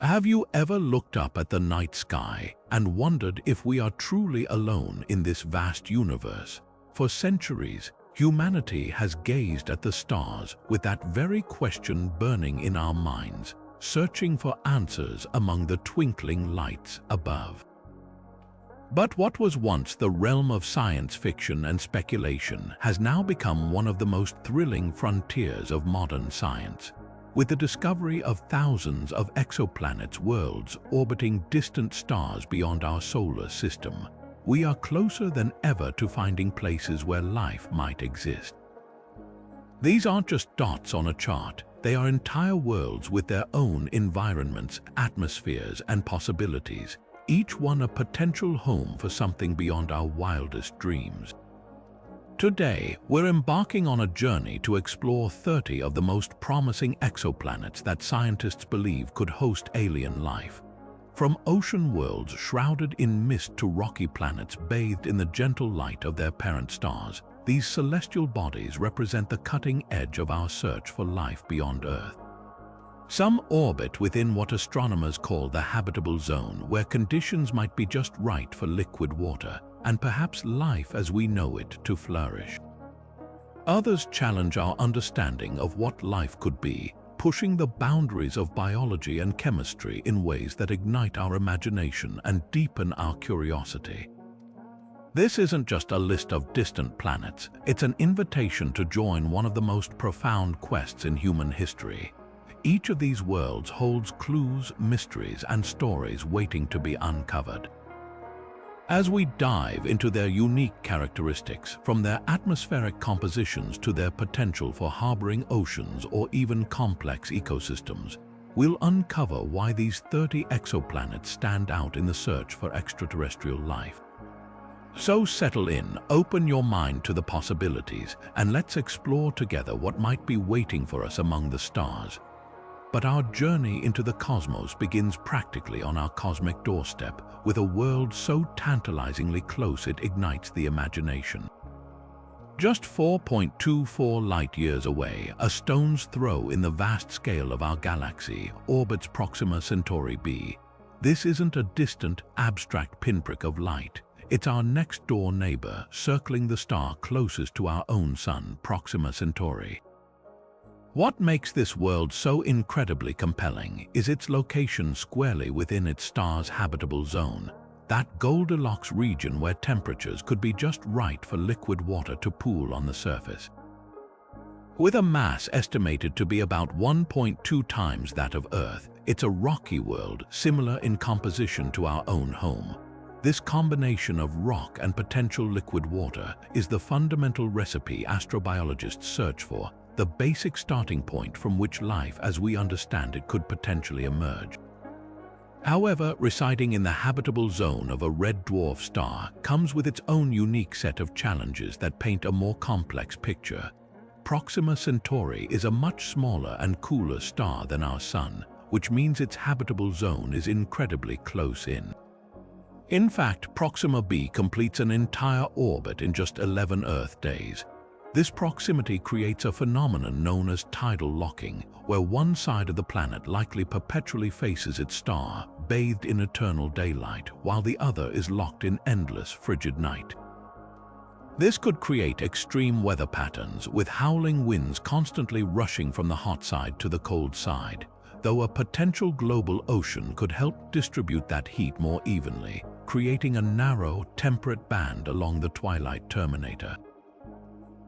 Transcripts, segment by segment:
Have you ever looked up at the night sky and wondered if we are truly alone in this vast universe? For centuries, humanity has gazed at the stars with that very question burning in our minds, searching for answers among the twinkling lights above. But what was once the realm of science fiction and speculation has now become one of the most thrilling frontiers of modern science. With the discovery of thousands of exoplanets worlds orbiting distant stars beyond our solar system, we are closer than ever to finding places where life might exist. These aren't just dots on a chart, they are entire worlds with their own environments, atmospheres, and possibilities, each one a potential home for something beyond our wildest dreams. Today, we're embarking on a journey to explore 30 of the most promising exoplanets that scientists believe could host alien life. From ocean worlds shrouded in mist to rocky planets bathed in the gentle light of their parent stars, these celestial bodies represent the cutting edge of our search for life beyond Earth. Some orbit within what astronomers call the habitable zone, where conditions might be just right for liquid water and perhaps life as we know it to flourish. Others challenge our understanding of what life could be, pushing the boundaries of biology and chemistry in ways that ignite our imagination and deepen our curiosity. This isn't just a list of distant planets, it's an invitation to join one of the most profound quests in human history. Each of these worlds holds clues, mysteries, and stories waiting to be uncovered. As we dive into their unique characteristics, from their atmospheric compositions to their potential for harboring oceans or even complex ecosystems, we'll uncover why these 30 exoplanets stand out in the search for extraterrestrial life. So settle in, open your mind to the possibilities, and let's explore together what might be waiting for us among the stars. But our journey into the cosmos begins practically on our cosmic doorstep, with a world so tantalizingly close it ignites the imagination. Just 4.24 light-years away, a stone's throw in the vast scale of our galaxy, orbits Proxima Centauri b. This isn't a distant, abstract pinprick of light. It's our next-door neighbor, circling the star closest to our own sun, Proxima Centauri. What makes this world so incredibly compelling is its location squarely within its star's habitable zone, that Goldilocks region where temperatures could be just right for liquid water to pool on the surface. With a mass estimated to be about 1.2 times that of Earth, it's a rocky world similar in composition to our own home. This combination of rock and potential liquid water is the fundamental recipe astrobiologists search for, the basic starting point from which life as we understand it could potentially emerge. However, residing in the habitable zone of a red dwarf star comes with its own unique set of challenges that paint a more complex picture. Proxima Centauri is a much smaller and cooler star than our Sun, which means its habitable zone is incredibly close in. In fact, Proxima b completes an entire orbit in just 11 Earth days. This proximity creates a phenomenon known as tidal locking, where one side of the planet likely perpetually faces its star, bathed in eternal daylight, while the other is locked in endless, frigid night. This could create extreme weather patterns, with howling winds constantly rushing from the hot side to the cold side, though a potential global ocean could help distribute that heat more evenly, creating a narrow, temperate band along the twilight terminator.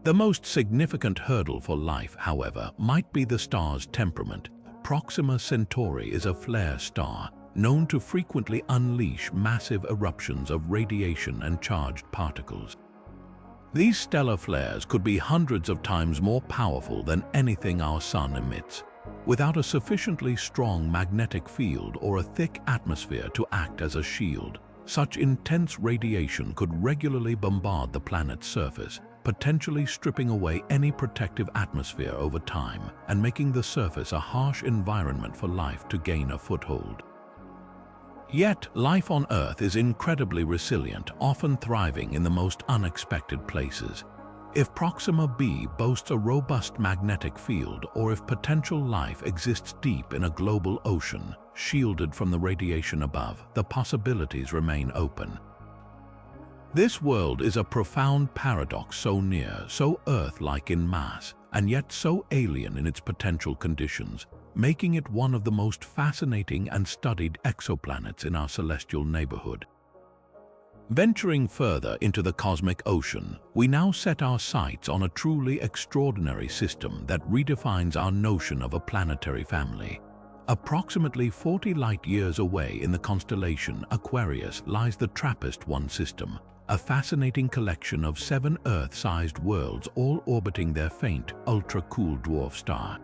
The most significant hurdle for life, however, might be the star's temperament. Proxima Centauri is a flare star, known to frequently unleash massive eruptions of radiation and charged particles. These stellar flares could be hundreds of times more powerful than anything our Sun emits. Without a sufficiently strong magnetic field or a thick atmosphere to act as a shield, such intense radiation could regularly bombard the planet's surface, potentially stripping away any protective atmosphere over time and making the surface a harsh environment for life to gain a foothold. Yet, life on Earth is incredibly resilient, often thriving in the most unexpected places. If Proxima b boasts a robust magnetic field, or if potential life exists deep in a global ocean, shielded from the radiation above, the possibilities remain open. This world is a profound paradox, so near, so Earth-like in mass, and yet so alien in its potential conditions, making it one of the most fascinating and studied exoplanets in our celestial neighborhood. Venturing further into the cosmic ocean, we now set our sights on a truly extraordinary system that redefines our notion of a planetary family. Approximately 40 light-years away in the constellation Aquarius lies the TRAPPIST-1 system, a fascinating collection of 7 Earth-sized worlds all orbiting their faint, ultra-cool dwarf star.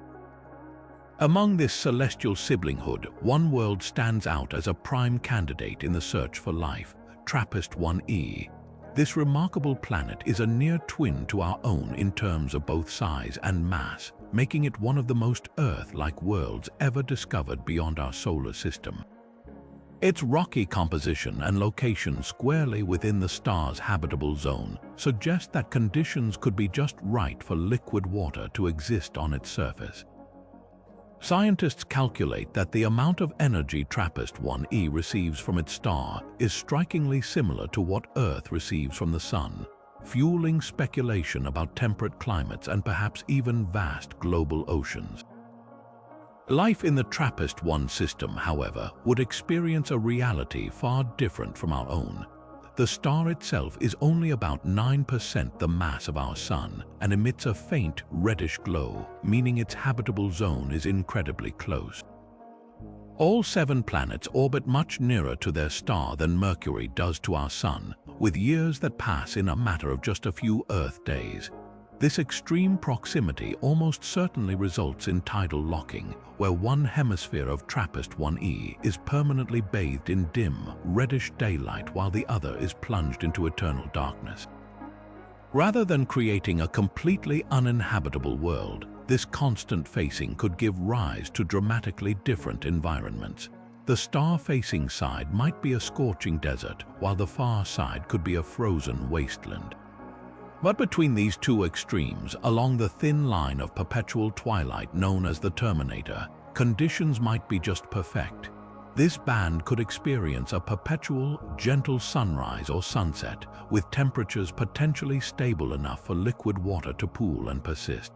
Among this celestial siblinghood, one world stands out as a prime candidate in the search for life, TRAPPIST-1e. This remarkable planet is a near twin to our own in terms of both size and mass, making it one of the most Earth-like worlds ever discovered beyond our solar system. Its rocky composition and location squarely within the star's habitable zone suggest that conditions could be just right for liquid water to exist on its surface. Scientists calculate that the amount of energy TRAPPIST-1e receives from its star is strikingly similar to what Earth receives from the Sun, fueling speculation about temperate climates and perhaps even vast global oceans. Life in the TRAPPIST-1 system, however, would experience a reality far different from our own. The star itself is only about 9% the mass of our Sun and emits a faint reddish glow, meaning its habitable zone is incredibly close. All 7 planets orbit much nearer to their star than Mercury does to our Sun, with years that pass in a matter of just a few Earth days. This extreme proximity almost certainly results in tidal locking, where one hemisphere of TRAPPIST-1e is permanently bathed in dim, reddish daylight while the other is plunged into eternal darkness. Rather than creating a completely uninhabitable world, this constant facing could give rise to dramatically different environments. The star-facing side might be a scorching desert, while the far side could be a frozen wasteland. But between these two extremes, along the thin line of perpetual twilight known as the Terminator, conditions might be just perfect. This band could experience a perpetual, gentle sunrise or sunset, with temperatures potentially stable enough for liquid water to pool and persist.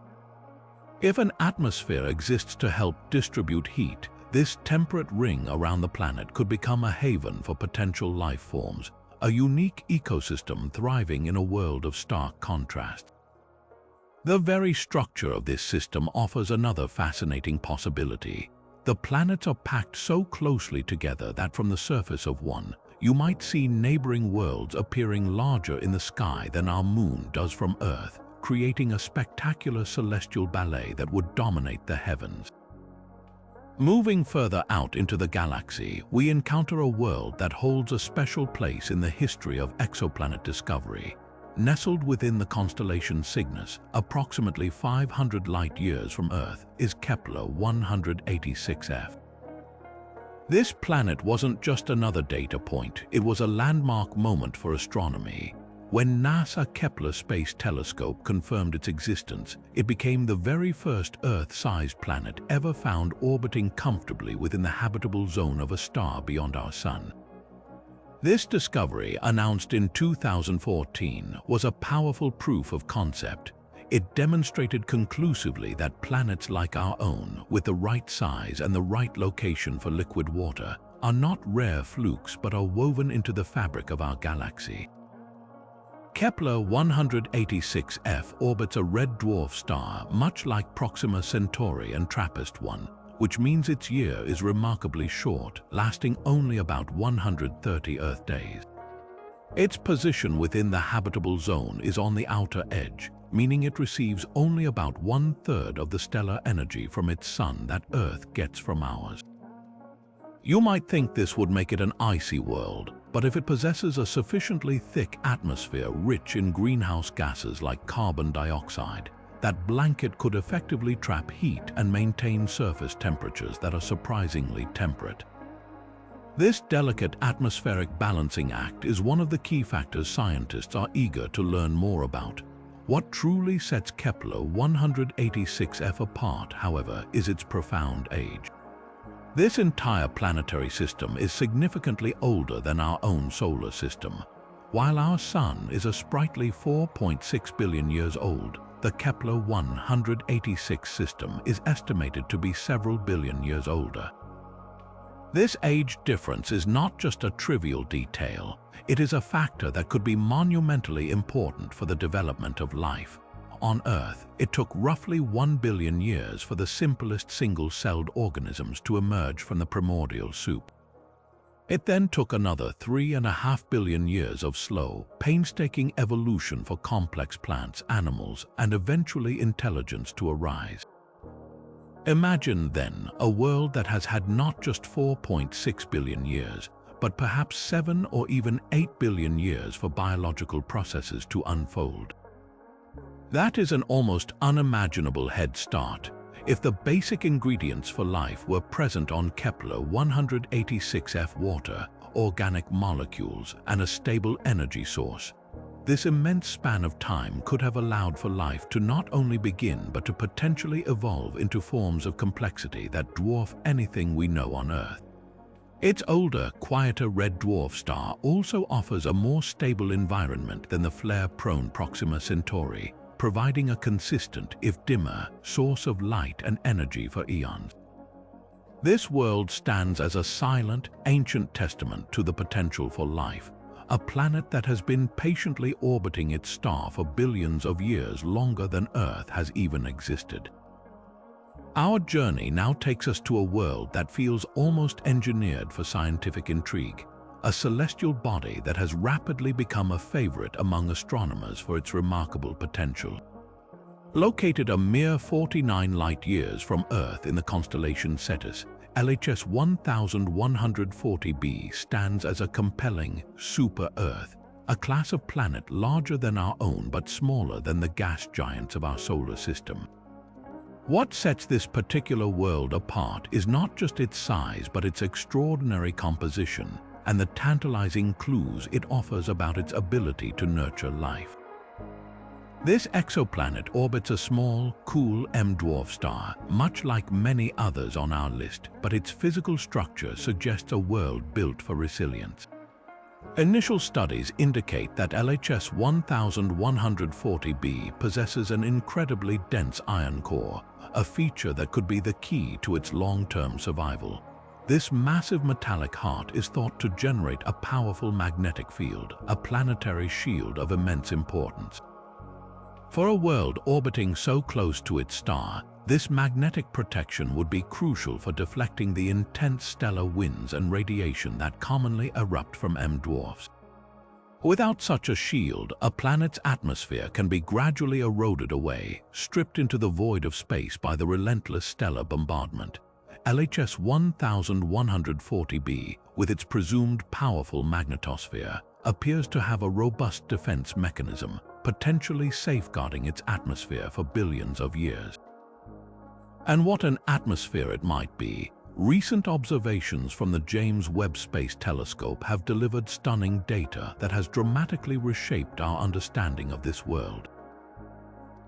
If an atmosphere exists to help distribute heat, this temperate ring around the planet could become a haven for potential life forms, a unique ecosystem thriving in a world of stark contrast. The very structure of this system offers another fascinating possibility. The planets are packed so closely together that from the surface of one, you might see neighboring worlds appearing larger in the sky than our moon does from Earth, creating a spectacular celestial ballet that would dominate the heavens. Moving further out into the galaxy, we encounter a world that holds a special place in the history of exoplanet discovery. Nestled within the constellation Cygnus, approximately 500 light-years from Earth, is Kepler 186f. This planet wasn't just another data point, it was a landmark moment for astronomy. When NASA Kepler Space Telescope confirmed its existence, it became the very first Earth-sized planet ever found orbiting comfortably within the habitable zone of a star beyond our Sun. This discovery, announced in 2014, was a powerful proof of concept. It demonstrated conclusively that planets like our own, with the right size and the right location for liquid water, are not rare flukes but are woven into the fabric of our galaxy. Kepler 186f orbits a red dwarf star much like Proxima Centauri and TRAPPIST-1, which means its year is remarkably short, lasting only about 130 Earth days. Its position within the habitable zone is on the outer edge, meaning it receives only about 1/3 of the stellar energy from its Sun that Earth gets from ours. You might think this would make it an icy world, but if it possesses a sufficiently thick atmosphere rich in greenhouse gases like carbon dioxide, that blanket could effectively trap heat and maintain surface temperatures that are surprisingly temperate. This delicate atmospheric balancing act is one of the key factors scientists are eager to learn more about. What truly sets Kepler 186f apart, however, is its profound age. This entire planetary system is significantly older than our own solar system. While our Sun is a sprightly 4.6 billion years old, the Kepler 186 system is estimated to be several billion years older. This age difference is not just a trivial detail, it is a factor that could be monumentally important for the development of life. On Earth, it took roughly 1 billion years for the simplest single-celled organisms to emerge from the primordial soup. It then took another 3.5 billion years of slow, painstaking evolution for complex plants, animals, and eventually intelligence to arise. Imagine then a world that has had not just 4.6 billion years, but perhaps 7 or even 8 billion years for biological processes to unfold. That is an almost unimaginable head start. If the basic ingredients for life were present on Kepler 186f, water, organic molecules, and a stable energy source, this immense span of time could have allowed for life to not only begin but to potentially evolve into forms of complexity that dwarf anything we know on Earth. Its older, quieter red dwarf star also offers a more stable environment than the flare-prone Proxima Centauri, providing a consistent, if dimmer, source of light and energy for eons. This world stands as a silent, ancient testament to the potential for life, a planet that has been patiently orbiting its star for billions of years longer than Earth has even existed. Our journey now takes us to a world that feels almost engineered for scientific intrigue, a celestial body that has rapidly become a favorite among astronomers for its remarkable potential. Located a mere 49 light-years from Earth in the constellation SETI, LHS 1140b stands as a compelling super-Earth, a class of planet larger than our own but smaller than the gas giants of our solar system. What sets this particular world apart is not just its size but its extraordinary composition and the tantalizing clues it offers about its ability to nurture life. This exoplanet orbits a small, cool M-dwarf star, much like many others on our list, but its physical structure suggests a world built for resilience. Initial studies indicate that LHS 1140b possesses an incredibly dense iron core, a feature that could be the key to its long-term survival. This massive metallic heart is thought to generate a powerful magnetic field, a planetary shield of immense importance. For a world orbiting so close to its star, this magnetic protection would be crucial for deflecting the intense stellar winds and radiation that commonly erupt from M-dwarfs. Without such a shield, a planet's atmosphere can be gradually eroded away, stripped into the void of space by the relentless stellar bombardment. LHS 1140b, with its presumed powerful magnetosphere, appears to have a robust defense mechanism, potentially safeguarding its atmosphere for billions of years. And what an atmosphere it might be! Recent observations from the James Webb Space Telescope have delivered stunning data that has dramatically reshaped our understanding of this world.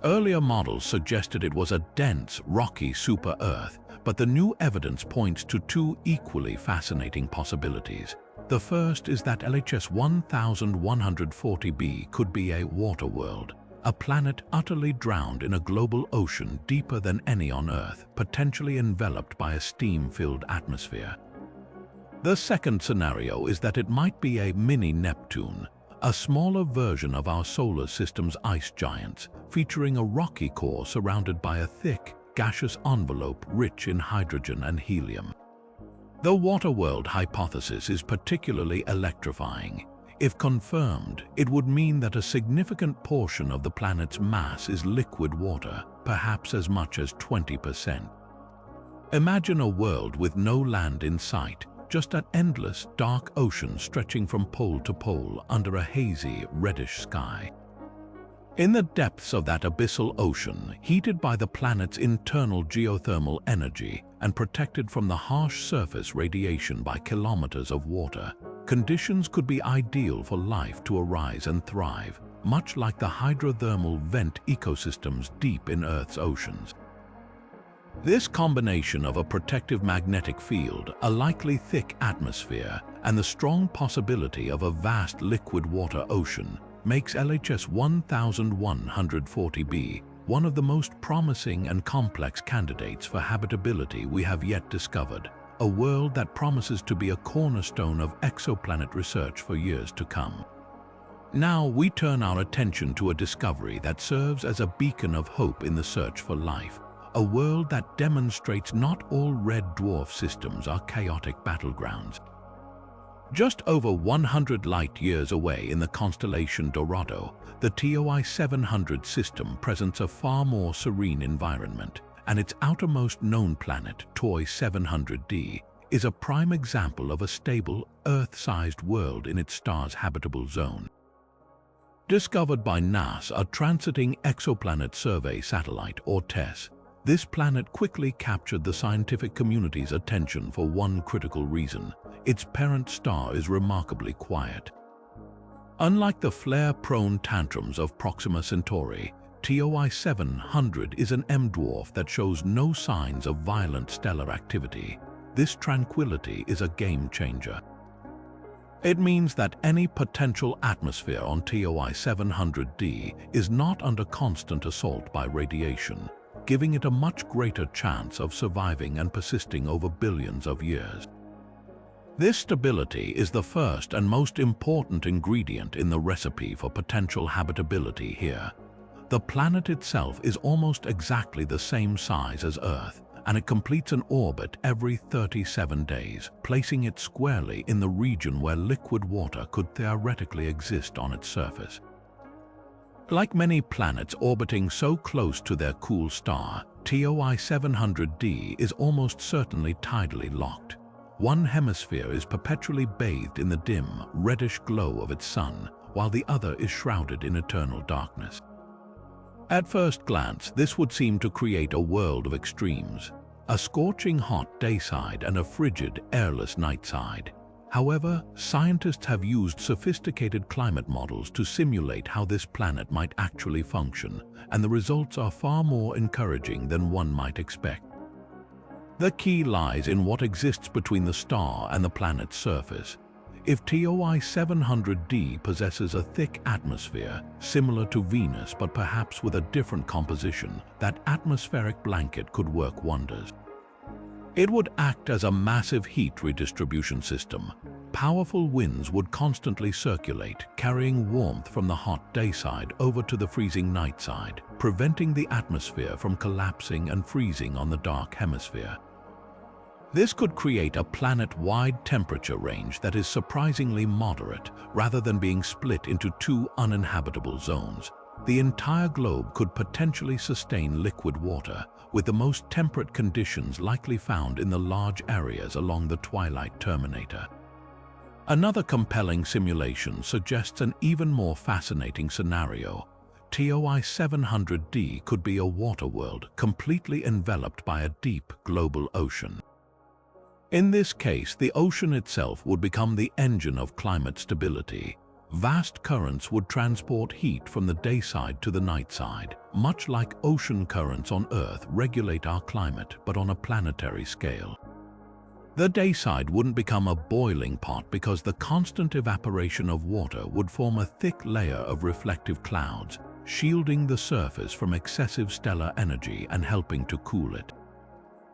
Earlier models suggested it was a dense, rocky super-Earth, but the new evidence points to two equally fascinating possibilities. The first is that LHS 1140b could be a water world, a planet utterly drowned in a global ocean deeper than any on Earth, potentially enveloped by a steam-filled atmosphere. The second scenario is that it might be a mini-Neptune, a smaller version of our solar system's ice giants, featuring a rocky core surrounded by a thick, gaseous envelope rich in hydrogen and helium. The water world hypothesis is particularly electrifying. If confirmed, it would mean that a significant portion of the planet's mass is liquid water, perhaps as much as 20%. Imagine a world with no land in sight, just an endless, dark ocean stretching from pole to pole under a hazy, reddish sky. In the depths of that abyssal ocean, heated by the planet's internal geothermal energy and protected from the harsh surface radiation by kilometers of water, conditions could be ideal for life to arise and thrive, much like the hydrothermal vent ecosystems deep in Earth's oceans. This combination of a protective magnetic field, a likely thick atmosphere, and the strong possibility of a vast liquid water ocean makes LHS 1140b one of the most promising and complex candidates for habitability we have yet discovered, a world that promises to be a cornerstone of exoplanet research for years to come. Now we turn our attention to a discovery that serves as a beacon of hope in the search for life, a world that demonstrates not all red dwarf systems are chaotic battlegrounds. Just over 100 light-years away in the constellation Dorado, the TOI-700 system presents a far more serene environment, and its outermost known planet, TOI-700d, is a prime example of a stable, Earth-sized world in its star's habitable zone. Discovered by NASA Transiting Exoplanet Survey Satellite, or TESS, this planet quickly captured the scientific community's attention for one critical reason: its parent star is remarkably quiet. Unlike the flare-prone tantrums of Proxima Centauri, TOI-700 is an M-dwarf that shows no signs of violent stellar activity. This tranquility is a game-changer. It means that any potential atmosphere on TOI-700d is not under constant assault by radiation, giving it a much greater chance of surviving and persisting over billions of years. This stability is the first and most important ingredient in the recipe for potential habitability here. The planet itself is almost exactly the same size as Earth, and it completes an orbit every 37 days, placing it squarely in the region where liquid water could theoretically exist on its surface. Like many planets orbiting so close to their cool star, TOI-700d is almost certainly tidally locked. One hemisphere is perpetually bathed in the dim, reddish glow of its sun, while the other is shrouded in eternal darkness. At first glance, this would seem to create a world of extremes, a scorching hot dayside and a frigid, airless nightside. However, scientists have used sophisticated climate models to simulate how this planet might actually function, and the results are far more encouraging than one might expect. The key lies in what exists between the star and the planet's surface. If TOI-700d possesses a thick atmosphere, similar to Venus but perhaps with a different composition, that atmospheric blanket could work wonders. It would act as a massive heat redistribution system. Powerful winds would constantly circulate, carrying warmth from the hot dayside over to the freezing nightside, preventing the atmosphere from collapsing and freezing on the dark hemisphere. This could create a planet-wide temperature range that is surprisingly moderate, rather than being split into two uninhabitable zones. The entire globe could potentially sustain liquid water, with the most temperate conditions likely found in the large areas along the twilight terminator. Another compelling simulation suggests an even more fascinating scenario. TOI-700d could be a water world completely enveloped by a deep global ocean. In this case, the ocean itself would become the engine of climate stability. Vast currents would transport heat from the dayside to the nightside, much like ocean currents on Earth regulate our climate, but on a planetary scale. The dayside wouldn't become a boiling pot because the constant evaporation of water would form a thick layer of reflective clouds, shielding the surface from excessive stellar energy and helping to cool it.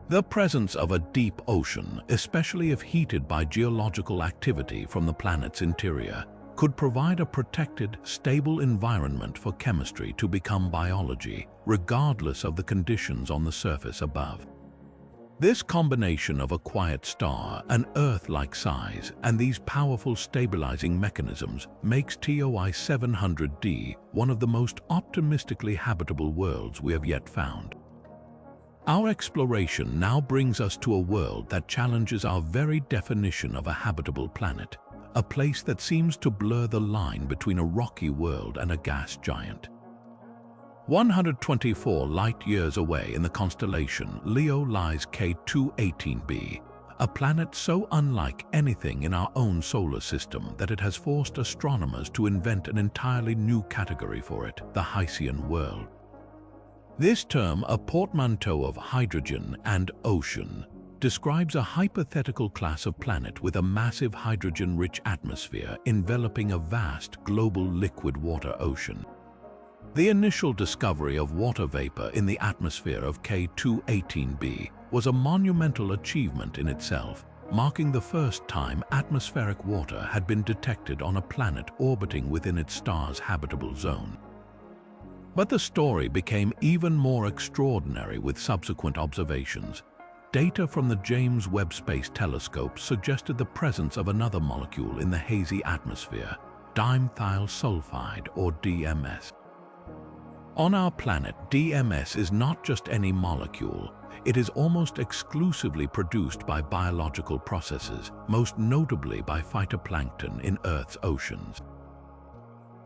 The presence of a deep ocean, especially if heated by geological activity from the planet's interior, could provide a protected, stable environment for chemistry to become biology, regardless of the conditions on the surface above. This combination of a quiet star, an Earth-like size, and these powerful stabilizing mechanisms makes TOI-700d one of the most optimistically habitable worlds we have yet found. Our exploration now brings us to a world that challenges our very definition of a habitable planet, a place that seems to blur the line between a rocky world and a gas giant. 124 light-years away in the constellation Leo lies K2-18b, a planet so unlike anything in our own solar system that it has forced astronomers to invent an entirely new category for it, the Haitian world. This term, a portmanteau of hydrogen and ocean, describes a hypothetical class of planet with a massive hydrogen-rich atmosphere enveloping a vast global liquid water ocean. The initial discovery of water vapor in the atmosphere of K2-18b was a monumental achievement in itself, marking the first time atmospheric water had been detected on a planet orbiting within its star's habitable zone. But the story became even more extraordinary with subsequent observations. Data from the James Webb Space Telescope suggested the presence of another molecule in the hazy atmosphere, dimethyl sulfide or DMS. On our planet, DMS is not just any molecule. It is almost exclusively produced by biological processes, most notably by phytoplankton in Earth's oceans.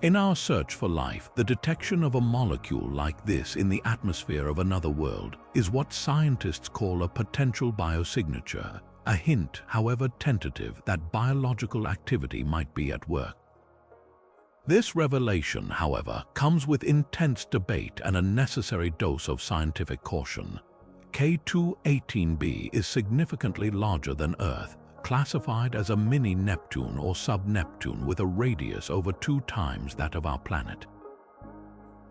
In our search for life, the detection of a molecule like this in the atmosphere of another world is what scientists call a potential biosignature, a hint, however tentative, that biological activity might be at work. This revelation, however, comes with intense debate and a necessary dose of scientific caution. K2-18b is significantly larger than Earth, classified as a mini-Neptune or sub-Neptune with a radius over 2 times that of our planet.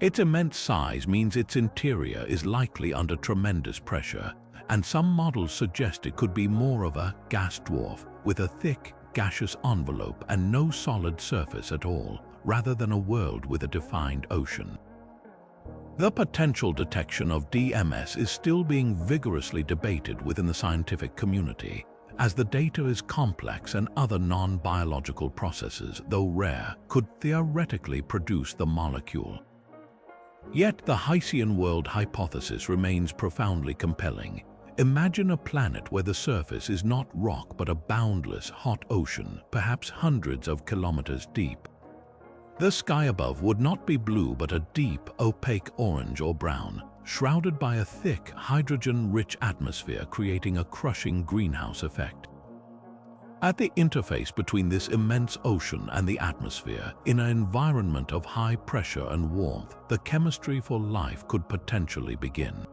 Its immense size means its interior is likely under tremendous pressure, and some models suggest it could be more of a gas dwarf with a thick, gaseous envelope and no solid surface at all, rather than a world with a defined ocean. The potential detection of DMS is still being vigorously debated within the scientific community, as the data is complex and other non-biological processes, though rare, could theoretically produce the molecule. Yet the Hycean world hypothesis remains profoundly compelling. Imagine a planet where the surface is not rock but a boundless, hot ocean, perhaps hundreds of kilometers deep. The sky above would not be blue but a deep, opaque orange or brown, shrouded by a thick, hydrogen-rich atmosphere creating a crushing greenhouse effect. At the interface between this immense ocean and the atmosphere, in an environment of high pressure and warmth, the chemistry for life could potentially begin.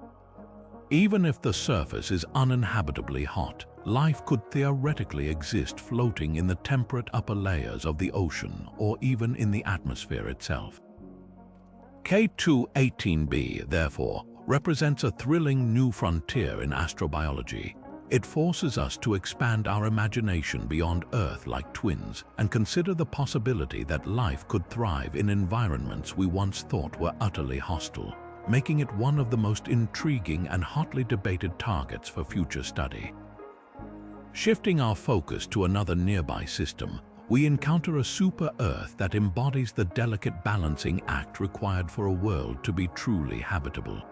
Even if the surface is uninhabitably hot, life could theoretically exist floating in the temperate upper layers of the ocean or even in the atmosphere itself. K2-18b, therefore, represents a thrilling new frontier in astrobiology. It forces us to expand our imagination beyond Earth like twins and consider the possibility that life could thrive in environments we once thought were utterly hostile, making it one of the most intriguing and hotly debated targets for future study. Shifting our focus to another nearby system, we encounter a super-Earth that embodies the delicate balancing act required for a world to be truly habitable.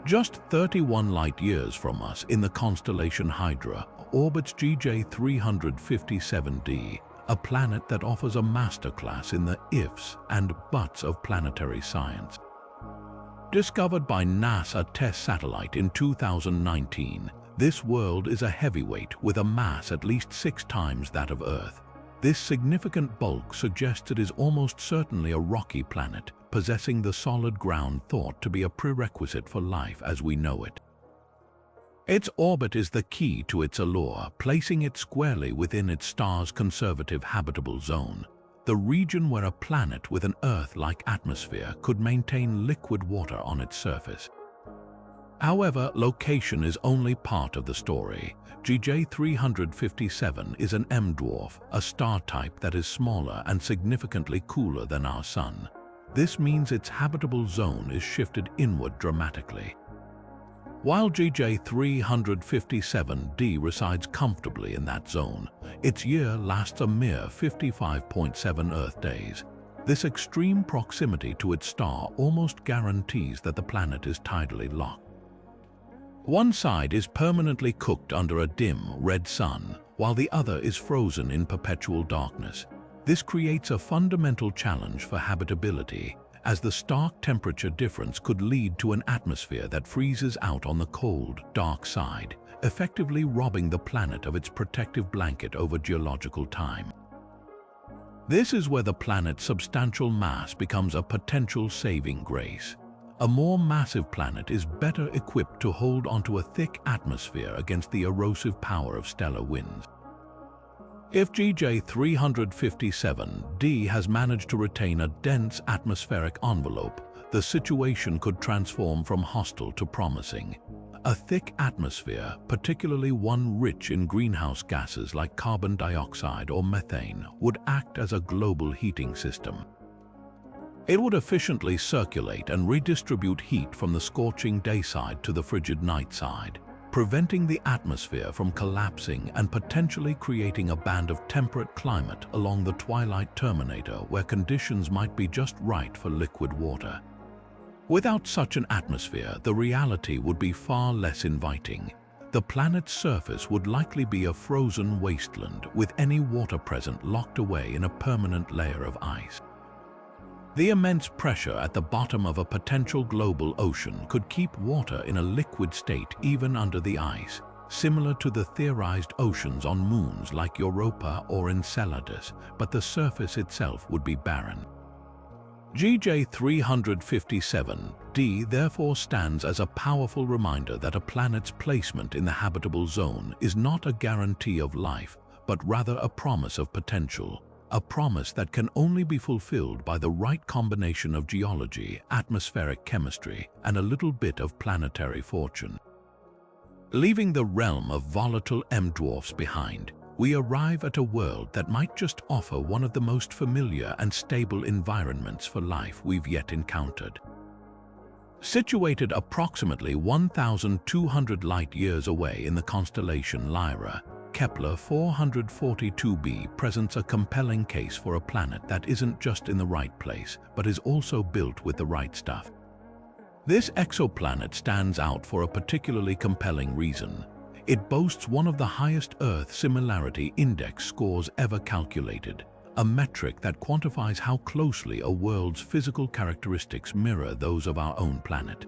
Just 31 light-years from us in the constellation Hydra orbits JJ357d, a planet that offers a masterclass in the ifs and buts of planetary science. Discovered by NASA TESS satellite in 2019, this world is a heavyweight with a mass at least 6 times that of Earth. This significant bulk suggests it is almost certainly a rocky planet, possessing the solid ground thought to be a prerequisite for life as we know it. Its orbit is the key to its allure, placing it squarely within its star's conservative habitable zone, the region where a planet with an Earth-like atmosphere could maintain liquid water on its surface. However, location is only part of the story. JJ357 is an M-dwarf, a star type that is smaller and significantly cooler than our Sun. This means its habitable zone is shifted inward dramatically. While JJ357d resides comfortably in that zone, its year lasts a mere 55.7 Earth days. This extreme proximity to its star almost guarantees that the planet is tidally locked. One side is permanently cooked under a dim, red sun, while the other is frozen in perpetual darkness. This creates a fundamental challenge for habitability, as the stark temperature difference could lead to an atmosphere that freezes out on the cold, dark side, effectively robbing the planet of its protective blanket over geological time. This is where the planet's substantial mass becomes a potential saving grace. A more massive planet is better equipped to hold onto a thick atmosphere against the erosive power of stellar winds. If GJ357d has managed to retain a dense atmospheric envelope, the situation could transform from hostile to promising. A thick atmosphere, particularly one rich in greenhouse gases like carbon dioxide or methane, would act as a global heating system. It would efficiently circulate and redistribute heat from the scorching day side to the frigid night side, preventing the atmosphere from collapsing and potentially creating a band of temperate climate along the twilight terminator where conditions might be just right for liquid water. Without such an atmosphere, the reality would be far less inviting. The planet's surface would likely be a frozen wasteland with any water present locked away in a permanent layer of ice. The immense pressure at the bottom of a potential global ocean could keep water in a liquid state even under the ice, similar to the theorized oceans on moons like Europa or Enceladus, but the surface itself would be barren. GJ357d therefore stands as a powerful reminder that a planet's placement in the habitable zone is not a guarantee of life, but rather a promise of potential, a promise that can only be fulfilled by the right combination of geology, atmospheric chemistry, and a little bit of planetary fortune. Leaving the realm of volatile M-dwarfs behind, we arrive at a world that might just offer one of the most familiar and stable environments for life we've yet encountered. Situated approximately 1,200 light-years away in the constellation Lyra, Kepler 442b presents a compelling case for a planet that isn't just in the right place, but is also built with the right stuff. This exoplanet stands out for a particularly compelling reason. It boasts one of the highest Earth Similarity Index scores ever calculated, a metric that quantifies how closely a world's physical characteristics mirror those of our own planet.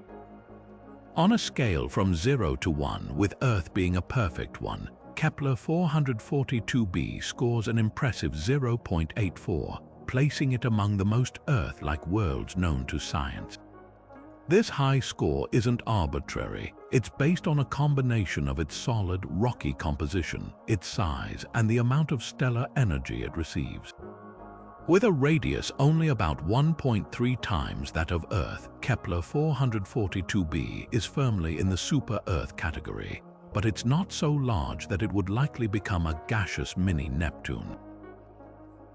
On a scale from 0 to 1, with Earth being a perfect one, Kepler 442b scores an impressive 0.84, placing it among the most Earth-like worlds known to science. This high score isn't arbitrary. It's based on a combination of its solid, rocky composition, its size, and the amount of stellar energy it receives. With a radius only about 1.3 times that of Earth, Kepler 442b is firmly in the super-Earth category, but it's not so large that it would likely become a gaseous mini-Neptune.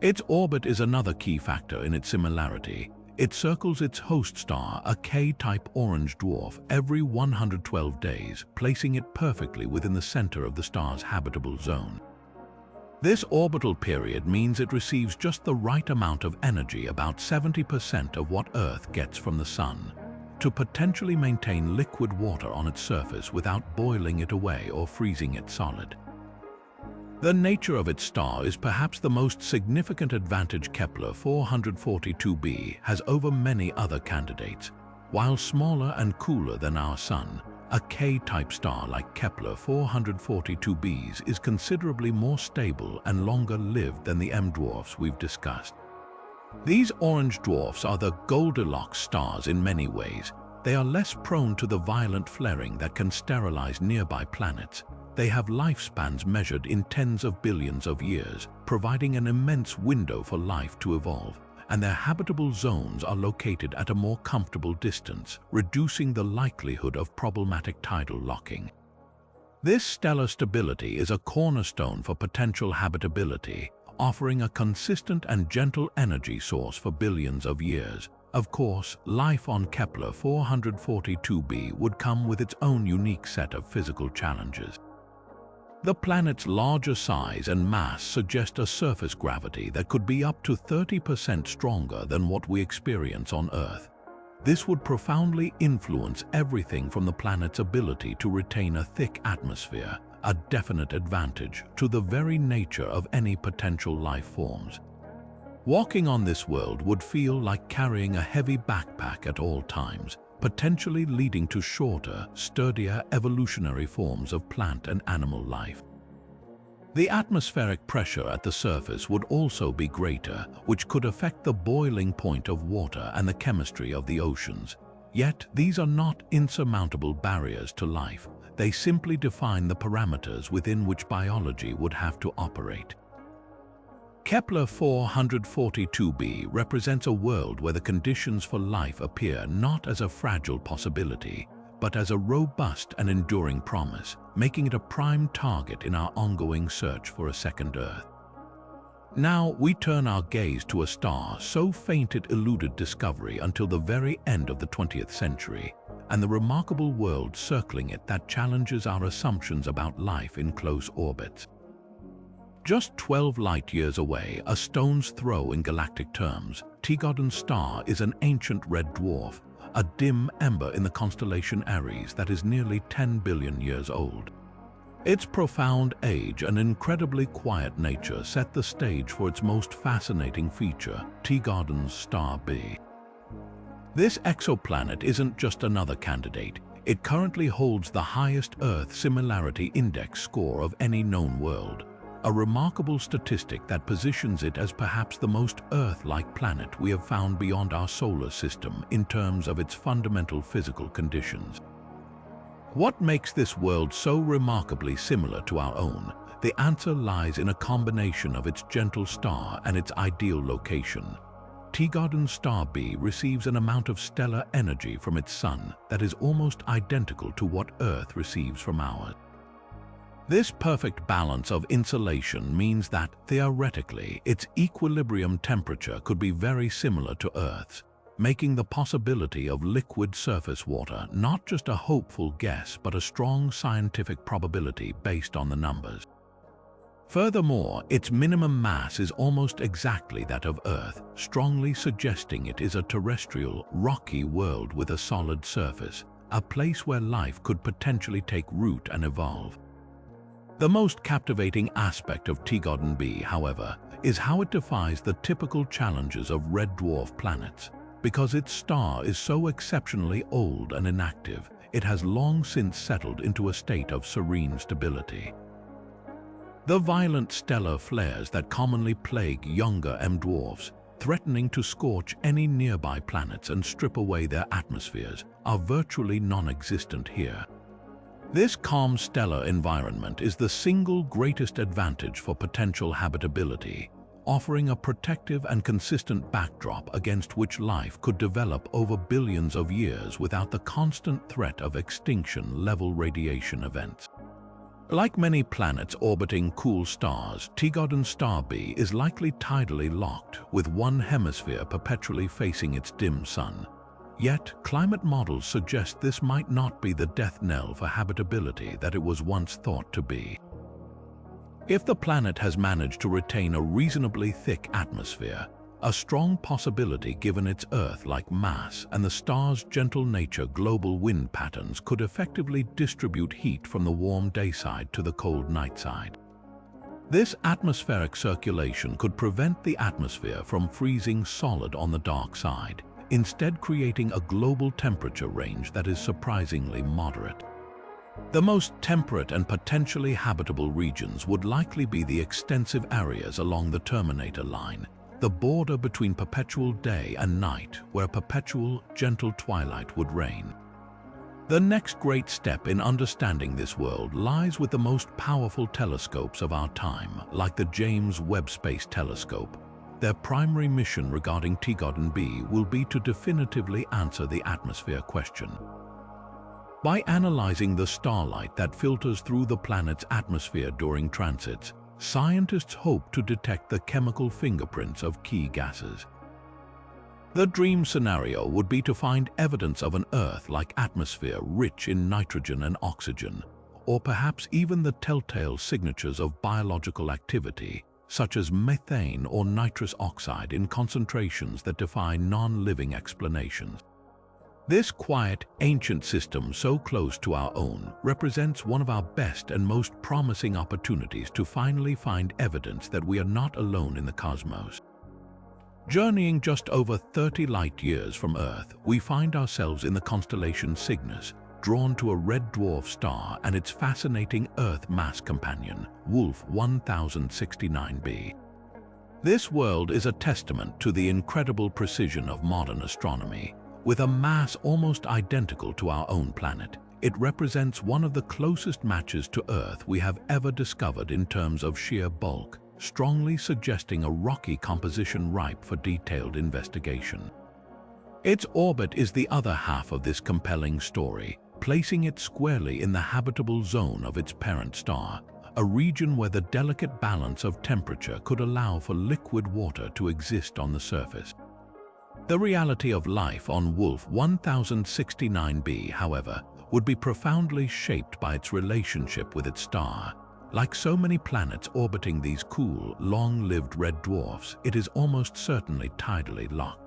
Its orbit is another key factor in its similarity. It circles its host star, a K-type orange dwarf, every 112 days, placing it perfectly within the center of the star's habitable zone. This orbital period means it receives just the right amount of energy, about 70% of what Earth gets from the Sun, to potentially maintain liquid water on its surface without boiling it away or freezing it solid. The nature of its star is perhaps the most significant advantage Kepler 442b has over many other candidates. While smaller and cooler than our Sun, a K-type star like Kepler 442b's is considerably more stable and longer-lived than the M-dwarfs we've discussed. These orange dwarfs are the Goldilocks stars in many ways. They are less prone to the violent flaring that can sterilize nearby planets. They have lifespans measured in tens of billions of years, providing an immense window for life to evolve, and their habitable zones are located at a more comfortable distance, reducing the likelihood of problematic tidal locking. This stellar stability is a cornerstone for potential habitability, offering a consistent and gentle energy source for billions of years. Of course, life on Kepler 442b would come with its own unique set of physical challenges. The planet's larger size and mass suggest a surface gravity that could be up to 30% stronger than what we experience on Earth. This would profoundly influence everything from the planet's ability to retain a thick atmosphere, a definite advantage, to the very nature of any potential life forms. Walking on this world would feel like carrying a heavy backpack at all times, potentially leading to shorter, sturdier evolutionary forms of plant and animal life. The atmospheric pressure at the surface would also be greater, which could affect the boiling point of water and the chemistry of the oceans. Yet, these are not insurmountable barriers to life. They simply define the parameters within which biology would have to operate. Kepler 442b represents a world where the conditions for life appear not as a fragile possibility, but as a robust and enduring promise, making it a prime target in our ongoing search for a second Earth. Now we turn our gaze to a star so faint it eluded discovery until the very end of the 20th century, and the remarkable world circling it that challenges our assumptions about life in close orbits. Just 12 light-years away, a stone's throw in galactic terms, Tigodon's star is an ancient red dwarf, a dim ember in the constellation Aries that is nearly 10 billion years old. Its profound age and incredibly quiet nature set the stage for its most fascinating feature, Tigodon's star B. This exoplanet isn't just another candidate. It currently holds the highest Earth Similarity Index score of any known world, a remarkable statistic that positions it as perhaps the most Earth-like planet we have found beyond our solar system in terms of its fundamental physical conditions. What makes this world so remarkably similar to our own? The answer lies in a combination of its gentle star and its ideal location. Tigodon's star B receives an amount of stellar energy from its sun that is almost identical to what Earth receives from ours. This perfect balance of insulation means that, theoretically, its equilibrium temperature could be very similar to Earth's, making the possibility of liquid surface water not just a hopeful guess but a strong scientific probability based on the numbers. Furthermore, its minimum mass is almost exactly that of Earth, strongly suggesting it is a terrestrial, rocky world with a solid surface, a place where life could potentially take root and evolve. The most captivating aspect of Tigodon B, however, is how it defies the typical challenges of red dwarf planets. Because its star is so exceptionally old and inactive, it has long since settled into a state of serene stability. The violent stellar flares that commonly plague younger M-dwarfs, threatening to scorch any nearby planets and strip away their atmospheres, are virtually non-existent here. This calm stellar environment is the single greatest advantage for potential habitability, offering a protective and consistent backdrop against which life could develop over billions of years without the constant threat of extinction-level radiation events. Like many planets orbiting cool stars, Tigodon's star B is likely tidally locked, with one hemisphere perpetually facing its dim sun. Yet, climate models suggest this might not be the death knell for habitability that it was once thought to be. If the planet has managed to retain a reasonably thick atmosphere, a strong possibility given its Earth-like mass and the star's gentle nature, global wind patterns could effectively distribute heat from the warm day side to the cold night side. This atmospheric circulation could prevent the atmosphere from freezing solid on the dark side, instead creating a global temperature range that is surprisingly moderate. The most temperate and potentially habitable regions would likely be the extensive areas along the terminator line, the border between perpetual day and night where perpetual, gentle twilight would reign. The next great step in understanding this world lies with the most powerful telescopes of our time, like the James Webb Space Telescope. Their primary mission regarding Tigodon B will be to definitively answer the atmosphere question. By analyzing the starlight that filters through the planet's atmosphere during transits, scientists hope to detect the chemical fingerprints of key gases. The dream scenario would be to find evidence of an Earth-like atmosphere rich in nitrogen and oxygen, or perhaps even the telltale signatures of biological activity, such as methane or nitrous oxide in concentrations that defy non-living explanations. This quiet, ancient system so close to our own represents one of our best and most promising opportunities to finally find evidence that we are not alone in the cosmos. Journeying just over 30 light-years from Earth, we find ourselves in the constellation Cygnus, drawn to a red dwarf star and its fascinating Earth mass companion, Wolf 1069b. This world is a testament to the incredible precision of modern astronomy, With a mass almost identical to our own planet, it represents one of the closest matches to Earth we have ever discovered in terms of sheer bulk, strongly suggesting a rocky composition ripe for detailed investigation. Its orbit is the other half of this compelling story, placing it squarely in the habitable zone of its parent star, a region where the delicate balance of temperature could allow for liquid water to exist on the surface. The reality of life on Wolf 1069b, however, would be profoundly shaped by its relationship with its star. Like so many planets orbiting these cool, long-lived red dwarfs, it is almost certainly tidally locked.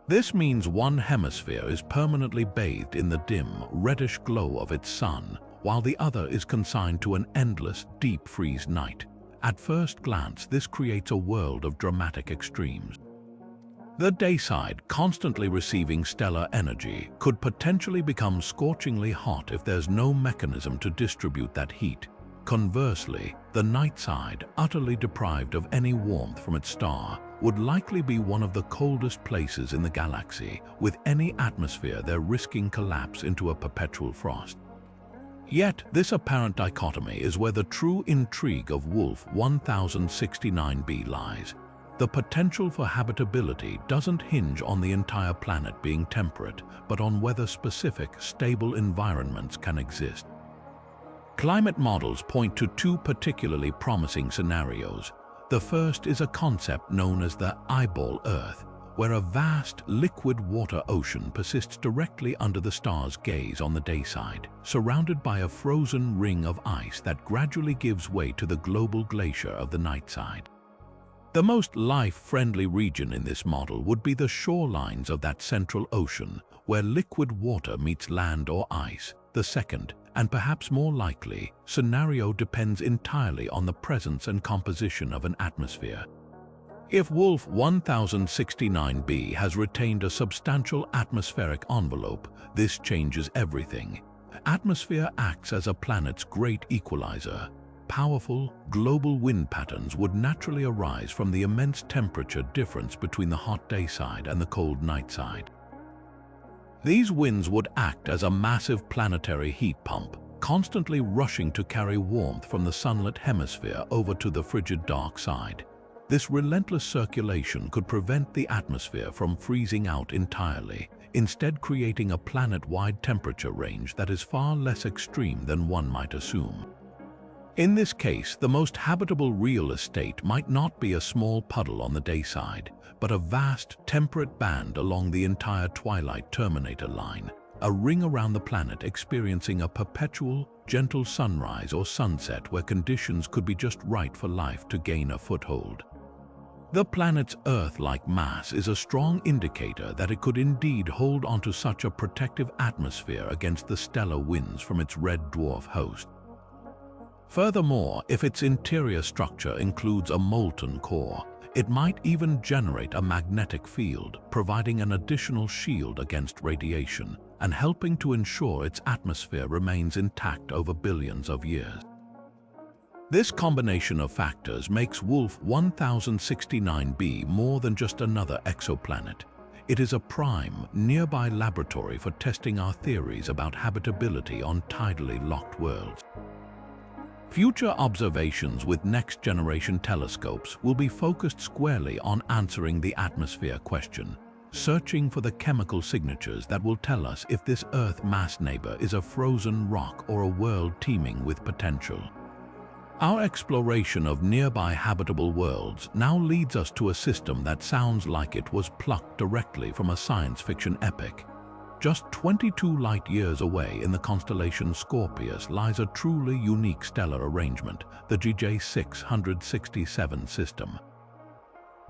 This means one hemisphere is permanently bathed in the dim, reddish glow of its sun, while the other is consigned to an endless, deep freeze night. At first glance, this creates a world of dramatic extremes. The day side, constantly receiving stellar energy, could potentially become scorchingly hot if there's no mechanism to distribute that heat. Conversely, the night side, utterly deprived of any warmth from its star, would likely be one of the coldest places in the galaxy. With any atmosphere there risking collapse into a perpetual frost. Yet, this apparent dichotomy is where the true intrigue of Wolf 1069b lies. The potential for habitability doesn't hinge on the entire planet being temperate, but on whether specific, stable environments can exist. Climate models point to two particularly promising scenarios. The first is a concept known as the eyeball Earth, where a vast liquid water ocean persists directly under the star's gaze on the day side, surrounded by a frozen ring of ice that gradually gives way to the global glacier of the night side. The most life-friendly region in this model would be the shorelines of that central ocean, where liquid water meets land or ice. The second, and perhaps more likely, scenario depends entirely on the presence and composition of an atmosphere. If Wolf 1069b has retained a substantial atmospheric envelope, this changes everything. Atmosphere acts as a planet's great equalizer. Powerful, global wind patterns would naturally arise from the immense temperature difference between the hot day side and the cold night side. These winds would act as a massive planetary heat pump, constantly rushing to carry warmth from the sunlit hemisphere over to the frigid dark side. This relentless circulation could prevent the atmosphere from freezing out entirely, instead creating a planet-wide temperature range that is far less extreme than one might assume. In this case, the most habitable real estate might not be a small puddle on the day side, but a vast, temperate band along the entire twilight terminator line, a ring around the planet experiencing a perpetual, gentle sunrise or sunset where conditions could be just right for life to gain a foothold. The planet's Earth-like mass is a strong indicator that it could indeed hold onto such a protective atmosphere against the stellar winds from its red dwarf host. Furthermore, if its interior structure includes a molten core, it might even generate a magnetic field, providing an additional shield against radiation and helping to ensure its atmosphere remains intact over billions of years. This combination of factors makes Wolf 1069b more than just another exoplanet. It is a prime, nearby laboratory for testing our theories about habitability on tidally locked worlds. Future observations with next-generation telescopes will be focused squarely on answering the atmosphere question, searching for the chemical signatures that will tell us if this Earth mass neighbor is a frozen rock or a world teeming with potential. Our exploration of nearby habitable worlds now leads us to a system that sounds like it was plucked directly from a science fiction epic. Just 22 light-years away in the constellation Scorpius lies a truly unique stellar arrangement, the JJ667 system.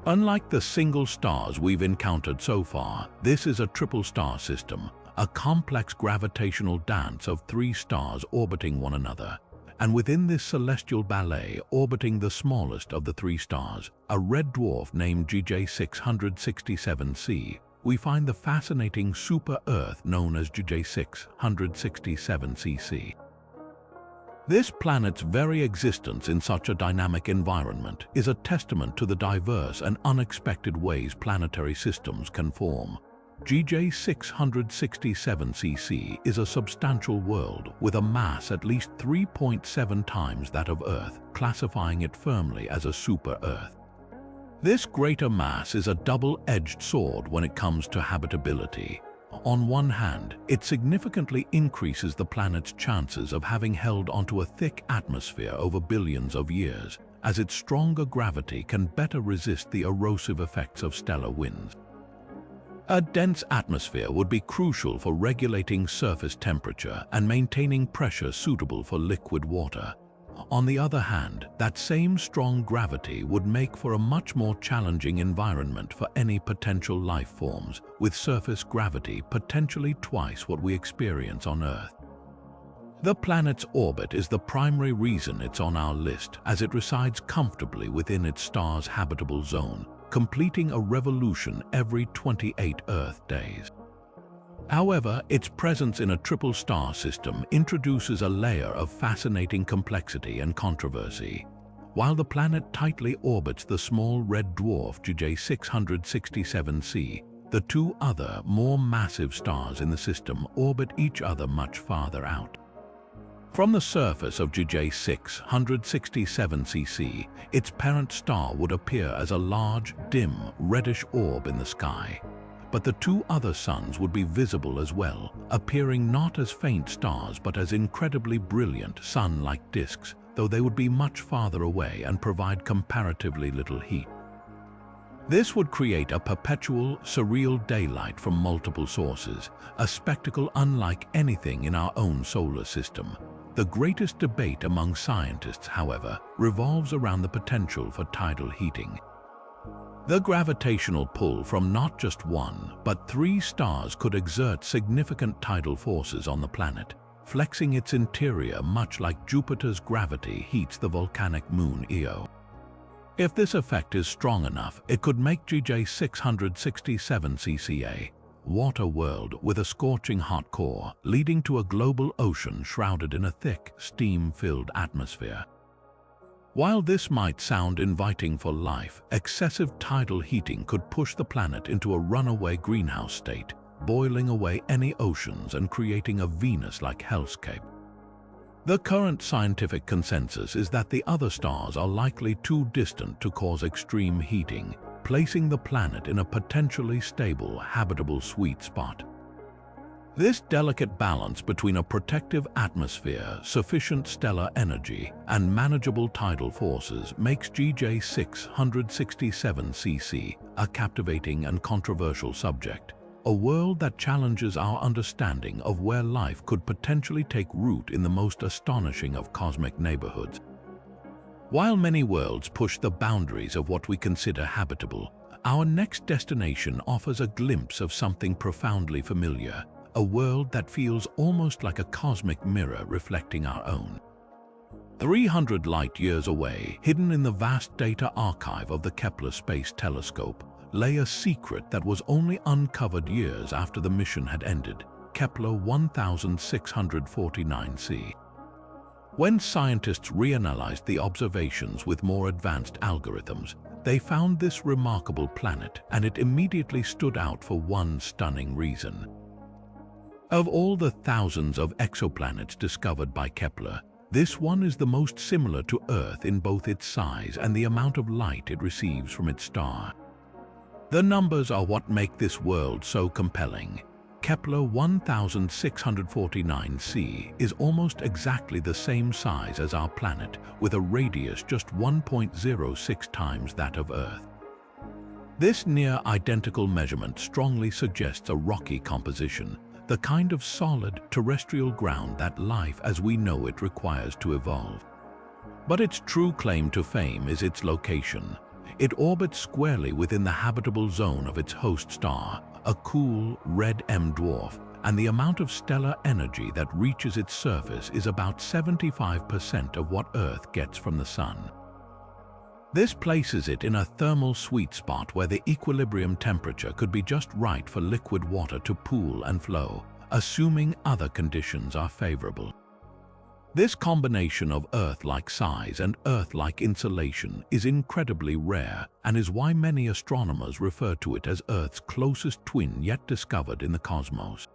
Unlike the single stars we've encountered so far, this is a triple star system, a complex gravitational dance of 3 stars orbiting one another. And within this celestial ballet, orbiting the smallest of the 3 stars, a red dwarf named JJ667c, we find the fascinating super-Earth known as JJ667cc. This planet's very existence in such a dynamic environment is a testament to the diverse and unexpected ways planetary systems can form. JJ667cc is a substantial world with a mass at least 3.7 times that of Earth, classifying it firmly as a super-Earth. This greater mass is a double-edged sword when it comes to habitability. On one hand, it significantly increases the planet's chances of having held onto a thick atmosphere over billions of years, as its stronger gravity can better resist the erosive effects of stellar winds. A dense atmosphere would be crucial for regulating surface temperature and maintaining pressure suitable for liquid water. On the other hand, that same strong gravity would make for a much more challenging environment for any potential life forms, with surface gravity potentially twice what we experience on Earth. The planet's orbit is the primary reason it's on our list, as it resides comfortably within its star's habitable zone, completing a revolution every 28 Earth days. However, its presence in a triple star system introduces a layer of fascinating complexity and controversy. While the planet tightly orbits the small red dwarf JJ667c, the two other, more massive stars in the system orbit each other much farther out. From the surface of JJ667cc, its parent star would appear as a large, dim, reddish orb in the sky. But the two other suns would be visible as well, appearing not as faint stars but as incredibly brilliant sun-like disks, though they would be much farther away and provide comparatively little heat. This would create a perpetual, surreal daylight from multiple sources, a spectacle unlike anything in our own solar system. The greatest debate among scientists, however, revolves around the potential for tidal heating. The gravitational pull from not just one, but three stars could exert significant tidal forces on the planet, flexing its interior much like Jupiter's gravity heats the volcanic moon Io. If this effect is strong enough, it could make JJ667cc a water world with a scorching hot core, leading to a global ocean shrouded in a thick, steam-filled atmosphere. While this might sound inviting for life, excessive tidal heating could push the planet into a runaway greenhouse state, boiling away any oceans and creating a Venus-like hellscape. The current scientific consensus is that the other stars are likely too distant to cause extreme heating, placing the planet in a potentially stable, habitable sweet spot. This delicate balance between a protective atmosphere, sufficient stellar energy, and manageable tidal forces makes JJ667cc a captivating and controversial subject, a world that challenges our understanding of where life could potentially take root in the most astonishing of cosmic neighborhoods. While many worlds push the boundaries of what we consider habitable, our next destination offers a glimpse of something profoundly familiar, a world that feels almost like a cosmic mirror reflecting our own. 300 light-years away, hidden in the vast data archive of the Kepler Space Telescope, lay a secret that was only uncovered years after the mission had ended, Kepler 1649c. When scientists reanalyzed the observations with more advanced algorithms, they found this remarkable planet, and it immediately stood out for one stunning reason. Of all the thousands of exoplanets discovered by Kepler, this one is the most similar to Earth in both its size and the amount of light it receives from its star. The numbers are what make this world so compelling. Kepler 1649c is almost exactly the same size as our planet, with a radius just 1.06 times that of Earth. This near-identical measurement strongly suggests a rocky composition, the kind of solid, terrestrial ground that life as we know it requires to evolve. But its true claim to fame is its location. It orbits squarely within the habitable zone of its host star, a cool, red M dwarf, and the amount of stellar energy that reaches its surface is about 75% of what Earth gets from the Sun. This places it in a thermal sweet spot where the equilibrium temperature could be just right for liquid water to pool and flow, assuming other conditions are favorable. This combination of Earth-like size and Earth-like insulation is incredibly rare and is why many astronomers refer to it as Earth's closest twin yet discovered in the cosmos.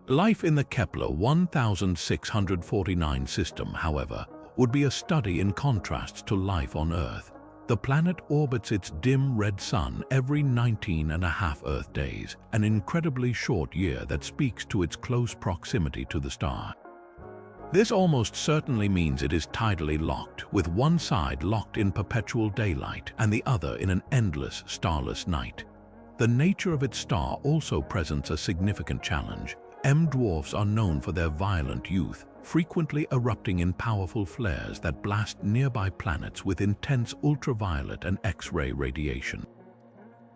Life in the Kepler 1649 system, however, would be a study in contrasts to life on Earth. The planet orbits its dim red sun every 19.5 Earth days, an incredibly short year that speaks to its close proximity to the star. This almost certainly means it is tidally locked, with one side locked in perpetual daylight and the other in an endless, starless night. The nature of its star also presents a significant challenge. M-dwarfs are known for their violent youth, frequently erupting in powerful flares that blast nearby planets with intense ultraviolet and X-ray radiation.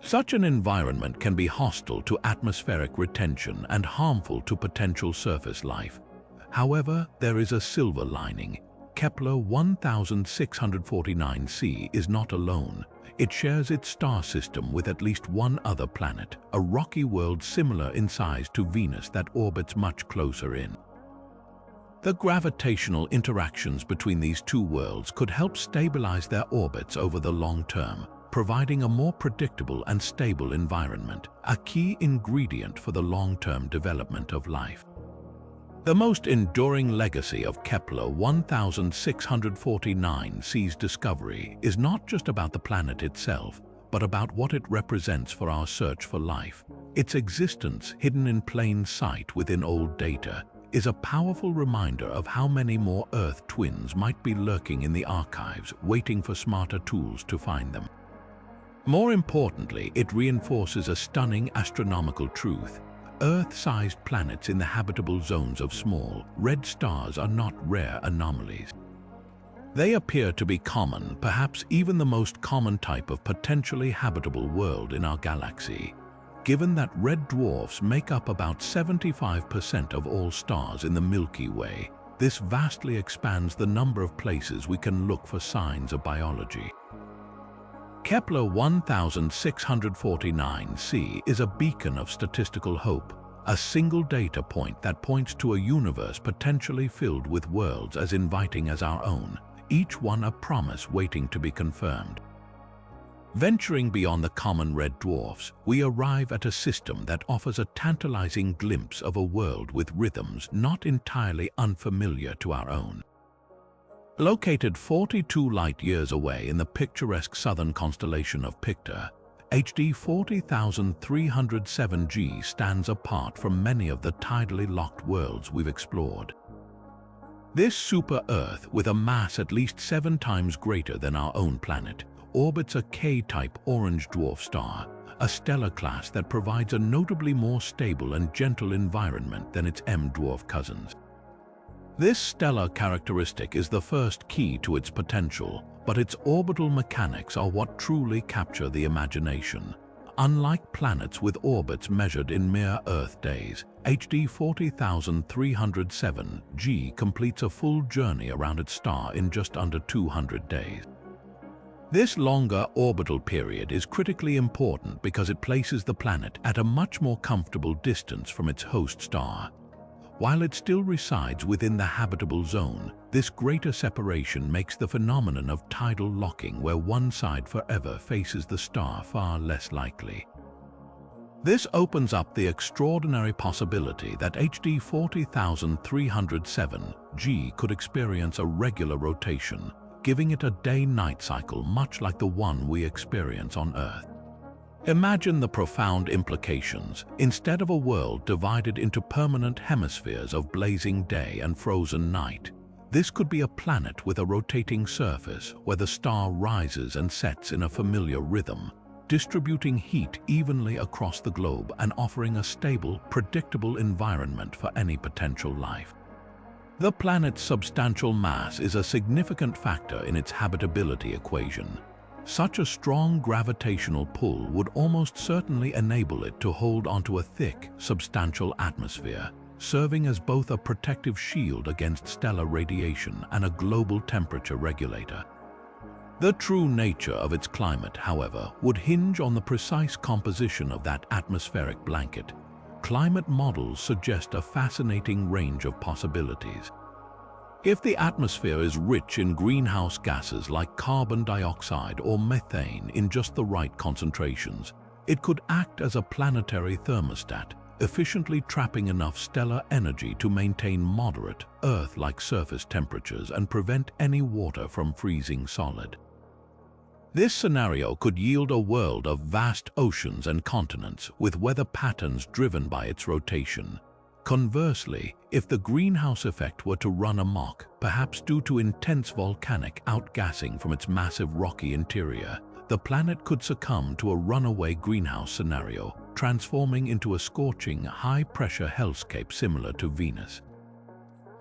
Such an environment can be hostile to atmospheric retention and harmful to potential surface life. However, there is a silver lining. Kepler 1649c is not alone. It shares its star system with at least one other planet, a rocky world similar in size to Venus that orbits much closer in. The gravitational interactions between these two worlds could help stabilize their orbits over the long term, providing a more predictable and stable environment, a key ingredient for the long-term development of life. The most enduring legacy of Kepler 1649c's discovery is not just about the planet itself, but about what it represents for our search for life. Its existence, hidden in plain sight within old data, is a powerful reminder of how many more Earth twins might be lurking in the archives, waiting for smarter tools to find them. More importantly, it reinforces a stunning astronomical truth. Earth-sized planets in the habitable zones of small, red stars are not rare anomalies. They appear to be common, perhaps even the most common type of potentially habitable world in our galaxy. Given that red dwarfs make up about 75% of all stars in the Milky Way, this vastly expands the number of places we can look for signs of biology. Kepler 1649c is a beacon of statistical hope, a single data point that points to a universe potentially filled with worlds as inviting as our own, each one a promise waiting to be confirmed. Venturing beyond the common red dwarfs, we arrive at a system that offers a tantalizing glimpse of a world with rhythms not entirely unfamiliar to our own. Located 42 light-years away in the picturesque southern constellation of Pictor, HD 40307g stands apart from many of the tidally locked worlds we've explored. This super-Earth, with a mass at least 7 times greater than our own planet, orbits a K-type orange dwarf star, a stellar class that provides a notably more stable and gentle environment than its M-dwarf cousins. This stellar characteristic is the first key to its potential, but its orbital mechanics are what truly capture the imagination. Unlike planets with orbits measured in mere Earth days, HD 40307g completes a full journey around its star in just under 200 days. This longer orbital period is critically important because it places the planet at a much more comfortable distance from its host star. While it still resides within the habitable zone, this greater separation makes the phenomenon of tidal locking, where one side forever faces the star, far less likely. This opens up the extraordinary possibility that HD 40307g could experience a regular rotation, giving it a day-night cycle much like the one we experience on Earth. Imagine the profound implications. Instead of a world divided into permanent hemispheres of blazing day and frozen night, this could be a planet with a rotating surface where the star rises and sets in a familiar rhythm, distributing heat evenly across the globe and offering a stable, predictable environment for any potential life. The planet's substantial mass is a significant factor in its habitability equation. Such a strong gravitational pull would almost certainly enable it to hold onto a thick, substantial atmosphere, serving as both a protective shield against stellar radiation and a global temperature regulator. The true nature of its climate, however, would hinge on the precise composition of that atmospheric blanket. Climate models suggest a fascinating range of possibilities. If the atmosphere is rich in greenhouse gases like carbon dioxide or methane in just the right concentrations, it could act as a planetary thermostat, efficiently trapping enough stellar energy to maintain moderate, Earth-like surface temperatures and prevent any water from freezing solid. This scenario could yield a world of vast oceans and continents with weather patterns driven by its rotation. Conversely, if the greenhouse effect were to run amok, perhaps due to intense volcanic outgassing from its massive rocky interior, the planet could succumb to a runaway greenhouse scenario, transforming into a scorching, high-pressure hellscape similar to Venus.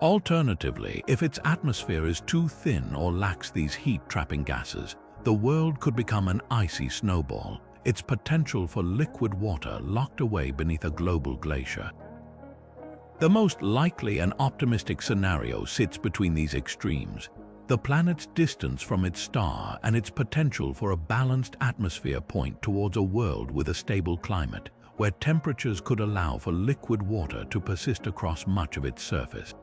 Alternatively, if its atmosphere is too thin or lacks these heat-trapping gases, the world could become an icy snowball, its potential for liquid water locked away beneath a global glacier. The most likely and optimistic scenario sits between these extremes: the planet's distance from its star and its potential for a balanced atmosphere point towards a world with a stable climate, where temperatures could allow for liquid water to persist across much of its surface.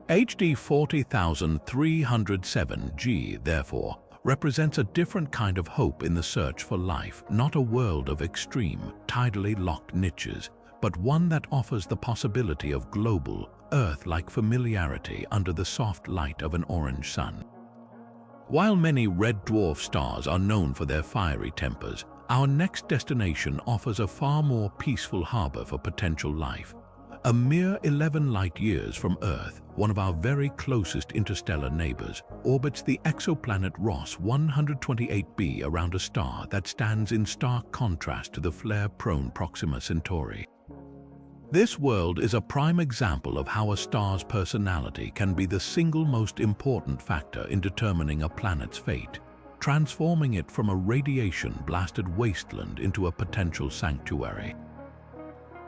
HD 40307g, therefore, represents a different kind of hope in the search for life, not a world of extreme, tidally locked niches, but one that offers the possibility of global, Earth-like familiarity under the soft light of an orange sun. While many red dwarf stars are known for their fiery tempers, our next destination offers a far more peaceful harbor for potential life. A mere 11 light-years from Earth, one of our very closest interstellar neighbors, orbits the exoplanet Ross 128b around a star that stands in stark contrast to the flare-prone Proxima Centauri. This world is a prime example of how a star's personality can be the single most important factor in determining a planet's fate, transforming it from a radiation-blasted wasteland into a potential sanctuary.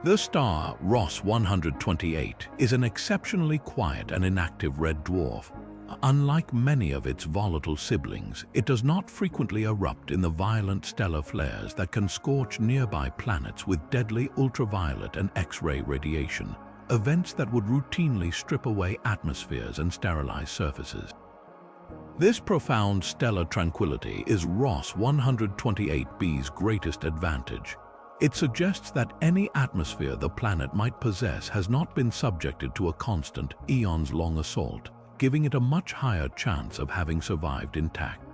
The star, Ross 128, is an exceptionally quiet and inactive red dwarf. Unlike many of its volatile siblings, it does not frequently erupt in the violent stellar flares that can scorch nearby planets with deadly ultraviolet and X-ray radiation, events that would routinely strip away atmospheres and sterilize surfaces. This profound stellar tranquility is Ross 128b's greatest advantage. It suggests that any atmosphere the planet might possess has not been subjected to a constant, eons-long assault, giving it a much higher chance of having survived intact.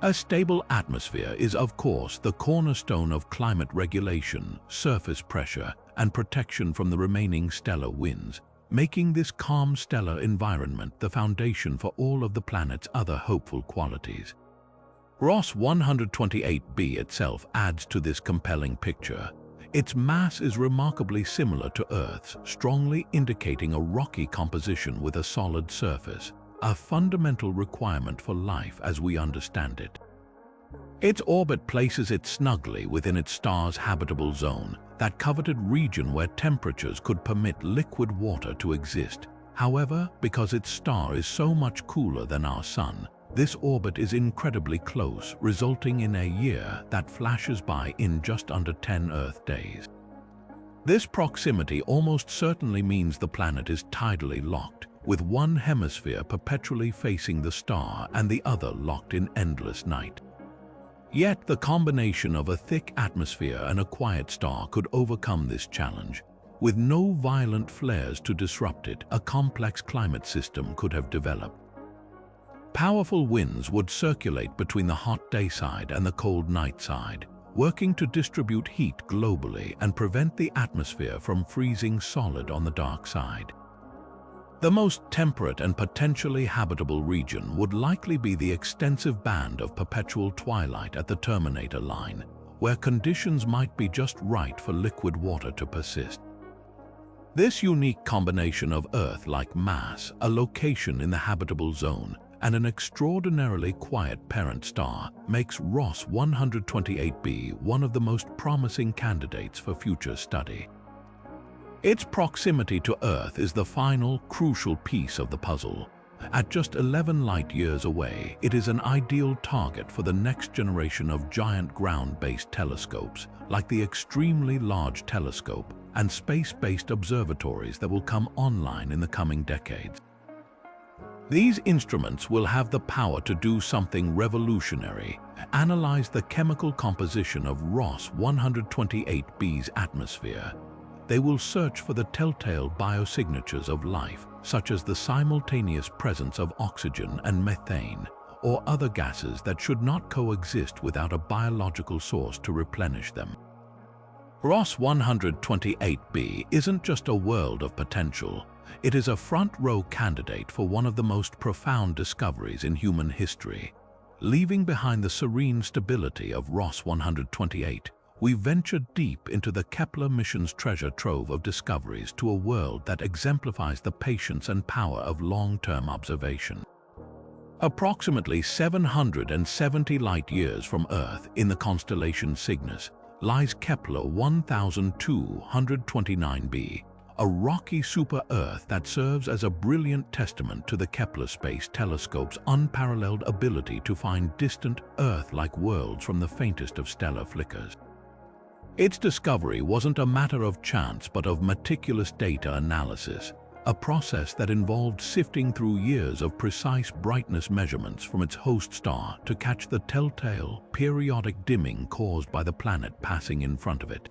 A stable atmosphere is, of course, the cornerstone of climate regulation, surface pressure, and protection from the remaining stellar winds, making this calm stellar environment the foundation for all of the planet's other hopeful qualities. Ross 128b itself adds to this compelling picture. Its mass is remarkably similar to Earth's, strongly indicating a rocky composition with a solid surface, a fundamental requirement for life as we understand it. Its orbit places it snugly within its star's habitable zone, that coveted region where temperatures could permit liquid water to exist. However, because its star is so much cooler than our Sun, this orbit is incredibly close, resulting in a year that flashes by in just under 10 Earth days. This proximity almost certainly means the planet is tidally locked, with one hemisphere perpetually facing the star and the other locked in endless night. Yet the combination of a thick atmosphere and a quiet star could overcome this challenge. With no violent flares to disrupt it, a complex climate system could have developed. Powerful winds would circulate between the hot day side and the cold night side, working to distribute heat globally and prevent the atmosphere from freezing solid on the dark side. The most temperate and potentially habitable region would likely be the extensive band of perpetual twilight at the terminator line, where conditions might be just right for liquid water to persist. This unique combination of Earth-like mass, a location in the habitable zone, and an extraordinarily quiet parent star makes Ross 128b one of the most promising candidates for future study. Its proximity to Earth is the final, crucial piece of the puzzle. At just 11 light-years away, it is an ideal target for the next generation of giant ground-based telescopes, like the Extremely Large Telescope and space-based observatories that will come online in the coming decades. These instruments will have the power to do something revolutionary: analyze the chemical composition of Ross 128b's atmosphere. They will search for the telltale biosignatures of life, such as the simultaneous presence of oxygen and methane, or other gases that should not coexist without a biological source to replenish them. Ross 128b isn't just a world of potential. It is a front-row candidate for one of the most profound discoveries in human history. Leaving behind the serene stability of Ross 128, we venture deep into the Kepler mission's treasure trove of discoveries to a world that exemplifies the patience and power of long-term observation. Approximately 770 light-years from Earth in the constellation Cygnus lies Kepler 1229b, a rocky super-Earth that serves as a brilliant testament to the Kepler Space Telescope's unparalleled ability to find distant Earth-like worlds from the faintest of stellar flickers. Its discovery wasn't a matter of chance but of meticulous data analysis, a process that involved sifting through years of precise brightness measurements from its host star to catch the telltale, periodic dimming caused by the planet passing in front of it.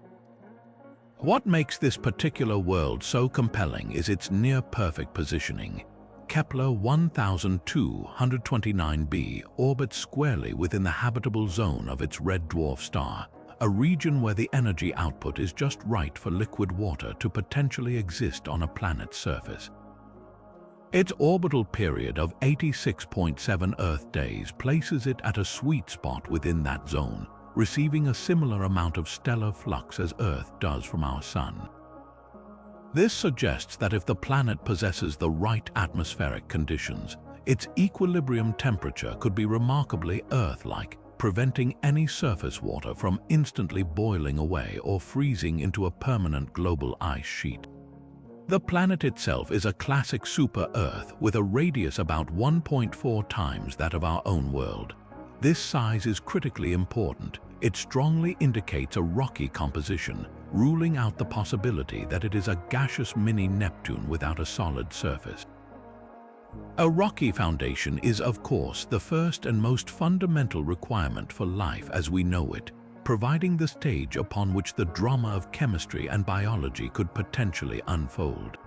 What makes this particular world so compelling is its near-perfect positioning. Kepler 1229b orbits squarely within the habitable zone of its red dwarf star, a region where the energy output is just right for liquid water to potentially exist on a planet's surface. Its orbital period of 86.7 Earth days places it at a sweet spot within that zone, receiving a similar amount of stellar flux as Earth does from our Sun. This suggests that if the planet possesses the right atmospheric conditions, its equilibrium temperature could be remarkably Earth-like, preventing any surface water from instantly boiling away or freezing into a permanent global ice sheet. The planet itself is a classic super-Earth with a radius about 1.4 times that of our own world. This size is critically important. It strongly indicates a rocky composition, ruling out the possibility that it is a gaseous mini-Neptune without a solid surface. A rocky foundation is, of course, the first and most fundamental requirement for life as we know it, providing the stage upon which the drama of chemistry and biology could potentially unfold.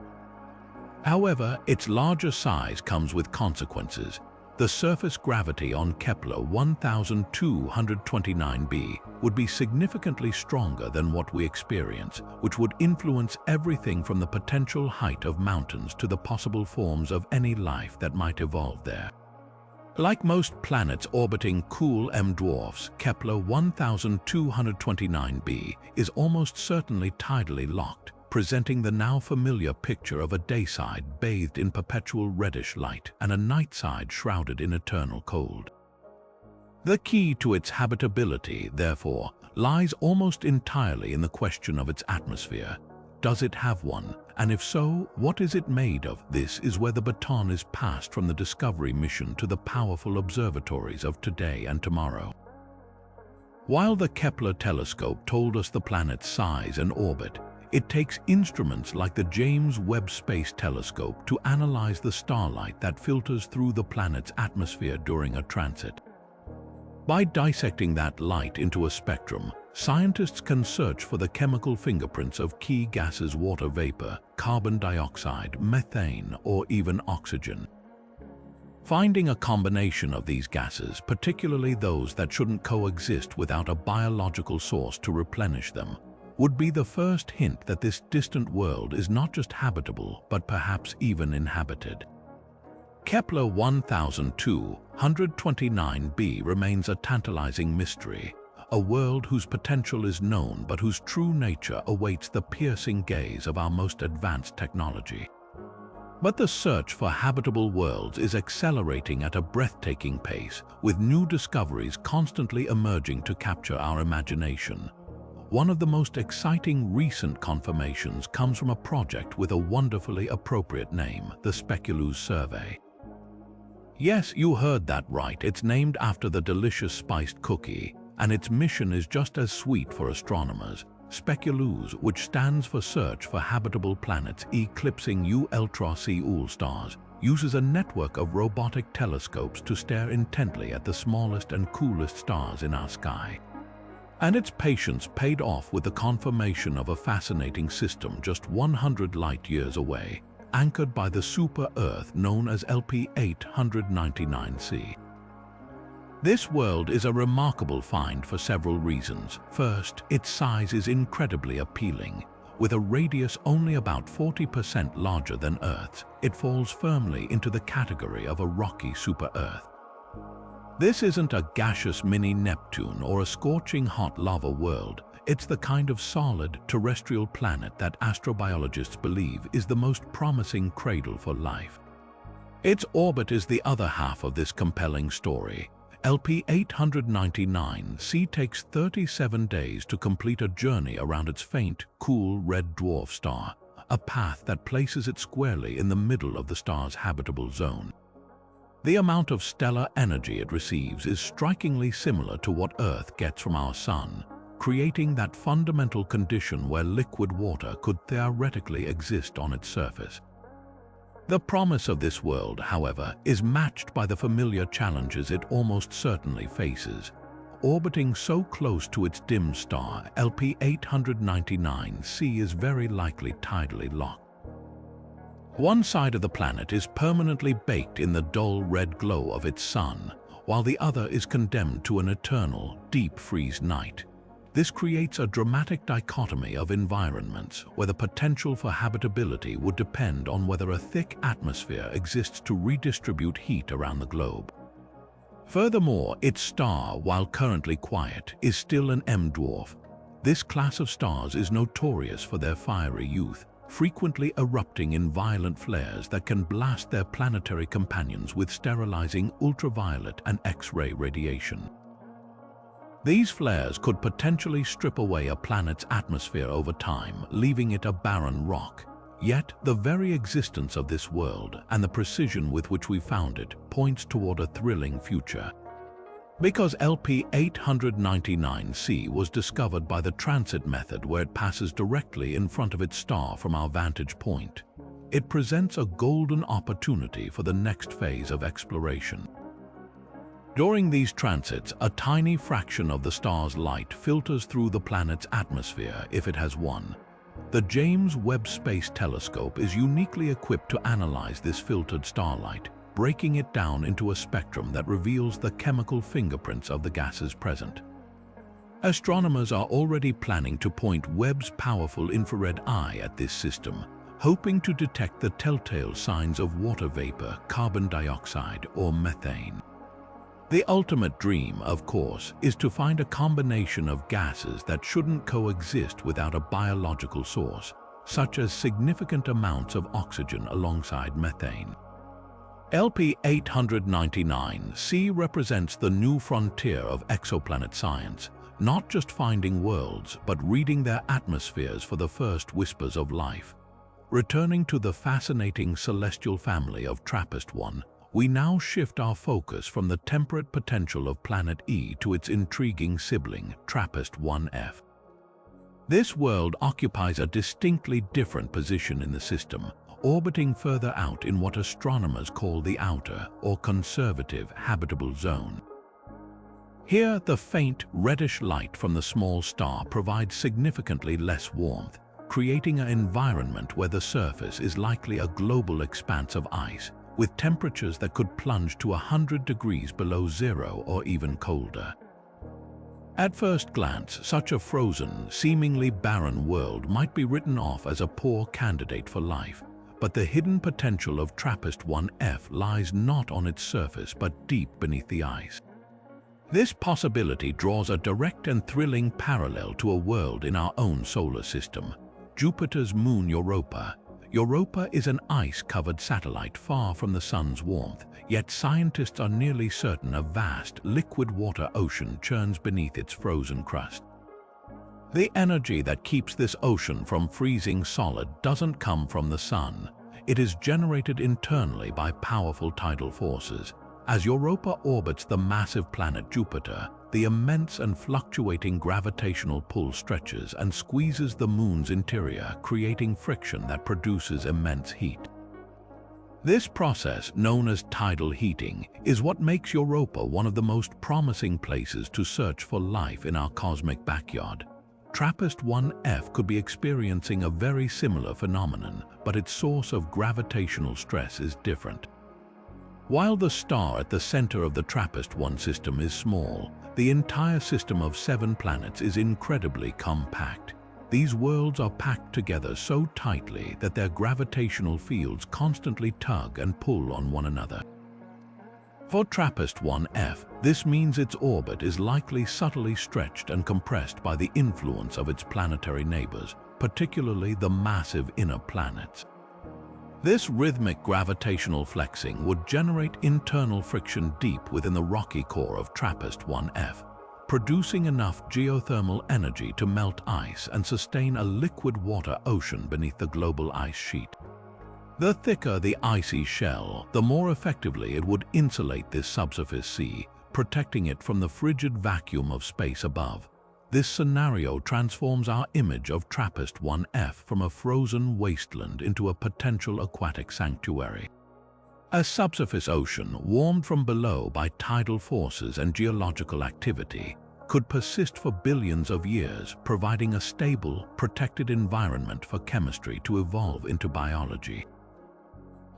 However, its larger size comes with consequences. The surface gravity on Kepler 1229b would be significantly stronger than what we experience, which would influence everything from the potential height of mountains to the possible forms of any life that might evolve there. Like most planets orbiting cool M-dwarfs, Kepler 1229b is almost certainly tidally locked, presenting the now familiar picture of a dayside bathed in perpetual reddish light and a nightside shrouded in eternal cold. The key to its habitability, therefore, lies almost entirely in the question of its atmosphere. Does it have one? And if so, what is it made of? This is where the baton is passed from the Discovery mission to the powerful observatories of today and tomorrow. While the Kepler telescope told us the planet's size and orbit, it takes instruments like the James Webb Space Telescope to analyze the starlight that filters through the planet's atmosphere during a transit. By dissecting that light into a spectrum, scientists can search for the chemical fingerprints of key gases: water vapor, carbon dioxide, methane, or even oxygen. Finding a combination of these gases, particularly those that shouldn't coexist without a biological source to replenish them, would be the first hint that this distant world is not just habitable, but perhaps even inhabited. Kepler 1229b remains a tantalizing mystery, a world whose potential is known but whose true nature awaits the piercing gaze of our most advanced technology. But the search for habitable worlds is accelerating at a breathtaking pace, with new discoveries constantly emerging to capture our imagination. One of the most exciting recent confirmations comes from a project with a wonderfully appropriate name, the Speculoos Survey. Yes, you heard that right. It's named after the delicious spiced cookie, and its mission is just as sweet for astronomers. Speculoos, which stands for Search for Habitable Planets Eclipsing U-Ultra-C stars, uses a network of robotic telescopes to stare intently at the smallest and coolest stars in our sky. And its patience paid off with the confirmation of a fascinating system just 100 light-years away, anchored by the super-Earth known as LP-899c. This world is a remarkable find for several reasons. First, its size is incredibly appealing. With a radius only about 40% larger than Earth's, it falls firmly into the category of a rocky super-Earth. This isn't a gaseous mini-Neptune or a scorching hot lava world. It's the kind of solid terrestrial planet that astrobiologists believe is the most promising cradle for life. Its orbit is the other half of this compelling story. LP-899c takes 37 days to complete a journey around its faint, cool red dwarf star, a path that places it squarely in the middle of the star's habitable zone. The amount of stellar energy it receives is strikingly similar to what Earth gets from our Sun, creating that fundamental condition where liquid water could theoretically exist on its surface. The promise of this world, however, is matched by the familiar challenges it almost certainly faces. Orbiting so close to its dim star, LP-899c is very likely tidally locked. One side of the planet is permanently baked in the dull red glow of its sun, while the other is condemned to an eternal, deep freeze night. This creates a dramatic dichotomy of environments where the potential for habitability would depend on whether a thick atmosphere exists to redistribute heat around the globe. Furthermore, its star, while currently quiet, is still an M-dwarf. This class of stars is notorious for their fiery youth, frequently erupting in violent flares that can blast their planetary companions with sterilizing ultraviolet and X-ray radiation. These flares could potentially strip away a planet's atmosphere over time, leaving it a barren rock. Yet, the very existence of this world and the precision with which we found it points toward a thrilling future. Because LP-899c was discovered by the transit method where it passes directly in front of its star from our vantage point, it presents a golden opportunity for the next phase of exploration. During these transits, a tiny fraction of the star's light filters through the planet's atmosphere if it has one. The James Webb Space Telescope is uniquely equipped to analyze this filtered starlight, breaking it down into a spectrum that reveals the chemical fingerprints of the gases present. Astronomers are already planning to point Webb's powerful infrared eye at this system, hoping to detect the telltale signs of water vapor, carbon dioxide, or methane. The ultimate dream, of course, is to find a combination of gases that shouldn't coexist without a biological source, such as significant amounts of oxygen alongside methane. LP-899c represents the new frontier of exoplanet science, not just finding worlds, but reading their atmospheres for the first whispers of life. Returning to the fascinating celestial family of TRAPPIST-1, we now shift our focus from the temperate potential of Planet E to its intriguing sibling, TRAPPIST-1f. This world occupies a distinctly different position in the system, orbiting further out in what astronomers call the outer, or conservative, habitable zone. Here, the faint, reddish light from the small star provides significantly less warmth, creating an environment where the surface is likely a global expanse of ice, with temperatures that could plunge to 100 degrees below zero or even colder. At first glance, such a frozen, seemingly barren world might be written off as a poor candidate for life, but the hidden potential of TRAPPIST-1f lies not on its surface but deep beneath the ice. This possibility draws a direct and thrilling parallel to a world in our own solar system, Jupiter's moon Europa. Europa is an ice-covered satellite far from the sun's warmth, yet scientists are nearly certain a vast, liquid water ocean churns beneath its frozen crust. The energy that keeps this ocean from freezing solid doesn't come from the sun. It is generated internally by powerful tidal forces. As Europa orbits the massive planet Jupiter, the immense and fluctuating gravitational pull stretches and squeezes the moon's interior, creating friction that produces immense heat. This process, known as tidal heating, is what makes Europa one of the most promising places to search for life in our cosmic backyard. TRAPPIST-1f could be experiencing a very similar phenomenon, but its source of gravitational stress is different. While the star at the center of the TRAPPIST-1 system is small, the entire system of 7 planets is incredibly compact. These worlds are packed together so tightly that their gravitational fields constantly tug and pull on one another. For TRAPPIST-1f, this means its orbit is likely subtly stretched and compressed by the influence of its planetary neighbors, particularly the massive inner planets. This rhythmic gravitational flexing would generate internal friction deep within the rocky core of TRAPPIST-1f, producing enough geothermal energy to melt ice and sustain a liquid water ocean beneath the global ice sheet. The thicker the icy shell, the more effectively it would insulate this subsurface sea, protecting it from the frigid vacuum of space above. This scenario transforms our image of TRAPPIST-1f from a frozen wasteland into a potential aquatic sanctuary. A subsurface ocean, warmed from below by tidal forces and geological activity, could persist for billions of years, providing a stable, protected environment for chemistry to evolve into biology.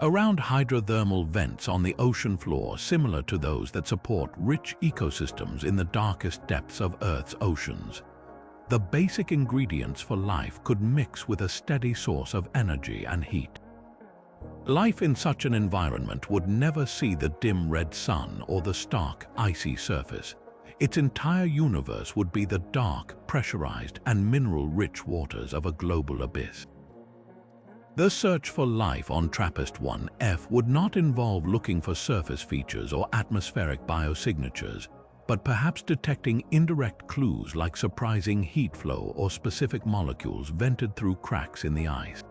Around hydrothermal vents on the ocean floor similar to those that support rich ecosystems in the darkest depths of Earth's oceans, the basic ingredients for life could mix with a steady source of energy and heat. Life in such an environment would never see the dim red sun or the stark, icy surface. Its entire universe would be the dark, pressurized, and mineral-rich waters of a global abyss. The search for life on TRAPPIST-1f would not involve looking for surface features or atmospheric biosignatures, but perhaps detecting indirect clues like surprising heat flow or specific molecules vented through cracks in the ice.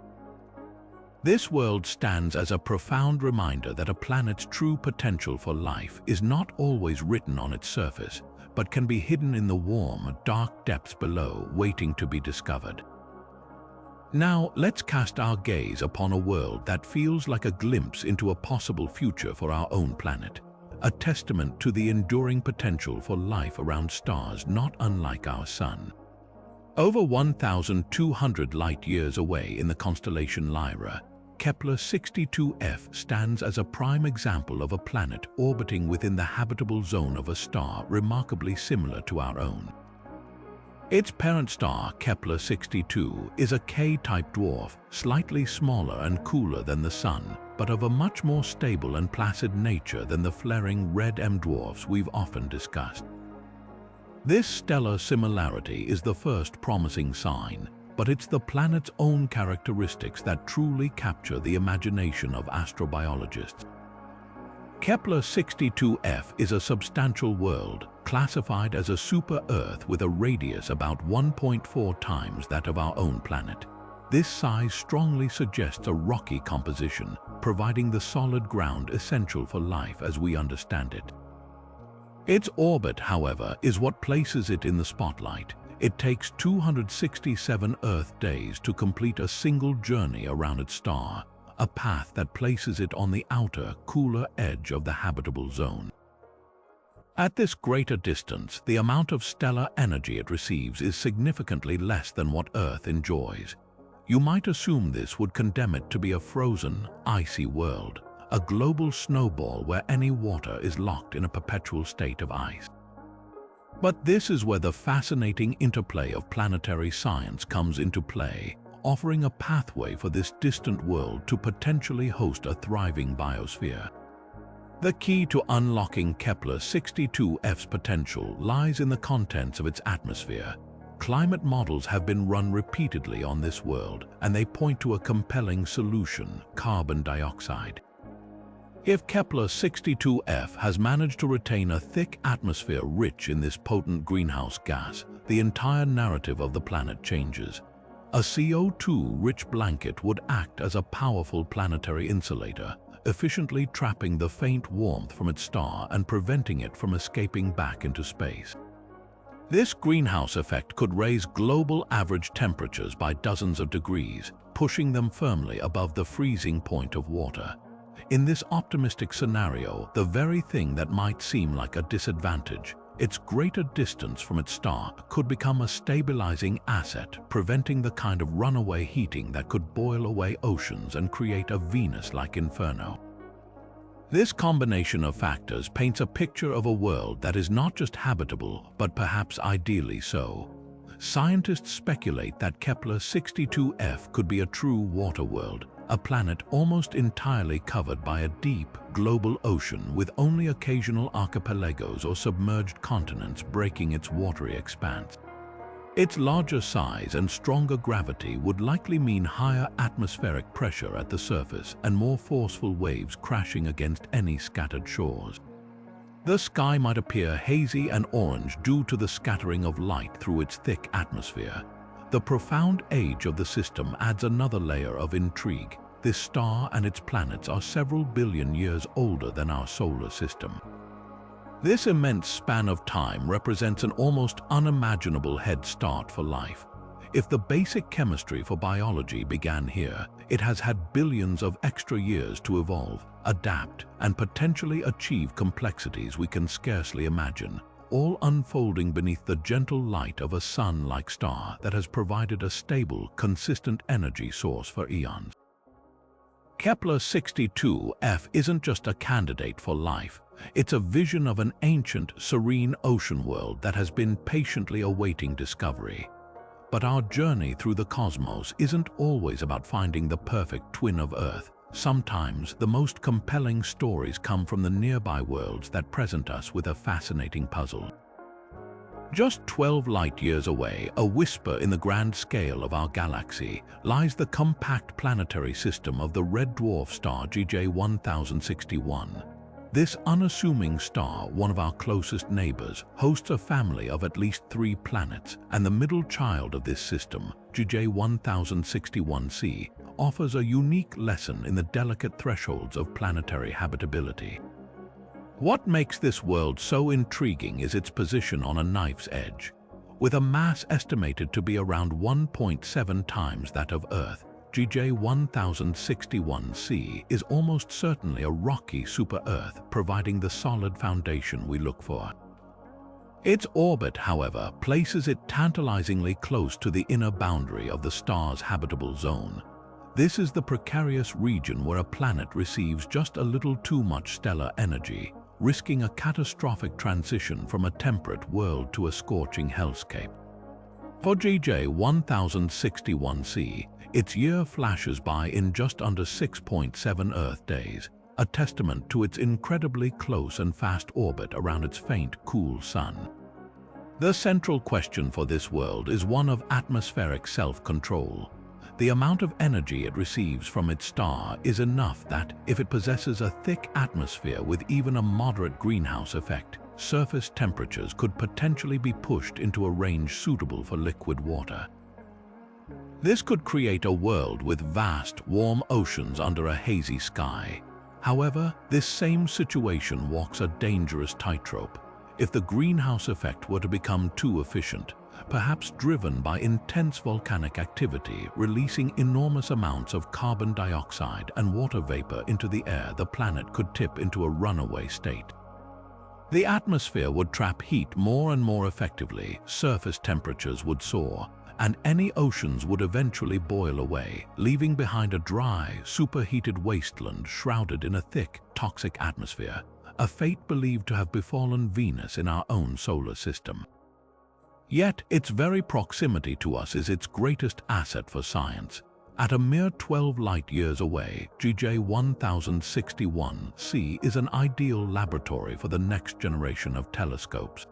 This world stands as a profound reminder that a planet's true potential for life is not always written on its surface, but can be hidden in the warm, dark depths below, waiting to be discovered. Now, let's cast our gaze upon a world that feels like a glimpse into a possible future for our own planet, a testament to the enduring potential for life around stars not unlike our Sun. Over 1,200 light-years away in the constellation Lyra, Kepler 62f stands as a prime example of a planet orbiting within the habitable zone of a star remarkably similar to our own. Its parent star, Kepler 62, is a K-type dwarf, slightly smaller and cooler than the Sun, but of a much more stable and placid nature than the flaring red M dwarfs we've often discussed. This stellar similarity is the first promising sign, but it's the planet's own characteristics that truly capture the imagination of astrobiologists. Kepler 62f is a substantial world, classified as a super-Earth with a radius about 1.4 times that of our own planet. This size strongly suggests a rocky composition, providing the solid ground essential for life as we understand it. Its orbit, however, is what places it in the spotlight. It takes 267 Earth days to complete a single journey around its star, a path that places it on the outer, cooler edge of the habitable zone. At this greater distance, the amount of stellar energy it receives is significantly less than what Earth enjoys. You might assume this would condemn it to be a frozen, icy world, a global snowball where any water is locked in a perpetual state of ice. But this is where the fascinating interplay of planetary science comes into play, offering a pathway for this distant world to potentially host a thriving biosphere. The key to unlocking Kepler 62f's potential lies in the contents of its atmosphere. Climate models have been run repeatedly on this world, and they point to a compelling solution: carbon dioxide. If Kepler 62f has managed to retain a thick atmosphere rich in this potent greenhouse gas, the entire narrative of the planet changes. A CO2-rich blanket would act as a powerful planetary insulator, efficiently trapping the faint warmth from its star and preventing it from escaping back into space. This greenhouse effect could raise global average temperatures by dozens of degrees, pushing them firmly above the freezing point of water. In this optimistic scenario, the very thing that might seem like a disadvantage, its greater distance from its star, could become a stabilizing asset, preventing the kind of runaway heating that could boil away oceans and create a Venus-like inferno. This combination of factors paints a picture of a world that is not just habitable, but perhaps ideally so. Scientists speculate that Kepler 62f could be a true water world, a planet almost entirely covered by a deep, global ocean with only occasional archipelagos or submerged continents breaking its watery expanse. Its larger size and stronger gravity would likely mean higher atmospheric pressure at the surface and more forceful waves crashing against any scattered shores. The sky might appear hazy and orange due to the scattering of light through its thick atmosphere. The profound age of the system adds another layer of intrigue. This star and its planets are several billion years older than our solar system. This immense span of time represents an almost unimaginable head start for life. If the basic chemistry for biology began here, it has had billions of extra years to evolve, adapt, and potentially achieve complexities we can scarcely imagine, all unfolding beneath the gentle light of a sun-like star that has provided a stable, consistent energy source for eons. Kepler 62f isn't just a candidate for life. It's a vision of an ancient, serene ocean world that has been patiently awaiting discovery. But our journey through the cosmos isn't always about finding the perfect twin of Earth. Sometimes the most compelling stories come from the nearby worlds that present us with a fascinating puzzle. Just 12 light-years away, a whisper in the grand scale of our galaxy, lies the compact planetary system of the red dwarf star JJ1061. This unassuming star, one of our closest neighbors, hosts a family of at least 3 planets, and the middle child of this system, JJ1061c, offers a unique lesson in the delicate thresholds of planetary habitability. What makes this world so intriguing is its position on a knife's edge. With a mass estimated to be around 1.7 times that of Earth, JJ1061c is almost certainly a rocky super-Earth, providing the solid foundation we look for. Its orbit, however, places it tantalizingly close to the inner boundary of the star's habitable zone. This is the precarious region where a planet receives just a little too much stellar energy, risking a catastrophic transition from a temperate world to a scorching hellscape. For JJ1061c, its year flashes by in just under 6.7 Earth days, a testament to its incredibly close and fast orbit around its faint, cool sun. The central question for this world is one of atmospheric self-control. The amount of energy it receives from its star is enough that, if it possesses a thick atmosphere with even a moderate greenhouse effect, surface temperatures could potentially be pushed into a range suitable for liquid water. This could create a world with vast, warm oceans under a hazy sky. However, this same situation walks a dangerous tightrope. If the greenhouse effect were to become too efficient, perhaps driven by intense volcanic activity releasing enormous amounts of carbon dioxide and water vapor into the air, the planet could tip into a runaway state. The atmosphere would trap heat more and more effectively, surface temperatures would soar, and any oceans would eventually boil away, leaving behind a dry, superheated wasteland shrouded in a thick, toxic atmosphere, a fate believed to have befallen Venus in our own solar system. Yet, its very proximity to us is its greatest asset for science. At a mere 12 light-years away, JJ1061c is an ideal laboratory for the next generation of telescopes.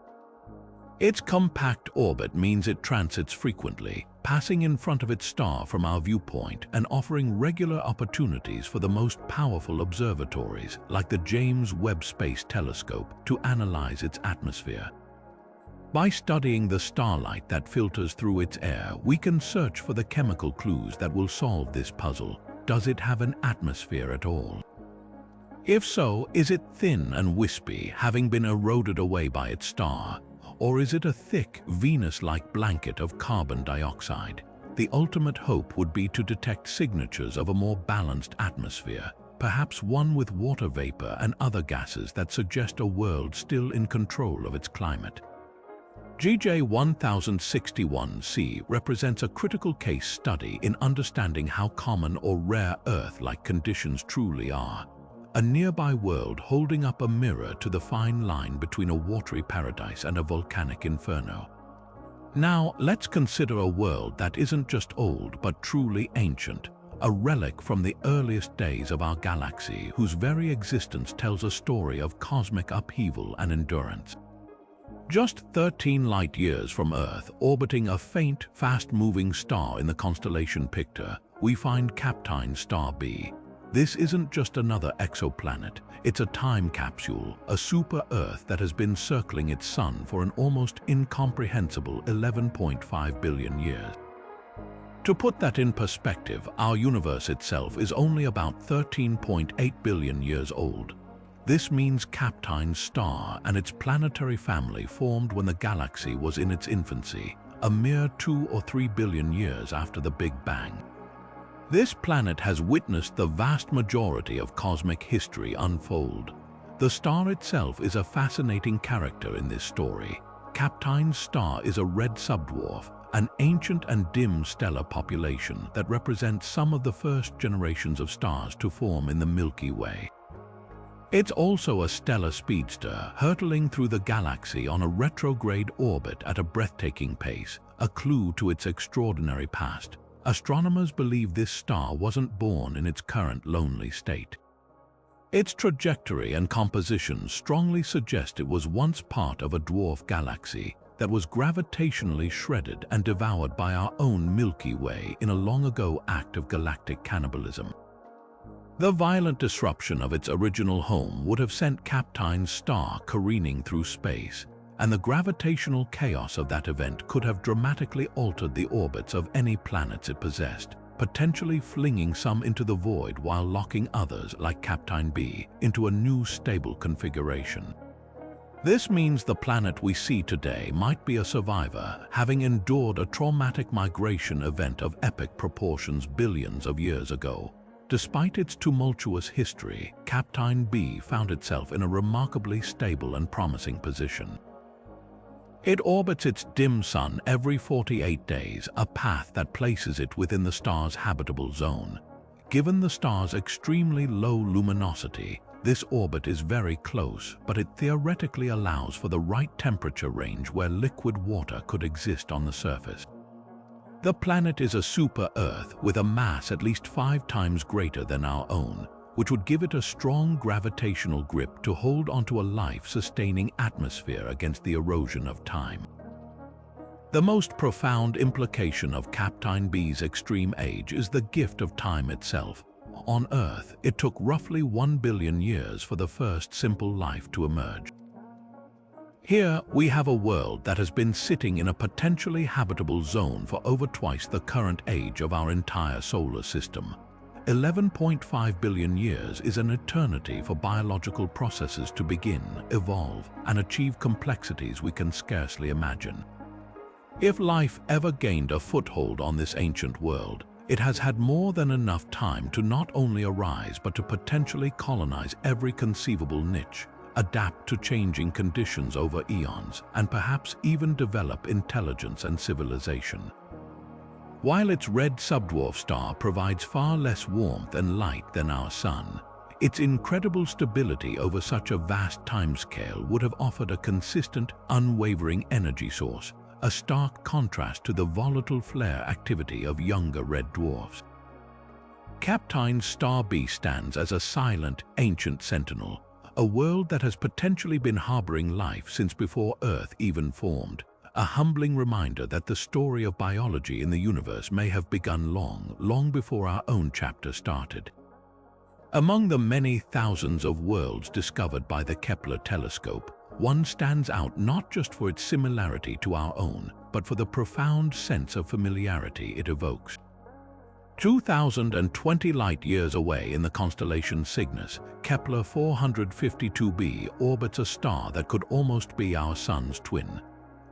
Its compact orbit means it transits frequently, passing in front of its star from our viewpoint and offering regular opportunities for the most powerful observatories, like the James Webb Space Telescope, to analyze its atmosphere. By studying the starlight that filters through its air, we can search for the chemical clues that will solve this puzzle. Does it have an atmosphere at all? If so, is it thin and wispy, having been eroded away by its star? Or is it a thick, Venus-like blanket of carbon dioxide? The ultimate hope would be to detect signatures of a more balanced atmosphere. perhaps one with water vapor and other gases that suggest a world still in control of its climate. JJ1061c represents a critical case study in understanding how common or rare Earth-like conditions truly are, a nearby world holding up a mirror to the fine line between a watery paradise and a volcanic inferno. Now, let's consider a world that isn't just old but truly ancient, a relic from the earliest days of our galaxy whose very existence tells a story of cosmic upheaval and endurance. Just 13 light-years from Earth, orbiting a faint, fast-moving star in the constellation Pictor, we find Kaptein Star B. This isn't just another exoplanet, it's a time capsule, a super-Earth that has been circling its sun for an almost incomprehensible 11.5 billion years. To put that in perspective, our universe itself is only about 13.8 billion years old. This means Kaptein's star and its planetary family formed when the galaxy was in its infancy, a mere 2 or 3 billion years after the Big Bang. This planet has witnessed the vast majority of cosmic history unfold. The star itself is a fascinating character in this story. Kaptein's star is a red subdwarf, an ancient and dim stellar population that represents some of the first generations of stars to form in the Milky Way. It's also a stellar speedster, hurtling through the galaxy on a retrograde orbit at a breathtaking pace, a clue to its extraordinary past. Astronomers believe this star wasn't born in its current lonely state. Its trajectory and composition strongly suggest it was once part of a dwarf galaxy that was gravitationally shredded and devoured by our own Milky Way in a long-ago act of galactic cannibalism. The violent disruption of its original home would have sent Kaptein's star careening through space, and the gravitational chaos of that event could have dramatically altered the orbits of any planets it possessed, potentially flinging some into the void while locking others, like Kaptein B, into a new stable configuration. This means the planet we see today might be a survivor, having endured a traumatic migration event of epic proportions billions of years ago. Despite its tumultuous history, Kaptein B found itself in a remarkably stable and promising position. It orbits its dim sun every 48 days, a path that places it within the star's habitable zone. Given the star's extremely low luminosity, this orbit is very close, but it theoretically allows for the right temperature range where liquid water could exist on the surface. The planet is a super-Earth with a mass at least 5 times greater than our own, which would give it a strong gravitational grip to hold onto a life-sustaining atmosphere against the erosion of time. The most profound implication of Kaptein B's extreme age is the gift of time itself. On Earth, it took roughly 1 billion years for the first simple life to emerge. Here, we have a world that has been sitting in a potentially habitable zone for over twice the current age of our entire solar system. 11.5 billion years is an eternity for biological processes to begin, evolve, and achieve complexities we can scarcely imagine. If life ever gained a foothold on this ancient world, it has had more than enough time to not only arise but to potentially colonize every conceivable niche, adapt to changing conditions over eons, and perhaps even develop intelligence and civilization. While its red subdwarf star provides far less warmth and light than our Sun, its incredible stability over such a vast timescale would have offered a consistent, unwavering energy source, a stark contrast to the volatile flare activity of younger red dwarfs. Kaptein Star B stands as a silent, ancient sentinel, a world that has potentially been harboring life since before Earth even formed, a humbling reminder that the story of biology in the universe may have begun long before our own chapter started. Among the many thousands of worlds discovered by the Kepler telescope, one stands out not just for its similarity to our own, but for the profound sense of familiarity it evokes. 2,020 light-years away in the constellation Cygnus, Kepler 452b orbits a star that could almost be our Sun's twin.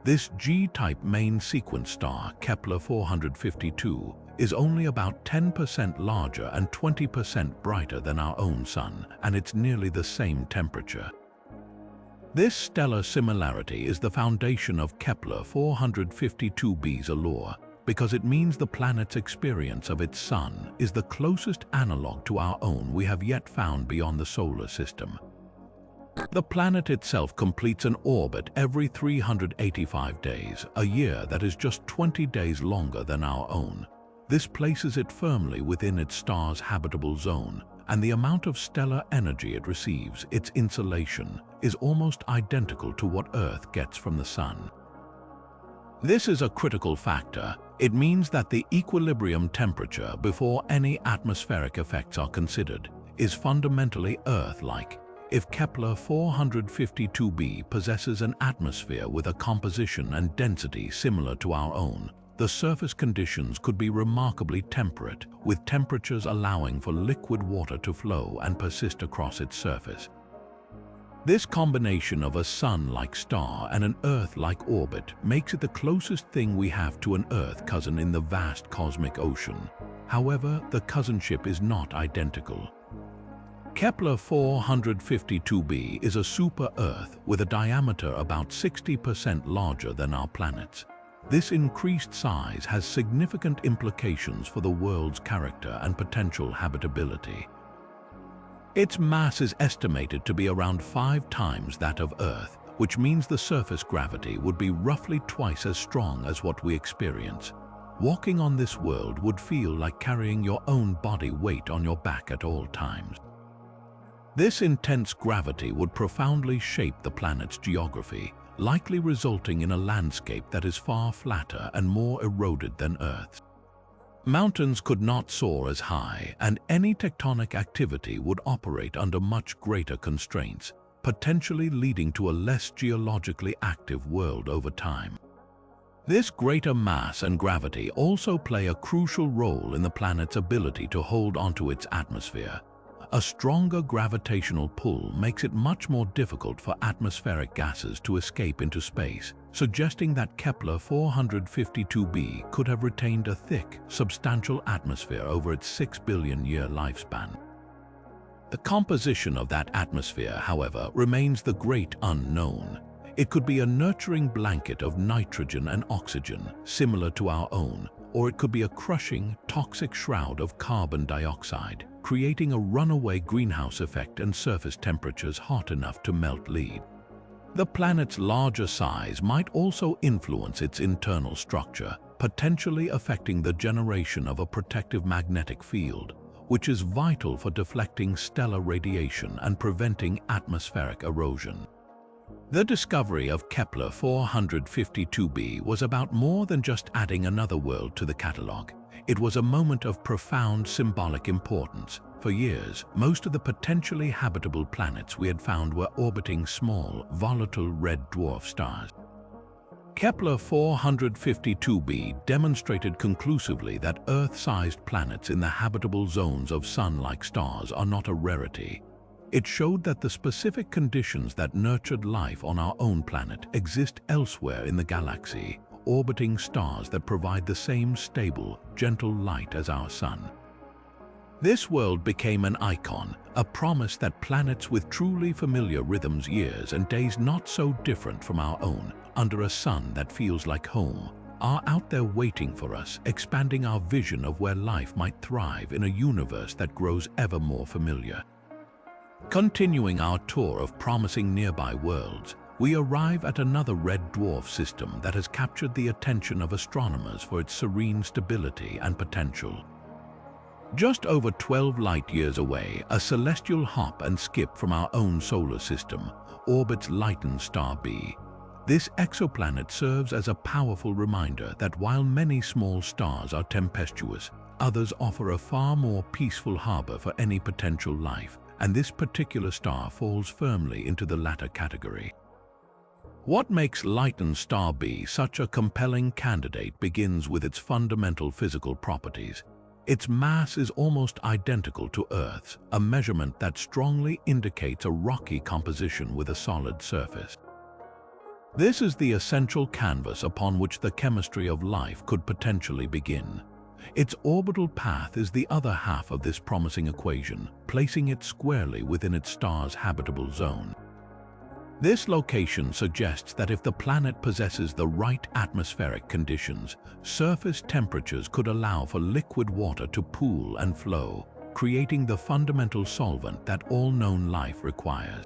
This G-type main sequence star, Kepler 452, is only about 10% larger and 20% brighter than our own Sun, and it's nearly the same temperature. This stellar similarity is the foundation of Kepler 452b's allure, because it means the planet's experience of its Sun is the closest analog to our own we have yet found beyond the solar system. The planet itself completes an orbit every 385 days, a year that is just 20 days longer than our own. This places it firmly within its star's habitable zone, and the amount of stellar energy it receives, its insolation, is almost identical to what Earth gets from the Sun. This is a critical factor. It means that the equilibrium temperature, before any atmospheric effects are considered, is fundamentally Earth-like. If Kepler 452b possesses an atmosphere with a composition and density similar to our own, the surface conditions could be remarkably temperate, with temperatures allowing for liquid water to flow and persist across its surface. This combination of a Sun-like star and an Earth-like orbit makes it the closest thing we have to an Earth cousin in the vast cosmic ocean. However, the cousinship is not identical. Kepler 452b is a super-Earth with a diameter about 60% larger than our planets. This increased size has significant implications for the world's character and potential habitability. Its mass is estimated to be around 5 times that of Earth, which means the surface gravity would be roughly twice as strong as what we experience. Walking on this world would feel like carrying your own body weight on your back at all times. This intense gravity would profoundly shape the planet's geography, likely resulting in a landscape that is far flatter and more eroded than Earth's. Mountains could not soar as high, and any tectonic activity would operate under much greater constraints, potentially leading to a less geologically active world over time. This greater mass and gravity also play a crucial role in the planet's ability to hold onto its atmosphere. A stronger gravitational pull makes it much more difficult for atmospheric gases to escape into space, suggesting that Kepler 452b could have retained a thick, substantial atmosphere over its 6 billion-year lifespan. The composition of that atmosphere, however, remains the great unknown. It could be a nurturing blanket of nitrogen and oxygen, similar to our own, or it could be a crushing, toxic shroud of carbon dioxide, creating a runaway greenhouse effect and surface temperatures hot enough to melt lead. The planet's larger size might also influence its internal structure, potentially affecting the generation of a protective magnetic field, which is vital for deflecting stellar radiation and preventing atmospheric erosion. The discovery of Kepler 452b was about more than just adding another world to the catalogue. It was a moment of profound symbolic importance. For years, most of the potentially habitable planets we had found were orbiting small, volatile red dwarf stars. Kepler 452b demonstrated conclusively that Earth-sized planets in the habitable zones of Sun-like stars are not a rarity. It showed that the specific conditions that nurtured life on our own planet exist elsewhere in the galaxy, orbiting stars that provide the same stable, gentle light as our Sun. This world became an icon, a promise that planets with truly familiar rhythms, years and days not so different from our own, under a Sun that feels like home, are out there waiting for us, expanding our vision of where life might thrive in a universe that grows ever more familiar. Continuing our tour of promising nearby worlds, we arrive at another red dwarf system that has captured the attention of astronomers for its serene stability and potential. Just over 12 light-years away, a celestial hop and skip from our own solar system orbits Lytton star B. This exoplanet serves as a powerful reminder that while many small stars are tempestuous, others offer a far more peaceful harbor for any potential life, and this particular star falls firmly into the latter category. What makes Lytton star B such a compelling candidate begins with its fundamental physical properties. Its mass is almost identical to Earth's, a measurement that strongly indicates a rocky composition with a solid surface. This is the essential canvas upon which the chemistry of life could potentially begin. Its orbital path is the other half of this promising equation, placing it squarely within its star's habitable zone. This location suggests that if the planet possesses the right atmospheric conditions, surface temperatures could allow for liquid water to pool and flow, creating the fundamental solvent that all known life requires.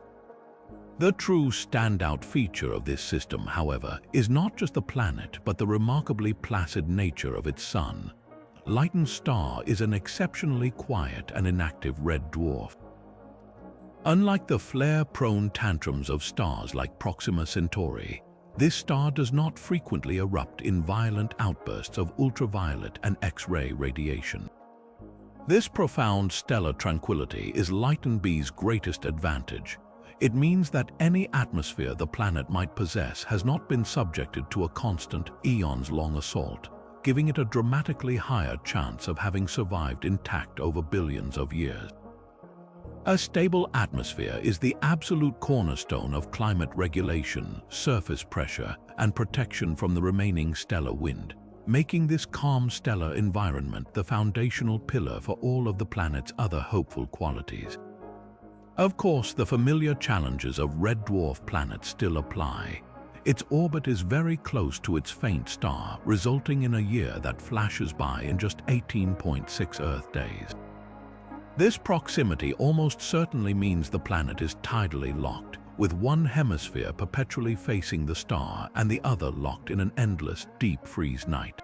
The true standout feature of this system, however, is not just the planet but the remarkably placid nature of its sun. Lytton's star is an exceptionally quiet and inactive red dwarf. Unlike the flare-prone tantrums of stars like Proxima Centauri, this star does not frequently erupt in violent outbursts of ultraviolet and X-ray radiation. This profound stellar tranquility is Lytton B's greatest advantage. It means that any atmosphere the planet might possess has not been subjected to a constant, eons-long assault, giving it a dramatically higher chance of having survived intact over billions of years. A stable atmosphere is the absolute cornerstone of climate regulation, surface pressure, and protection from the remaining stellar wind, making this calm stellar environment the foundational pillar for all of the planet's other hopeful qualities. Of course, the familiar challenges of red dwarf planets still apply. Its orbit is very close to its faint star, resulting in a year that flashes by in just 18.6 Earth days. This proximity almost certainly means the planet is tidally locked, with one hemisphere perpetually facing the star and the other locked in an endless, deep freeze night.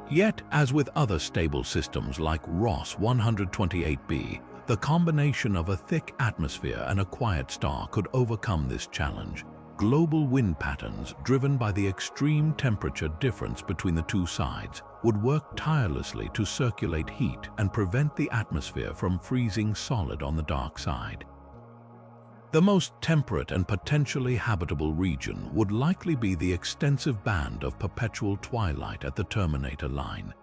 Yet, as with other stable systems like Ross 128b, the combination of a thick atmosphere and a quiet star could overcome this challenge. Global wind patterns, driven by the extreme temperature difference between the two sides, would work tirelessly to circulate heat and prevent the atmosphere from freezing solid on the dark side. The most temperate and potentially habitable region would likely be the extensive band of perpetual twilight at the terminator line.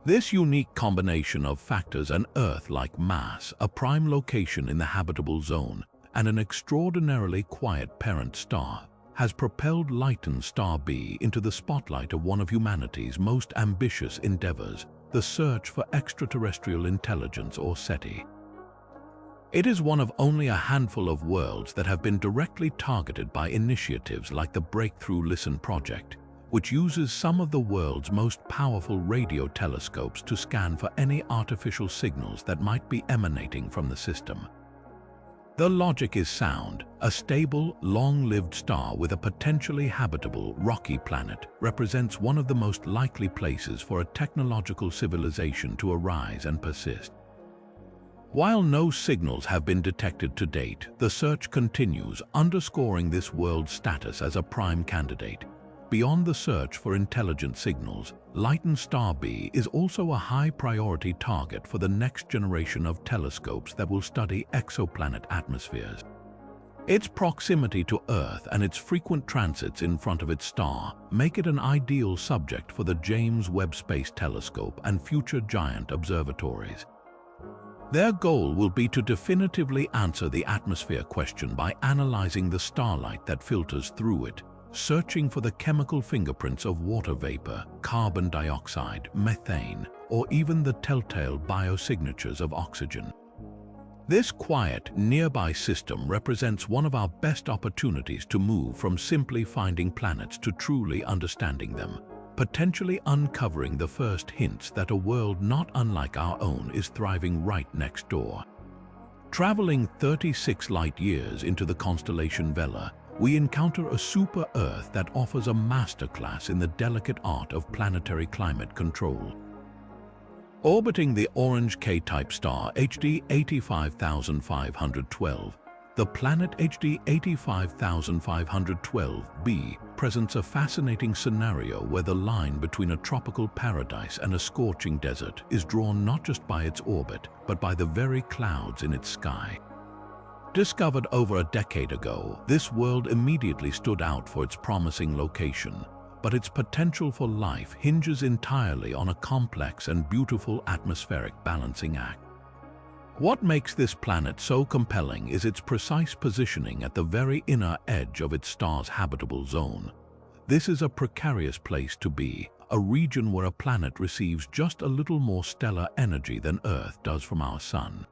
This unique combination of factors, an Earth-like mass, a prime location in the habitable zone, and an extraordinarily quiet parent star, has propelled Lytton Star B into the spotlight of one of humanity's most ambitious endeavors, the search for extraterrestrial intelligence, or SETI. It is one of only a handful of worlds that have been directly targeted by initiatives like the Breakthrough Listen project, which uses some of the world's most powerful radio telescopes to scan for any artificial signals that might be emanating from the system. The logic is sound. A stable, long-lived star with a potentially habitable, rocky planet represents one of the most likely places for a technological civilization to arise and persist. While no signals have been detected to date, the search continues, underscoring this world's status as a prime candidate. Beyond the search for intelligent signals, Lytton Star B is also a high-priority target for the next generation of telescopes that will study exoplanet atmospheres. Its proximity to Earth and its frequent transits in front of its star make it an ideal subject for the James Webb Space Telescope and future giant observatories. Their goal will be to definitively answer the atmosphere question by analyzing the starlight that filters through it, searching for the chemical fingerprints of water vapor, carbon dioxide, methane, or even the telltale biosignatures of oxygen. This quiet, nearby system represents one of our best opportunities to move from simply finding planets to truly understanding them, potentially uncovering the first hints that a world not unlike our own is thriving right next door. Traveling 36 light-years into the constellation Vela, we encounter a super-Earth that offers a masterclass in the delicate art of planetary climate control. Orbiting the orange K-type star HD 85512, the planet HD 85512b presents a fascinating scenario where the line between a tropical paradise and a scorching desert is drawn not just by its orbit, but by the very clouds in its sky. Discovered over a decade ago, this world immediately stood out for its promising location, but its potential for life hinges entirely on a complex and beautiful atmospheric balancing act. What makes this planet so compelling is its precise positioning at the very inner edge of its star's habitable zone. This is a precarious place to be, a region where a planet receives just a little more stellar energy than Earth does from our Sun.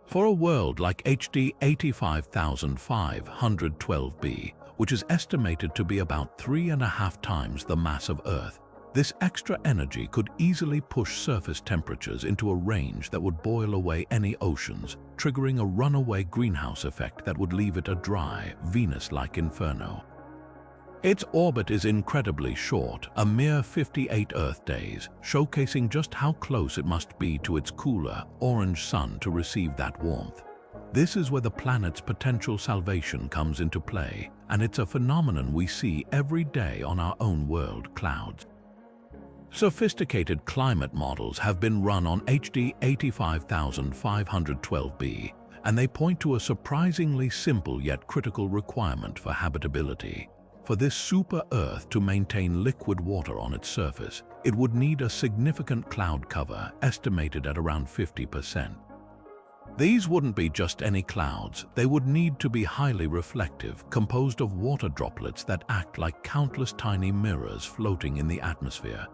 For a world like HD 85512b, which is estimated to be about 3.5 times the mass of Earth, this extra energy could easily push surface temperatures into a range that would boil away any oceans, triggering a runaway greenhouse effect that would leave it a dry, Venus-like inferno. Its orbit is incredibly short, a mere 58 Earth days, showcasing just how close it must be to its cooler, orange sun to receive that warmth. This is where the planet's potential salvation comes into play, and it's a phenomenon we see every day on our own world, clouds. Sophisticated climate models have been run on HD 85512b, and they point to a surprisingly simple yet critical requirement for habitability. For this super-Earth to maintain liquid water on its surface, it would need a significant cloud cover, estimated at around 50%. These wouldn't be just any clouds, they would need to be highly reflective, composed of water droplets that act like countless tiny mirrors floating in the atmosphere.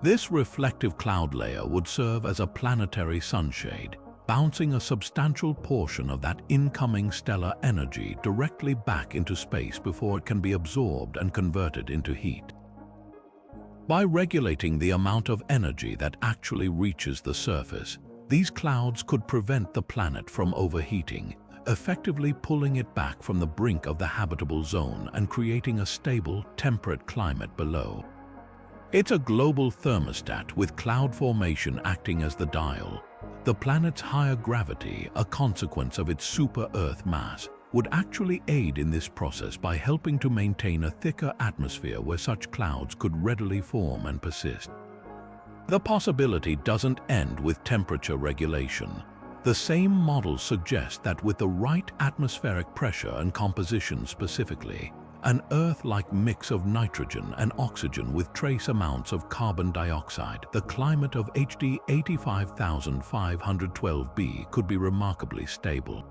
This reflective cloud layer would serve as a planetary sunshade, bouncing a substantial portion of that incoming stellar energy directly back into space before it can be absorbed and converted into heat. By regulating the amount of energy that actually reaches the surface, these clouds could prevent the planet from overheating, effectively pulling it back from the brink of the habitable zone and creating a stable, temperate climate below. It's a global thermostat with cloud formation acting as the dial. The planet's higher gravity, a consequence of its super-Earth mass, would actually aid in this process by helping to maintain a thicker atmosphere where such clouds could readily form and persist. The possibility doesn't end with temperature regulation. The same models suggest that with the right atmospheric pressure and composition specifically, an Earth-like mix of nitrogen and oxygen with trace amounts of carbon dioxide, the climate of HD 85512b could be remarkably stable.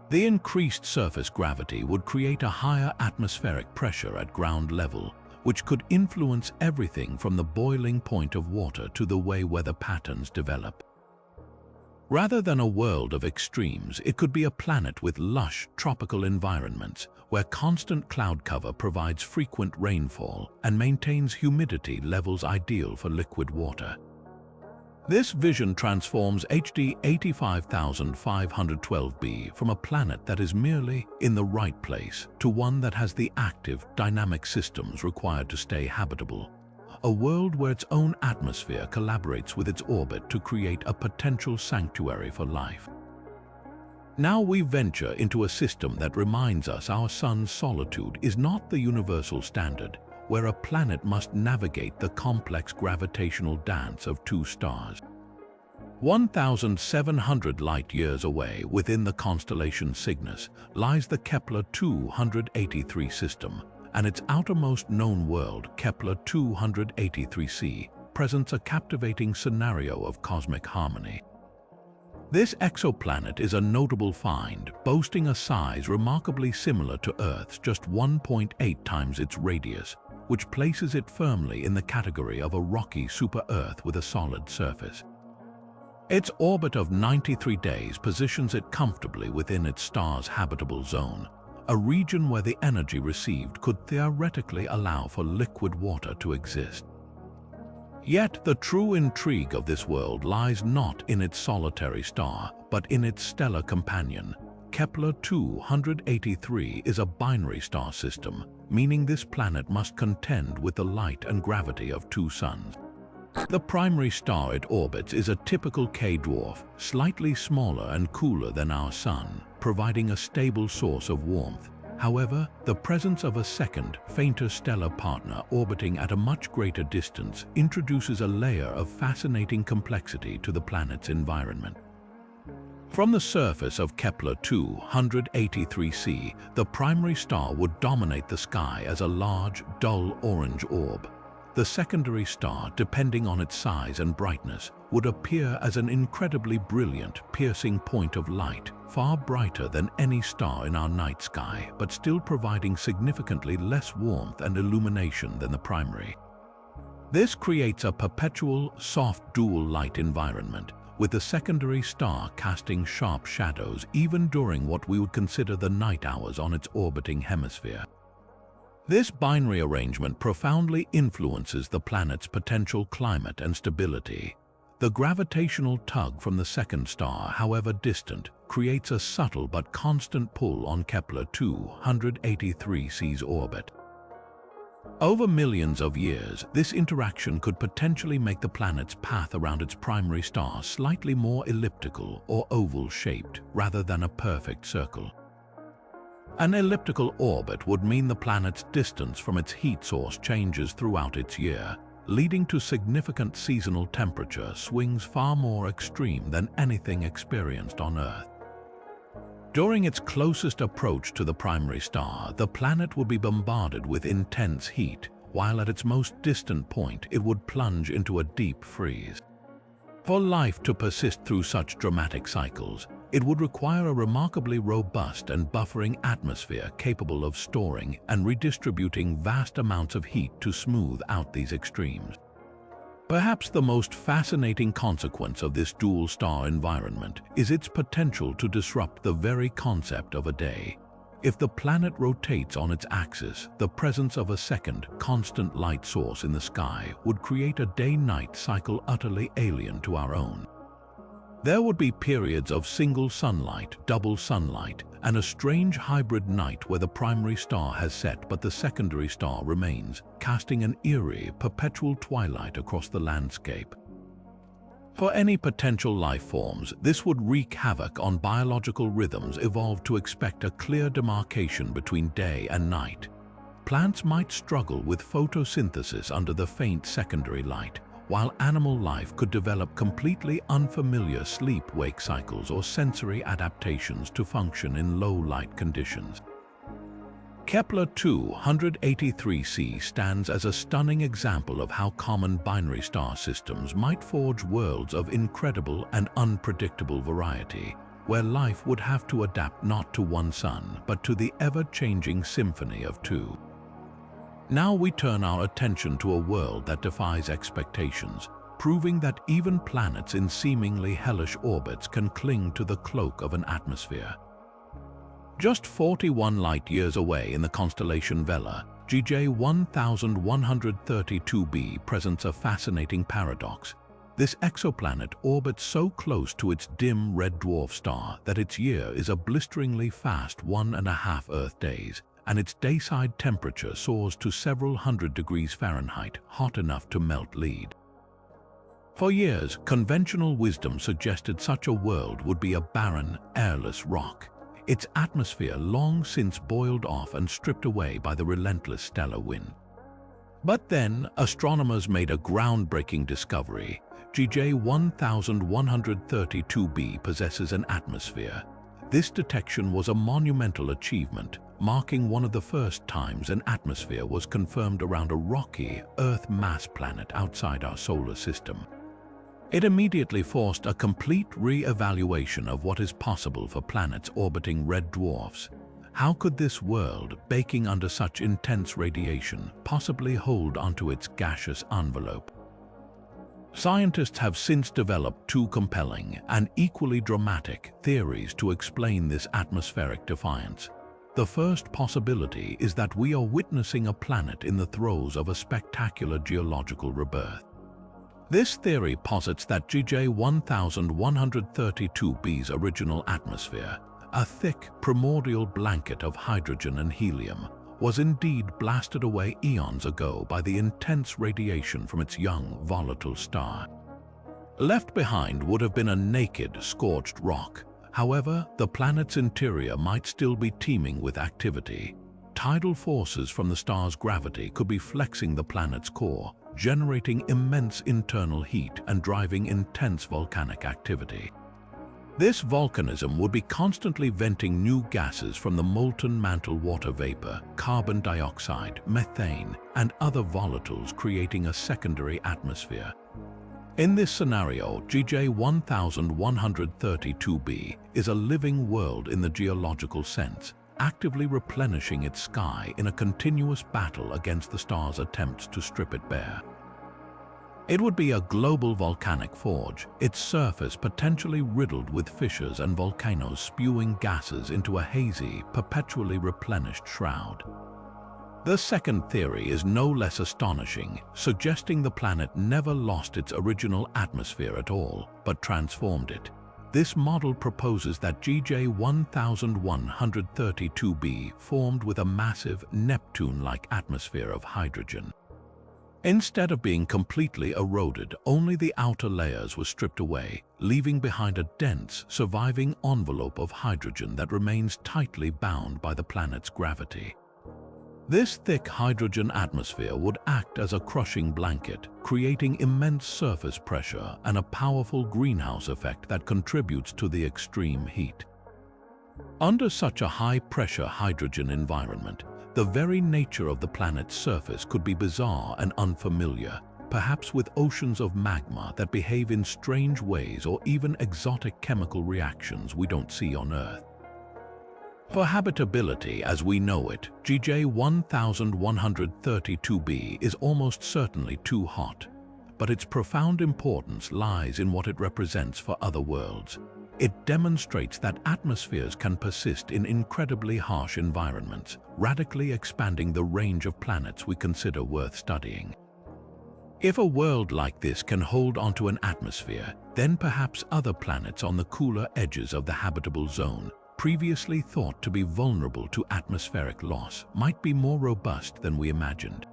The increased surface gravity would create a higher atmospheric pressure at ground level, which could influence everything from the boiling point of water to the way weather patterns develop. Rather than a world of extremes, it could be a planet with lush, tropical environments, where constant cloud cover provides frequent rainfall and maintains humidity levels ideal for liquid water. This vision transforms HD 85512b from a planet that is merely in the right place to one that has the active, dynamic systems required to stay habitable. A world where its own atmosphere collaborates with its orbit to create a potential sanctuary for life. Now we venture into a system that reminds us our Sun's solitude is not the universal standard, where a planet must navigate the complex gravitational dance of two stars. 1,700 light-years away within the constellation Cygnus lies the Kepler 283 system, and its outermost known world, Kepler 283c, presents a captivating scenario of cosmic harmony. This exoplanet is a notable find, boasting a size remarkably similar to Earth's, just 1.8 times its radius, which places it firmly in the category of a rocky super-Earth with a solid surface. Its orbit of 93 days positions it comfortably within its star's habitable zone, a region where the energy received could theoretically allow for liquid water to exist. Yet the true intrigue of this world lies not in its solitary star, but in its stellar companion. Kepler 283 is a binary star system, meaning this planet must contend with the light and gravity of two suns. The primary star it orbits is a typical K-dwarf, slightly smaller and cooler than our Sun, providing a stable source of warmth. However, the presence of a second, fainter stellar partner orbiting at a much greater distance introduces a layer of fascinating complexity to the planet's environment. From the surface of Kepler 283c, the primary star would dominate the sky as a large, dull orange orb. the secondary star, depending on its size and brightness, would appear as an incredibly brilliant, piercing point of light, far brighter than any star in our night sky, but still providing significantly less warmth and illumination than the primary. This creates a perpetual, soft dual light environment, with the secondary star casting sharp shadows even during what we would consider the night hours on its orbiting hemisphere. This binary arrangement profoundly influences the planet's potential climate and stability. The gravitational tug from the second star, however distant, creates a subtle but constant pull on Kepler 2-18b's orbit. Over millions of years, this interaction could potentially make the planet's path around its primary star slightly more elliptical or oval-shaped rather than a perfect circle. An elliptical orbit would mean the planet's distance from its heat source changes throughout its year, leading to significant seasonal temperature swings far more extreme than anything experienced on Earth. During its closest approach to the primary star, the planet would be bombarded with intense heat, while at its most distant point it would plunge into a deep freeze. For life to persist through such dramatic cycles, it would require a remarkably robust and buffering atmosphere capable of storing and redistributing vast amounts of heat to smooth out these extremes. Perhaps the most fascinating consequence of this dual star environment is its potential to disrupt the very concept of a day. If the planet rotates on its axis, the presence of a second, constant light source in the sky would create a day-night cycle utterly alien to our own. There would be periods of single sunlight, double sunlight, and a strange hybrid night where the primary star has set but the secondary star remains, casting an eerie, perpetual twilight across the landscape. For any potential life forms, this would wreak havoc on biological rhythms evolved to expect a clear demarcation between day and night. Plants might struggle with photosynthesis under the faint secondary light, while animal life could develop completely unfamiliar sleep-wake cycles or sensory adaptations to function in low-light conditions. Kepler 2-18b stands as a stunning example of how common binary star systems might forge worlds of incredible and unpredictable variety, where life would have to adapt not to one sun, but to the ever-changing symphony of two. Now we turn our attention to a world that defies expectations, proving that even planets in seemingly hellish orbits can cling to the cloak of an atmosphere. Just 41 light-years away in the constellation Vela, JWST presents a fascinating paradox. This exoplanet orbits so close to its dim red dwarf star that its year is a blisteringly fast 1.5 Earth days, and its dayside temperature soars to several hundred degrees Fahrenheit, hot enough to melt lead. For years, conventional wisdom suggested such a world would be a barren, airless rock, its atmosphere long since boiled off and stripped away by the relentless stellar wind. But then, astronomers made a groundbreaking discovery. JWST possesses an atmosphere. This detection was a monumental achievement, marking one of the first times an atmosphere was confirmed around a rocky, Earth-mass planet outside our solar system. It immediately forced a complete re-evaluation of what is possible for planets orbiting red dwarfs. How could this world, baking under such intense radiation, possibly hold onto its gaseous envelope? Scientists have since developed two compelling and equally dramatic theories to explain this atmospheric defiance. The first possibility is that we are witnessing a planet in the throes of a spectacular geological rebirth. This theory posits that JWST-132b's original atmosphere, a thick, primordial blanket of hydrogen and helium, was indeed blasted away eons ago by the intense radiation from its young, volatile star. Left behind would have been a naked, scorched rock. However, the planet's interior might still be teeming with activity. Tidal forces from the star's gravity could be flexing the planet's core, generating immense internal heat and driving intense volcanic activity. This volcanism would be constantly venting new gases from the molten mantle water vapor, carbon dioxide, methane, and other volatiles, creating a secondary atmosphere. In this scenario, JJ1132b is a living world in the geological sense, actively replenishing its sky in a continuous battle against the star's attempts to strip it bare. It would be a global volcanic forge, its surface potentially riddled with fissures and volcanoes spewing gases into a hazy, perpetually replenished shroud. The second theory is no less astonishing, suggesting the planet never lost its original atmosphere at all, but transformed it. This model proposes that JJ1132b formed with a massive Neptune-like atmosphere of hydrogen. Instead of being completely eroded, only the outer layers were stripped away, leaving behind a dense, surviving envelope of hydrogen that remains tightly bound by the planet's gravity. This thick hydrogen atmosphere would act as a crushing blanket, creating immense surface pressure and a powerful greenhouse effect that contributes to the extreme heat. Under such a high-pressure hydrogen environment, the very nature of the planet's surface could be bizarre and unfamiliar, perhaps with oceans of magma that behave in strange ways or even exotic chemical reactions we don't see on Earth. For habitability as we know it, JJ1132b is almost certainly too hot, but its profound importance lies in what it represents for other worlds. It demonstrates that atmospheres can persist in incredibly harsh environments, radically expanding the range of planets we consider worth studying. If a world like this can hold onto an atmosphere, then perhaps other planets on the cooler edges of the habitable zone, previously thought to be vulnerable to atmospheric loss, might be more robust than we imagined.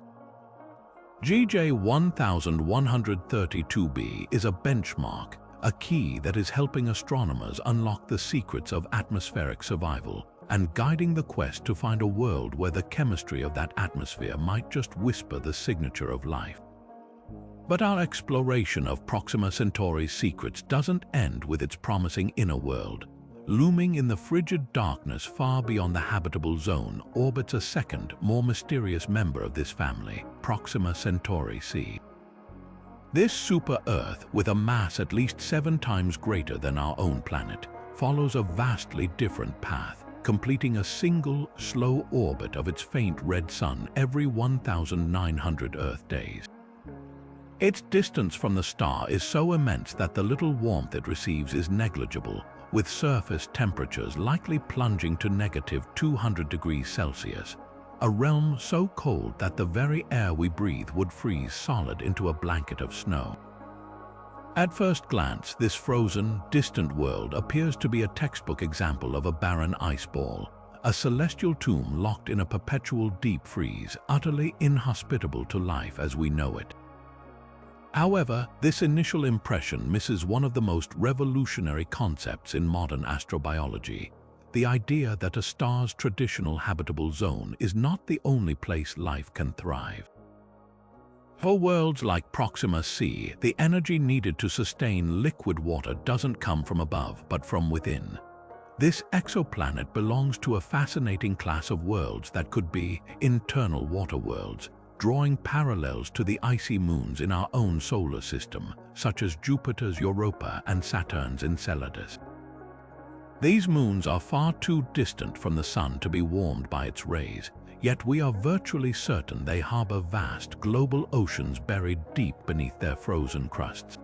JJ1132b is a benchmark, a key that is helping astronomers unlock the secrets of atmospheric survival and guiding the quest to find a world where the chemistry of that atmosphere might just whisper the signature of life. But our exploration of Proxima Centauri's secrets doesn't end with its promising inner world. Looming in the frigid darkness far beyond the habitable zone orbits a second, more mysterious member of this family, Proxima Centauri c. This super-Earth, with a mass at least 7 times greater than our own planet, follows a vastly different path, completing a single, slow orbit of its faint red sun every 1,900 Earth days. Its distance from the star is so immense that the little warmth it receives is negligible, with surface temperatures likely plunging to -200 degrees Celsius, a realm so cold that the very air we breathe would freeze solid into a blanket of snow. At first glance, this frozen, distant world appears to be a textbook example of a barren ice ball, a celestial tomb locked in a perpetual deep freeze, utterly inhospitable to life as we know it. However, this initial impression misses one of the most revolutionary concepts in modern astrobiology, the idea that a star's traditional habitable zone is not the only place life can thrive. For worlds like Proxima c, the energy needed to sustain liquid water doesn't come from above, but from within. This exoplanet belongs to a fascinating class of worlds that could be internal water worlds, drawing parallels to the icy moons in our own solar system, such as Jupiter's Europa and Saturn's Enceladus. These moons are far too distant from the Sun to be warmed by its rays, yet we are virtually certain they harbor vast global oceans buried deep beneath their frozen crusts.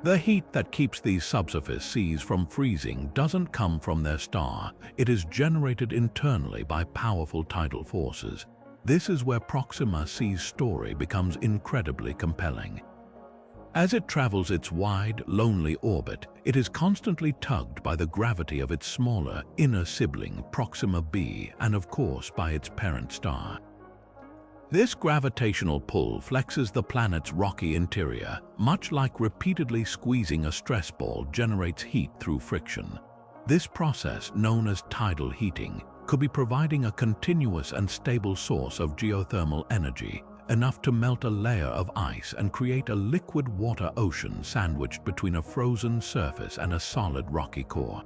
The heat that keeps these subsurface seas from freezing doesn't come from their star, it is generated internally by powerful tidal forces. This is where Proxima c's story becomes incredibly compelling. As it travels its wide, lonely orbit, it is constantly tugged by the gravity of its smaller, inner sibling, Proxima b, and of course by its parent star. This gravitational pull flexes the planet's rocky interior, much like repeatedly squeezing a stress ball generates heat through friction. This process, known as tidal heating, could be providing a continuous and stable source of geothermal energy, enough to melt a layer of ice and create a liquid water ocean sandwiched between a frozen surface and a solid rocky core.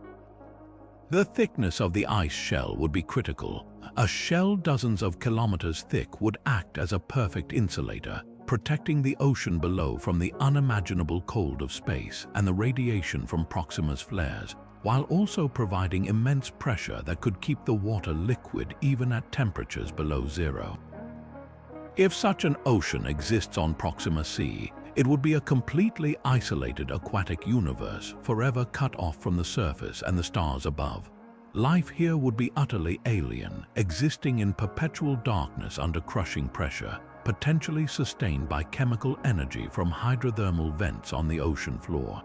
The thickness of the ice shell would be critical. A shell dozens of kilometers thick would act as a perfect insulator, protecting the ocean below from the unimaginable cold of space and the radiation from Proxima's flares, while also providing immense pressure that could keep the water liquid even at temperatures below zero. If such an ocean exists on Proxima C, it would be a completely isolated aquatic universe, forever cut off from the surface and the stars above. Life here would be utterly alien, existing in perpetual darkness under crushing pressure, potentially sustained by chemical energy from hydrothermal vents on the ocean floor.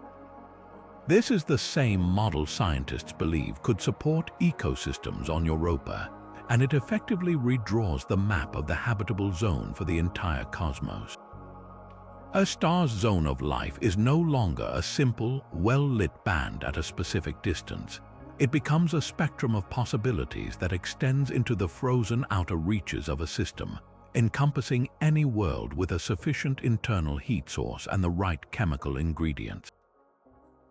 This is the same model scientists believe could support ecosystems on Europa, and it effectively redraws the map of the habitable zone for the entire cosmos. A star's zone of life is no longer a simple, well-lit band at a specific distance. It becomes a spectrum of possibilities that extends into the frozen outer reaches of a system, encompassing any world with a sufficient internal heat source and the right chemical ingredients.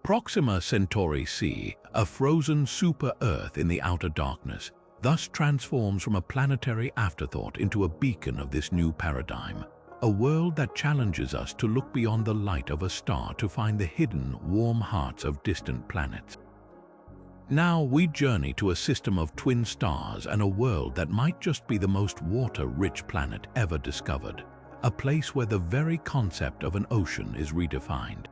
Proxima Centauri C, a frozen super-Earth in the outer darkness, thus transforms from a planetary afterthought into a beacon of this new paradigm, a world that challenges us to look beyond the light of a star to find the hidden, warm hearts of distant planets. Now we journey to a system of twin stars and a world that might just be the most water-rich planet ever discovered, a place where the very concept of an ocean is redefined.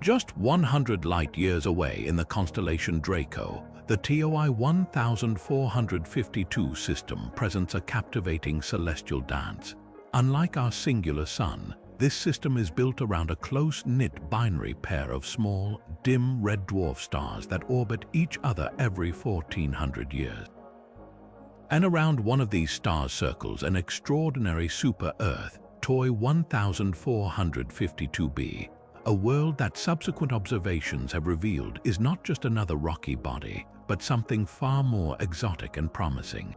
Just 100 light-years away in the constellation Draco, the TOI-1452 system presents a captivating celestial dance. Unlike our singular sun, this system is built around a close-knit binary pair of small, dim red dwarf stars that orbit each other every 1400 years. And around one of these stars circles an extraordinary super-Earth, TOI-1452b, a world that subsequent observations have revealed is not just another rocky body, but something far more exotic and promising.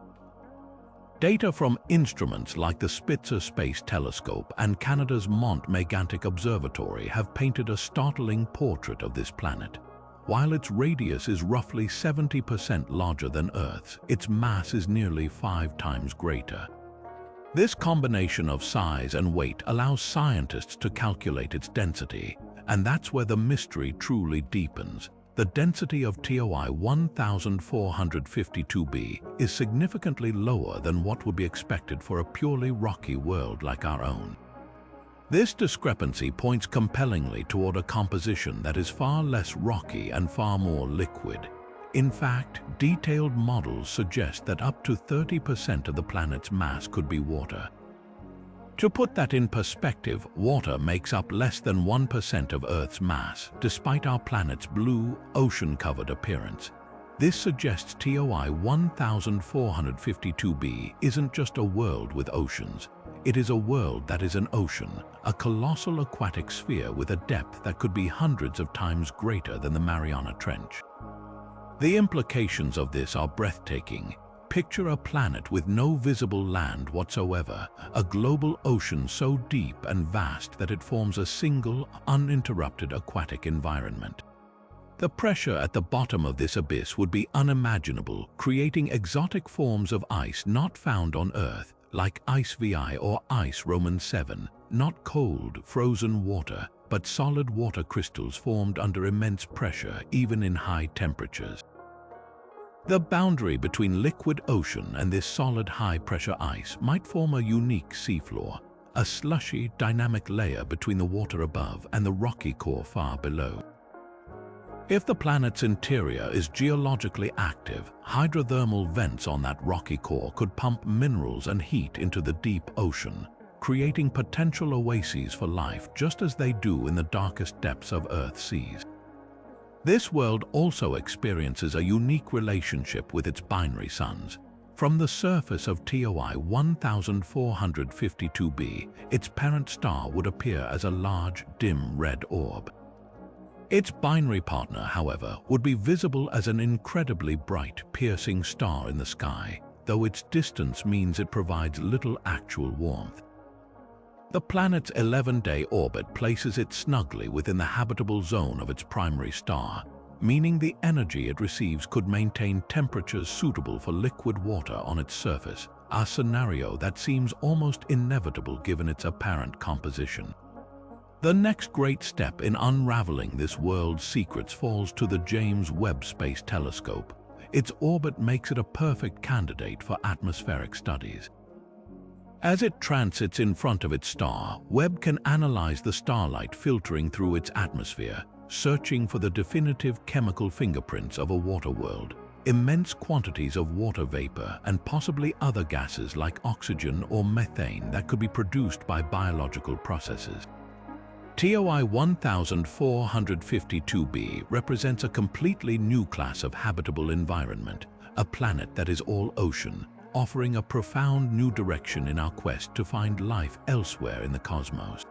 Data from instruments like the Spitzer Space Telescope and Canada's Mont Mégantic Observatory have painted a startling portrait of this planet. While its radius is roughly 70% larger than Earth's, its mass is nearly 5 times greater. This combination of size and weight allows scientists to calculate its density, and that's where the mystery truly deepens. The density of TOI-1452b is significantly lower than what would be expected for a purely rocky world like our own. This discrepancy points compellingly toward a composition that is far less rocky and far more liquid. In fact, detailed models suggest that up to 30% of the planet's mass could be water. To put that in perspective, water makes up less than 1% of Earth's mass, despite our planet's blue, ocean-covered appearance. This suggests TOI-1452b isn't just a world with oceans. It is a world that is an ocean, a colossal aquatic sphere with a depth that could be hundreds of times greater than the Mariana Trench. The implications of this are breathtaking. Picture a planet with no visible land whatsoever, a global ocean so deep and vast that it forms a single, uninterrupted aquatic environment. The pressure at the bottom of this abyss would be unimaginable, creating exotic forms of ice not found on Earth, like ice VI or ice Roman 7, not cold, frozen water, but solid water crystals formed under immense pressure, even in high temperatures. The boundary between liquid ocean and this solid high-pressure ice might form a unique seafloor, a slushy, dynamic layer between the water above and the rocky core far below. If the planet's interior is geologically active, hydrothermal vents on that rocky core could pump minerals and heat into the deep ocean, creating potential oases for life just as they do in the darkest depths of Earth's seas. This world also experiences a unique relationship with its binary suns. From the surface of TOI-1452b, its parent star would appear as a large, dim red orb. Its binary partner, however, would be visible as an incredibly bright, piercing star in the sky, though its distance means it provides little actual warmth. The planet's 11-day orbit places it snugly within the habitable zone of its primary star, meaning the energy it receives could maintain temperatures suitable for liquid water on its surface, a scenario that seems almost inevitable given its apparent composition. The next great step in unraveling this world's secrets falls to the James Webb Space Telescope. Its orbit makes it a perfect candidate for atmospheric studies. As it transits in front of its star, Webb can analyze the starlight filtering through its atmosphere, searching for the definitive chemical fingerprints of a water world. Immense quantities of water vapor and possibly other gases like oxygen or methane that could be produced by biological processes. TOI-1452b represents a completely new class of habitable environment, a planet that is all ocean, offering a profound new direction in our quest to find life elsewhere in the cosmos.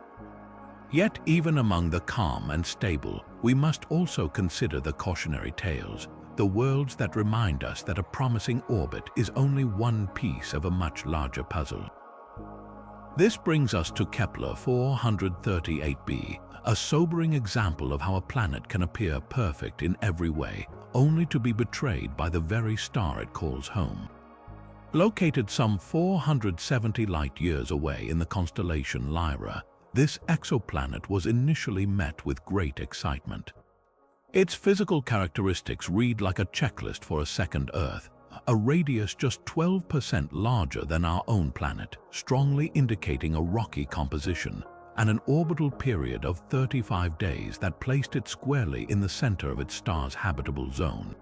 Yet even among the calm and stable, we must also consider the cautionary tales, the worlds that remind us that a promising orbit is only one piece of a much larger puzzle. This brings us to Kepler 438b, a sobering example of how a planet can appear perfect in every way, only to be betrayed by the very star it calls home. Located some 470 light-years away in the constellation Lyra, this exoplanet was initially met with great excitement. Its physical characteristics read like a checklist for a second Earth, a radius just 12% larger than our own planet, strongly indicating a rocky composition, and an orbital period of 35 days that placed it squarely in the center of its star's habitable zone.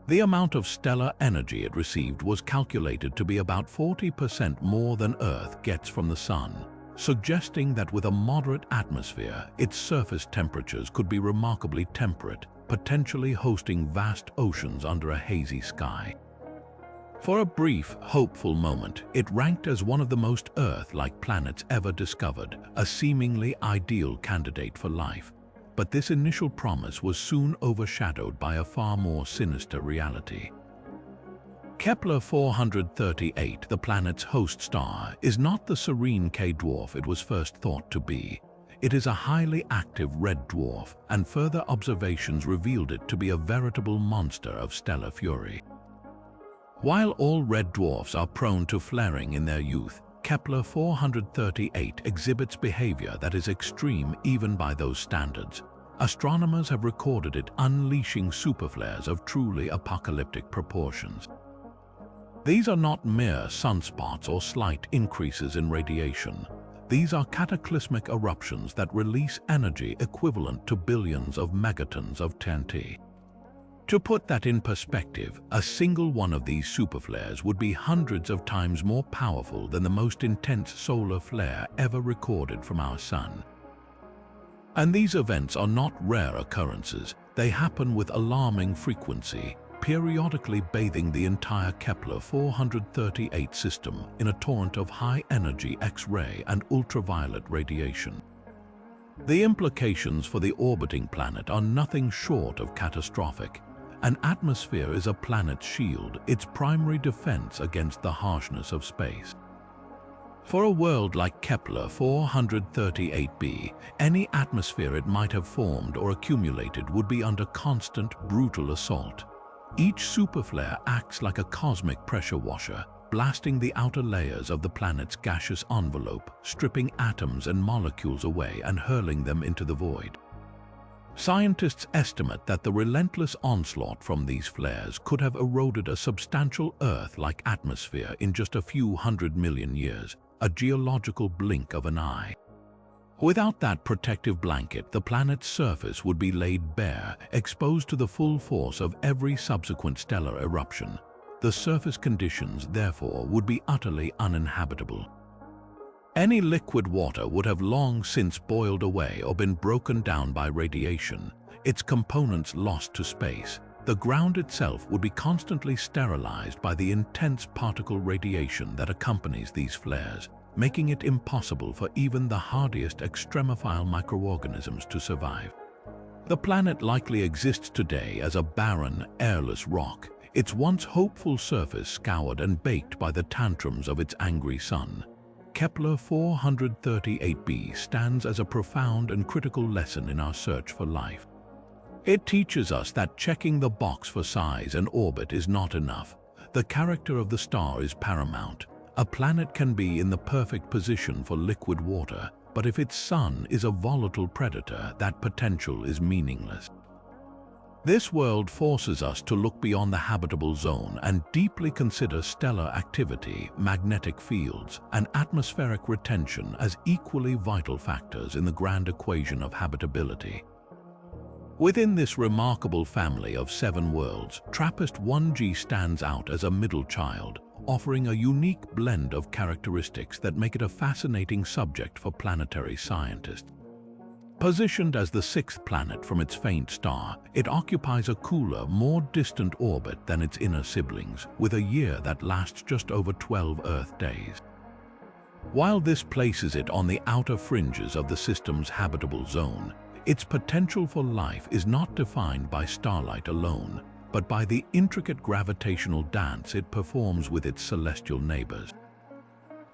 The amount of stellar energy it received was calculated to be about 40% more than Earth gets from the Sun, suggesting that with a moderate atmosphere, its surface temperatures could be remarkably temperate, potentially hosting vast oceans under a hazy sky. For a brief, hopeful moment, it ranked as one of the most Earth-like planets ever discovered, a seemingly ideal candidate for life. But this initial promise was soon overshadowed by a far more sinister reality. Kepler 438, the planet's host star, is not the serene K-dwarf it was first thought to be. It is a highly active red dwarf, and further observations revealed it to be a veritable monster of stellar fury. While all red dwarfs are prone to flaring in their youth, Kepler 438 exhibits behavior that is extreme even by those standards. Astronomers have recorded it unleashing superflares of truly apocalyptic proportions. These are not mere sunspots or slight increases in radiation. These are cataclysmic eruptions that release energy equivalent to billions of megatons of TNT. To put that in perspective, a single one of these superflares would be hundreds of times more powerful than the most intense solar flare ever recorded from our Sun. And these events are not rare occurrences. They happen with alarming frequency, periodically bathing the entire Kepler 438 system in a torrent of high-energy X-ray and ultraviolet radiation. The implications for the orbiting planet are nothing short of catastrophic. An atmosphere is a planet's shield, its primary defense against the harshness of space. For a world like Kepler 438b, any atmosphere it might have formed or accumulated would be under constant, brutal assault. Each superflare acts like a cosmic pressure washer, blasting the outer layers of the planet's gaseous envelope, stripping atoms and molecules away and hurling them into the void. Scientists estimate that the relentless onslaught from these flares could have eroded a substantial Earth-like atmosphere in just a few 100 million years, a geological blink of an eye. Without that protective blanket, the planet's surface would be laid bare, exposed to the full force of every subsequent stellar eruption. The surface conditions, therefore, would be utterly uninhabitable. Any liquid water would have long since boiled away or been broken down by radiation, its components lost to space. The ground itself would be constantly sterilized by the intense particle radiation that accompanies these flares, making it impossible for even the hardiest extremophile microorganisms to survive. The planet likely exists today as a barren, airless rock, its once hopeful surface scoured and baked by the tantrums of its angry sun. Kepler 438b stands as a profound and critical lesson in our search for life. It teaches us that checking the box for size and orbit is not enough. The character of the star is paramount. A planet can be in the perfect position for liquid water, but if its sun is a volatile predator, that potential is meaningless. This world forces us to look beyond the habitable zone and deeply consider stellar activity, magnetic fields, and atmospheric retention as equally vital factors in the grand equation of habitability. Within this remarkable family of 7 worlds, TRAPPIST-1g stands out as a middle child, offering a unique blend of characteristics that make it a fascinating subject for planetary scientists. Positioned as the 6th planet from its faint star, it occupies a cooler, more distant orbit than its inner siblings, with a year that lasts just over 12 Earth days. While this places it on the outer fringes of the system's habitable zone, its potential for life is not defined by starlight alone, but by the intricate gravitational dance it performs with its celestial neighbors.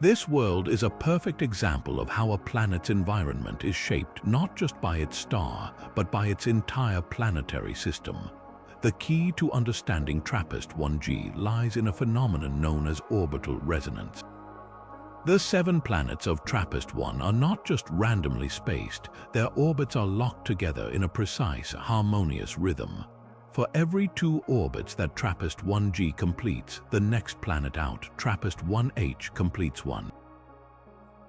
This world is a perfect example of how a planet's environment is shaped not just by its star, but by its entire planetary system. The key to understanding TRAPPIST-1g lies in a phenomenon known as orbital resonance. The 7 planets of TRAPPIST-1 are not just randomly spaced, their orbits are locked together in a precise, harmonious rhythm. For every 2 orbits that TRAPPIST-1g completes, the next planet out, TRAPPIST-1h, completes one.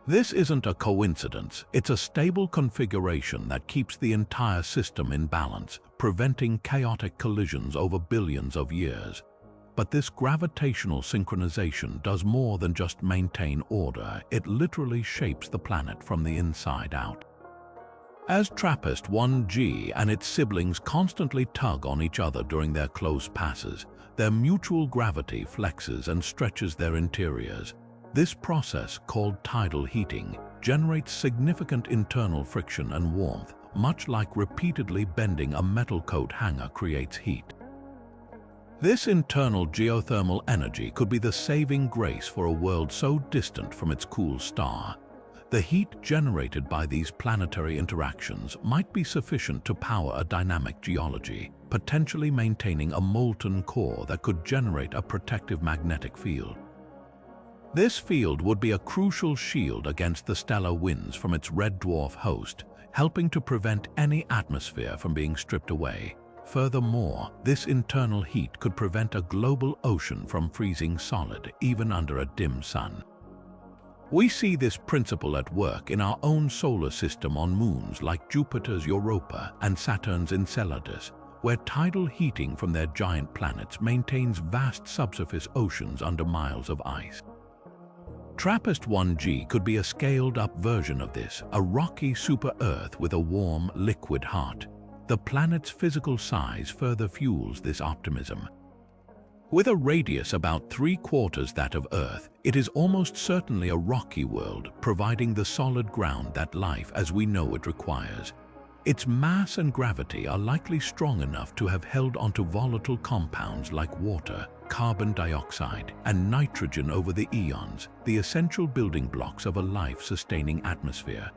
This isn't a coincidence, it's a stable configuration that keeps the entire system in balance, preventing chaotic collisions over billions of years. But this gravitational synchronization does more than just maintain order, it literally shapes the planet from the inside out. As TRAPPIST-1g and its siblings constantly tug on each other during their close passes, their mutual gravity flexes and stretches their interiors. This process, called tidal heating, generates significant internal friction and warmth, much like repeatedly bending a metal coat hanger creates heat. This internal geothermal energy could be the saving grace for a world so distant from its cool star. The heat generated by these planetary interactions might be sufficient to power a dynamic geology, potentially maintaining a molten core that could generate a protective magnetic field. This field would be a crucial shield against the stellar winds from its red dwarf host, helping to prevent any atmosphere from being stripped away. Furthermore, this internal heat could prevent a global ocean from freezing solid, even under a dim sun. We see this principle at work in our own solar system on moons like Jupiter's Europa and Saturn's Enceladus, where tidal heating from their giant planets maintains vast subsurface oceans under miles of ice. TRAPPIST-1g could be a scaled-up version of this, a rocky super-Earth with a warm, liquid heart. The planet's physical size further fuels this optimism. With a radius about 3/4 that of Earth, it is almost certainly a rocky world, providing the solid ground that life as we know it requires. Its mass and gravity are likely strong enough to have held onto volatile compounds like water, carbon dioxide, and nitrogen over the eons, the essential building blocks of a life-sustaining atmosphere.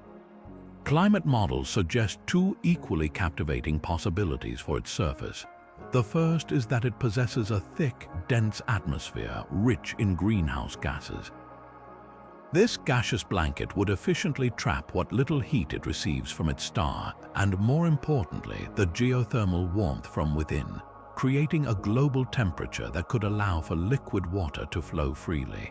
Climate models suggest 2 equally captivating possibilities for its surface. The first is that it possesses a thick, dense atmosphere rich in greenhouse gases. This gaseous blanket would efficiently trap what little heat it receives from its star and, more importantly, the geothermal warmth from within, creating a global temperature that could allow for liquid water to flow freely.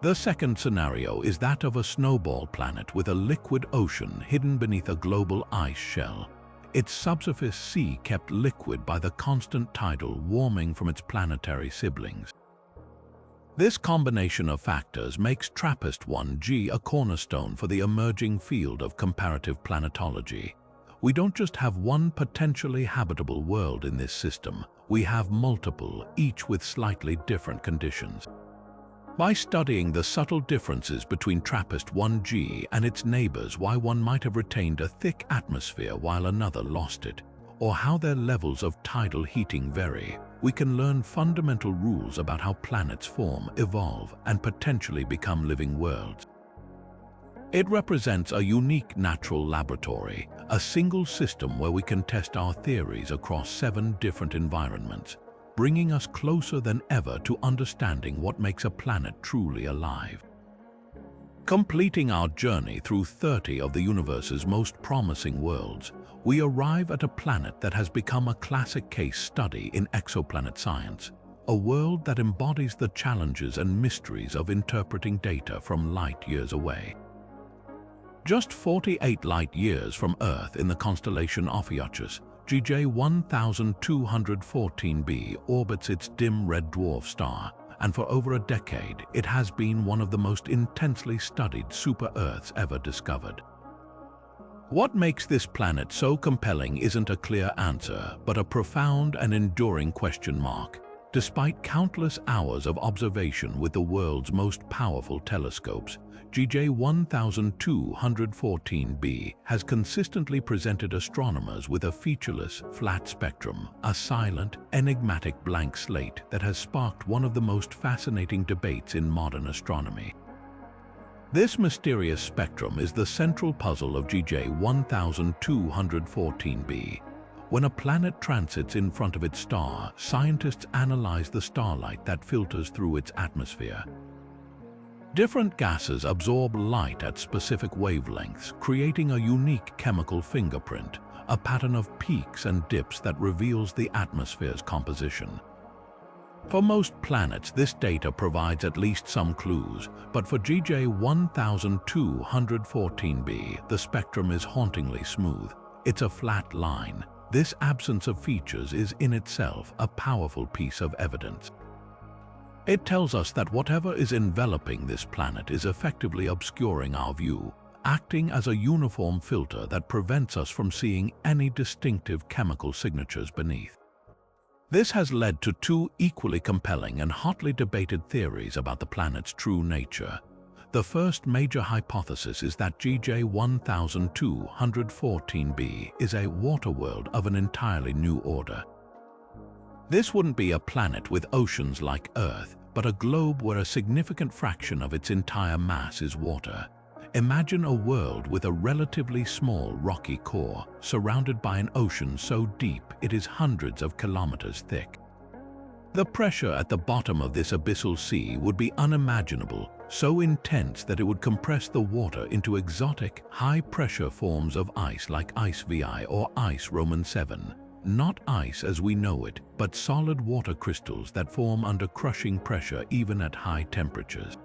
The second scenario is that of a snowball planet with a liquid ocean hidden beneath a global ice shell. Its subsurface sea kept liquid by the constant tidal warming from its planetary siblings. This combination of factors makes TRAPPIST-1g a cornerstone for the emerging field of comparative planetology. We don't just have one potentially habitable world in this system, we have multiple, each with slightly different conditions. By studying the subtle differences between TRAPPIST-1g and its neighbors, why one might have retained a thick atmosphere while another lost it, or how their levels of tidal heating vary, we can learn fundamental rules about how planets form, evolve, and potentially become living worlds. It represents a unique natural laboratory, a single system where we can test our theories across 7 different environments, bringing us closer than ever to understanding what makes a planet truly alive. Completing our journey through 30 of the universe's most promising worlds, we arrive at a planet that has become a classic case study in exoplanet science, a world that embodies the challenges and mysteries of interpreting data from light years away. Just 48 light-years from Earth in the constellation Ophiuchus, JWST orbits its dim red dwarf star, and for over a decade it has been one of the most intensely studied super-Earths ever discovered. What makes this planet so compelling isn't a clear answer, but a profound and enduring question mark. Despite countless hours of observation with the world's most powerful telescopes, JWST has consistently presented astronomers with a featureless, flat spectrum, a silent, enigmatic blank slate that has sparked one of the most fascinating debates in modern astronomy. This mysterious spectrum is the central puzzle of JWST. When a planet transits in front of its star, scientists analyze the starlight that filters through its atmosphere. Different gases absorb light at specific wavelengths, creating a unique chemical fingerprint, a pattern of peaks and dips that reveals the atmosphere's composition. For most planets, this data provides at least some clues, but for JWST, the spectrum is hauntingly smooth. It's a flat line. This absence of features is in itself a powerful piece of evidence. It tells us that whatever is enveloping this planet is effectively obscuring our view, acting as a uniform filter that prevents us from seeing any distinctive chemical signatures beneath. This has led to 2 equally compelling and hotly debated theories about the planet's true nature. The first major hypothesis is that JWST is a water world of an entirely new order. This wouldn't be a planet with oceans like Earth, but a globe where a significant fraction of its entire mass is water. Imagine a world with a relatively small rocky core, surrounded by an ocean so deep it is hundreds of kilometers thick. The pressure at the bottom of this abyssal sea would be unimaginable, so intense that it would compress the water into exotic, high-pressure forms of ice like ice VI or ice Roman 7. Not ice as we know it, but solid water crystals that form under crushing pressure even at high temperatures.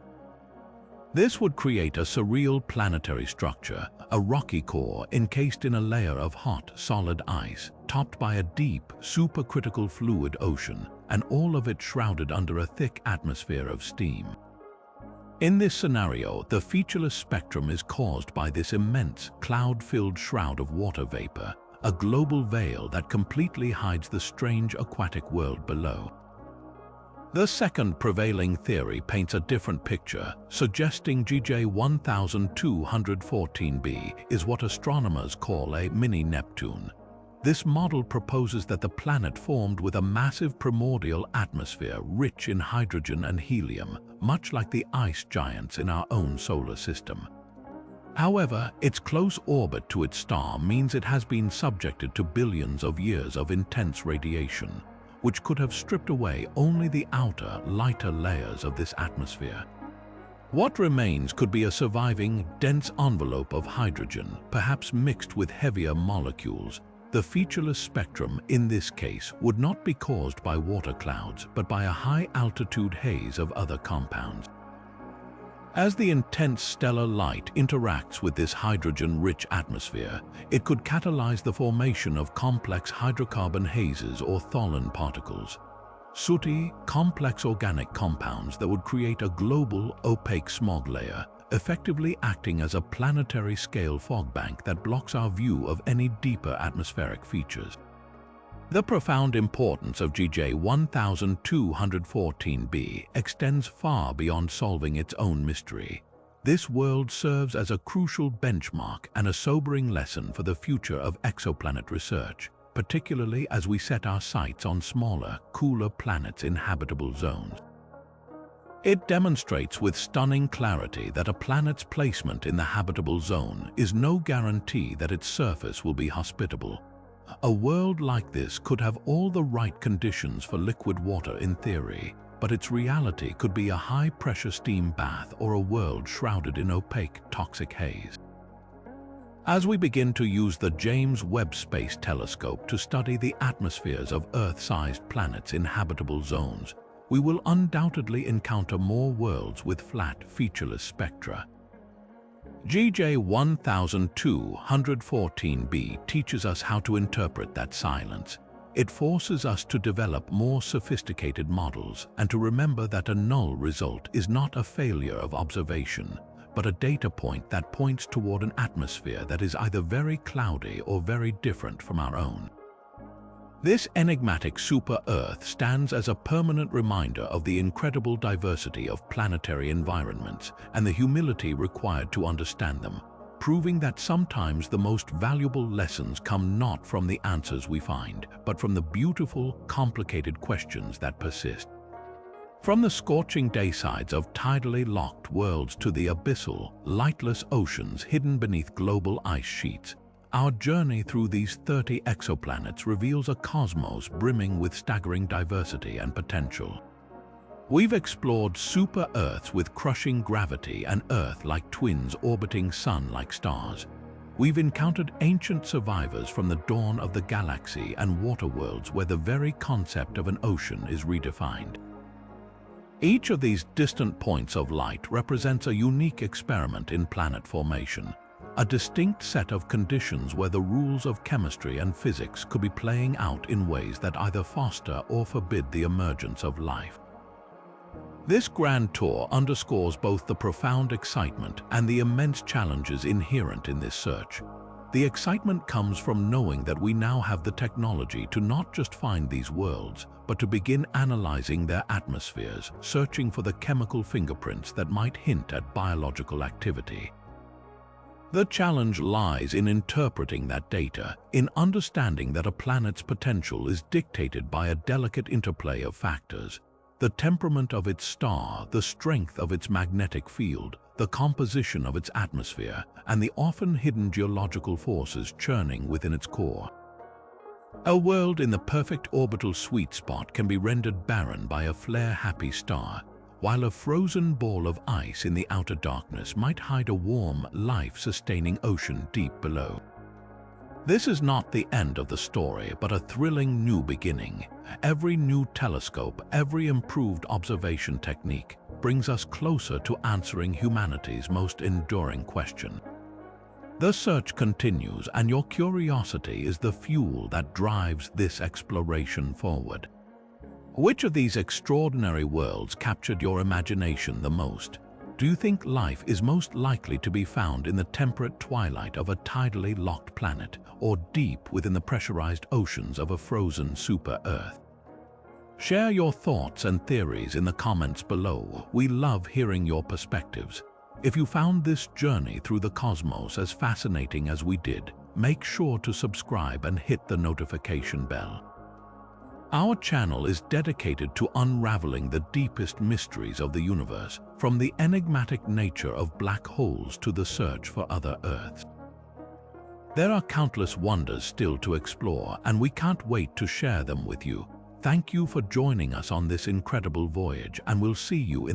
This would create a surreal planetary structure, a rocky core encased in a layer of hot, solid ice, topped by a deep, supercritical fluid ocean, and all of it shrouded under a thick atmosphere of steam. In this scenario, the featureless spectrum is caused by this immense, cloud-filled shroud of water vapor, a global veil that completely hides the strange aquatic world below. The second prevailing theory paints a different picture, suggesting JWST is what astronomers call a mini-Neptune. This model proposes that the planet formed with a massive primordial atmosphere rich in hydrogen and helium, much like the ice giants in our own solar system. However, its close orbit to its star means it has been subjected to billions of years of intense radiation, which could have stripped away only the outer, lighter layers of this atmosphere. What remains could be a surviving, dense envelope of hydrogen, perhaps mixed with heavier molecules. The featureless spectrum, in this case, would not be caused by water clouds, but by a high-altitude haze of other compounds. As the intense stellar light interacts with this hydrogen-rich atmosphere, it could catalyze the formation of complex hydrocarbon hazes or Tholen particles. Sooty, complex organic compounds that would create a global, opaque smog layer, effectively acting as a planetary-scale fog bank that blocks our view of any deeper atmospheric features. The profound importance of JWST extends far beyond solving its own mystery. This world serves as a crucial benchmark and a sobering lesson for the future of exoplanet research. particularly as we set our sights on smaller, cooler planets in habitable zones. It demonstrates with stunning clarity that a planet's placement in the habitable zone is no guarantee that its surface will be hospitable. A world like this could have all the right conditions for liquid water in theory, but its reality could be a high-pressure steam bath or a world shrouded in opaque, toxic haze. As we begin to use the James Webb Space Telescope to study the atmospheres of Earth-sized planets in habitable zones, we will undoubtedly encounter more worlds with flat, featureless spectra. JWST teaches us how to interpret that silence. It forces us to develop more sophisticated models and to remember that a null result is not a failure of observation, but a data point that points toward an atmosphere that is either very cloudy or very different from our own. This enigmatic super-Earth stands as a permanent reminder of the incredible diversity of planetary environments and the humility required to understand them, proving that sometimes the most valuable lessons come not from the answers we find, but from the beautiful, complicated questions that persist. From the scorching daysides of tidally locked worlds to the abyssal, lightless oceans hidden beneath global ice sheets, our journey through these 30 exoplanets reveals a cosmos brimming with staggering diversity and potential. We've explored super-Earths with crushing gravity and Earth-like twins orbiting Sun-like stars. We've encountered ancient survivors from the dawn of the galaxy and water worlds where the very concept of an ocean is redefined. Each of these distant points of light represents a unique experiment in planet formation, a distinct set of conditions where the rules of chemistry and physics could be playing out in ways that either foster or forbid the emergence of life. This grand tour underscores both the profound excitement and the immense challenges inherent in this search. The excitement comes from knowing that we now have the technology to not just find these worlds, but to begin analyzing their atmospheres, searching for the chemical fingerprints that might hint at biological activity. The challenge lies in interpreting that data, in understanding that a planet's potential is dictated by a delicate interplay of factors: the temperament of its star, the strength of its magnetic field, the composition of its atmosphere, and the often hidden geological forces churning within its core. A world in the perfect orbital sweet spot can be rendered barren by a flare-happy star, while a frozen ball of ice in the outer darkness might hide a warm, life-sustaining ocean deep below. This is not the end of the story, but a thrilling new beginning. Every new telescope, every improved observation technique brings us closer to answering humanity's most enduring question. The search continues, and your curiosity is the fuel that drives this exploration forward. Which of these extraordinary worlds captured your imagination the most? Do you think life is most likely to be found in the temperate twilight of a tidally locked planet, or deep within the pressurized oceans of a frozen super-Earth? Share your thoughts and theories in the comments below. We love hearing your perspectives. If you found this journey through the cosmos as fascinating as we did, make sure to subscribe and hit the notification bell. Our channel is dedicated to unraveling the deepest mysteries of the universe, from the enigmatic nature of black holes to the search for other Earths. There are countless wonders still to explore, and we can't wait to share them with you. Thank you for joining us on this incredible voyage, and we'll see you in the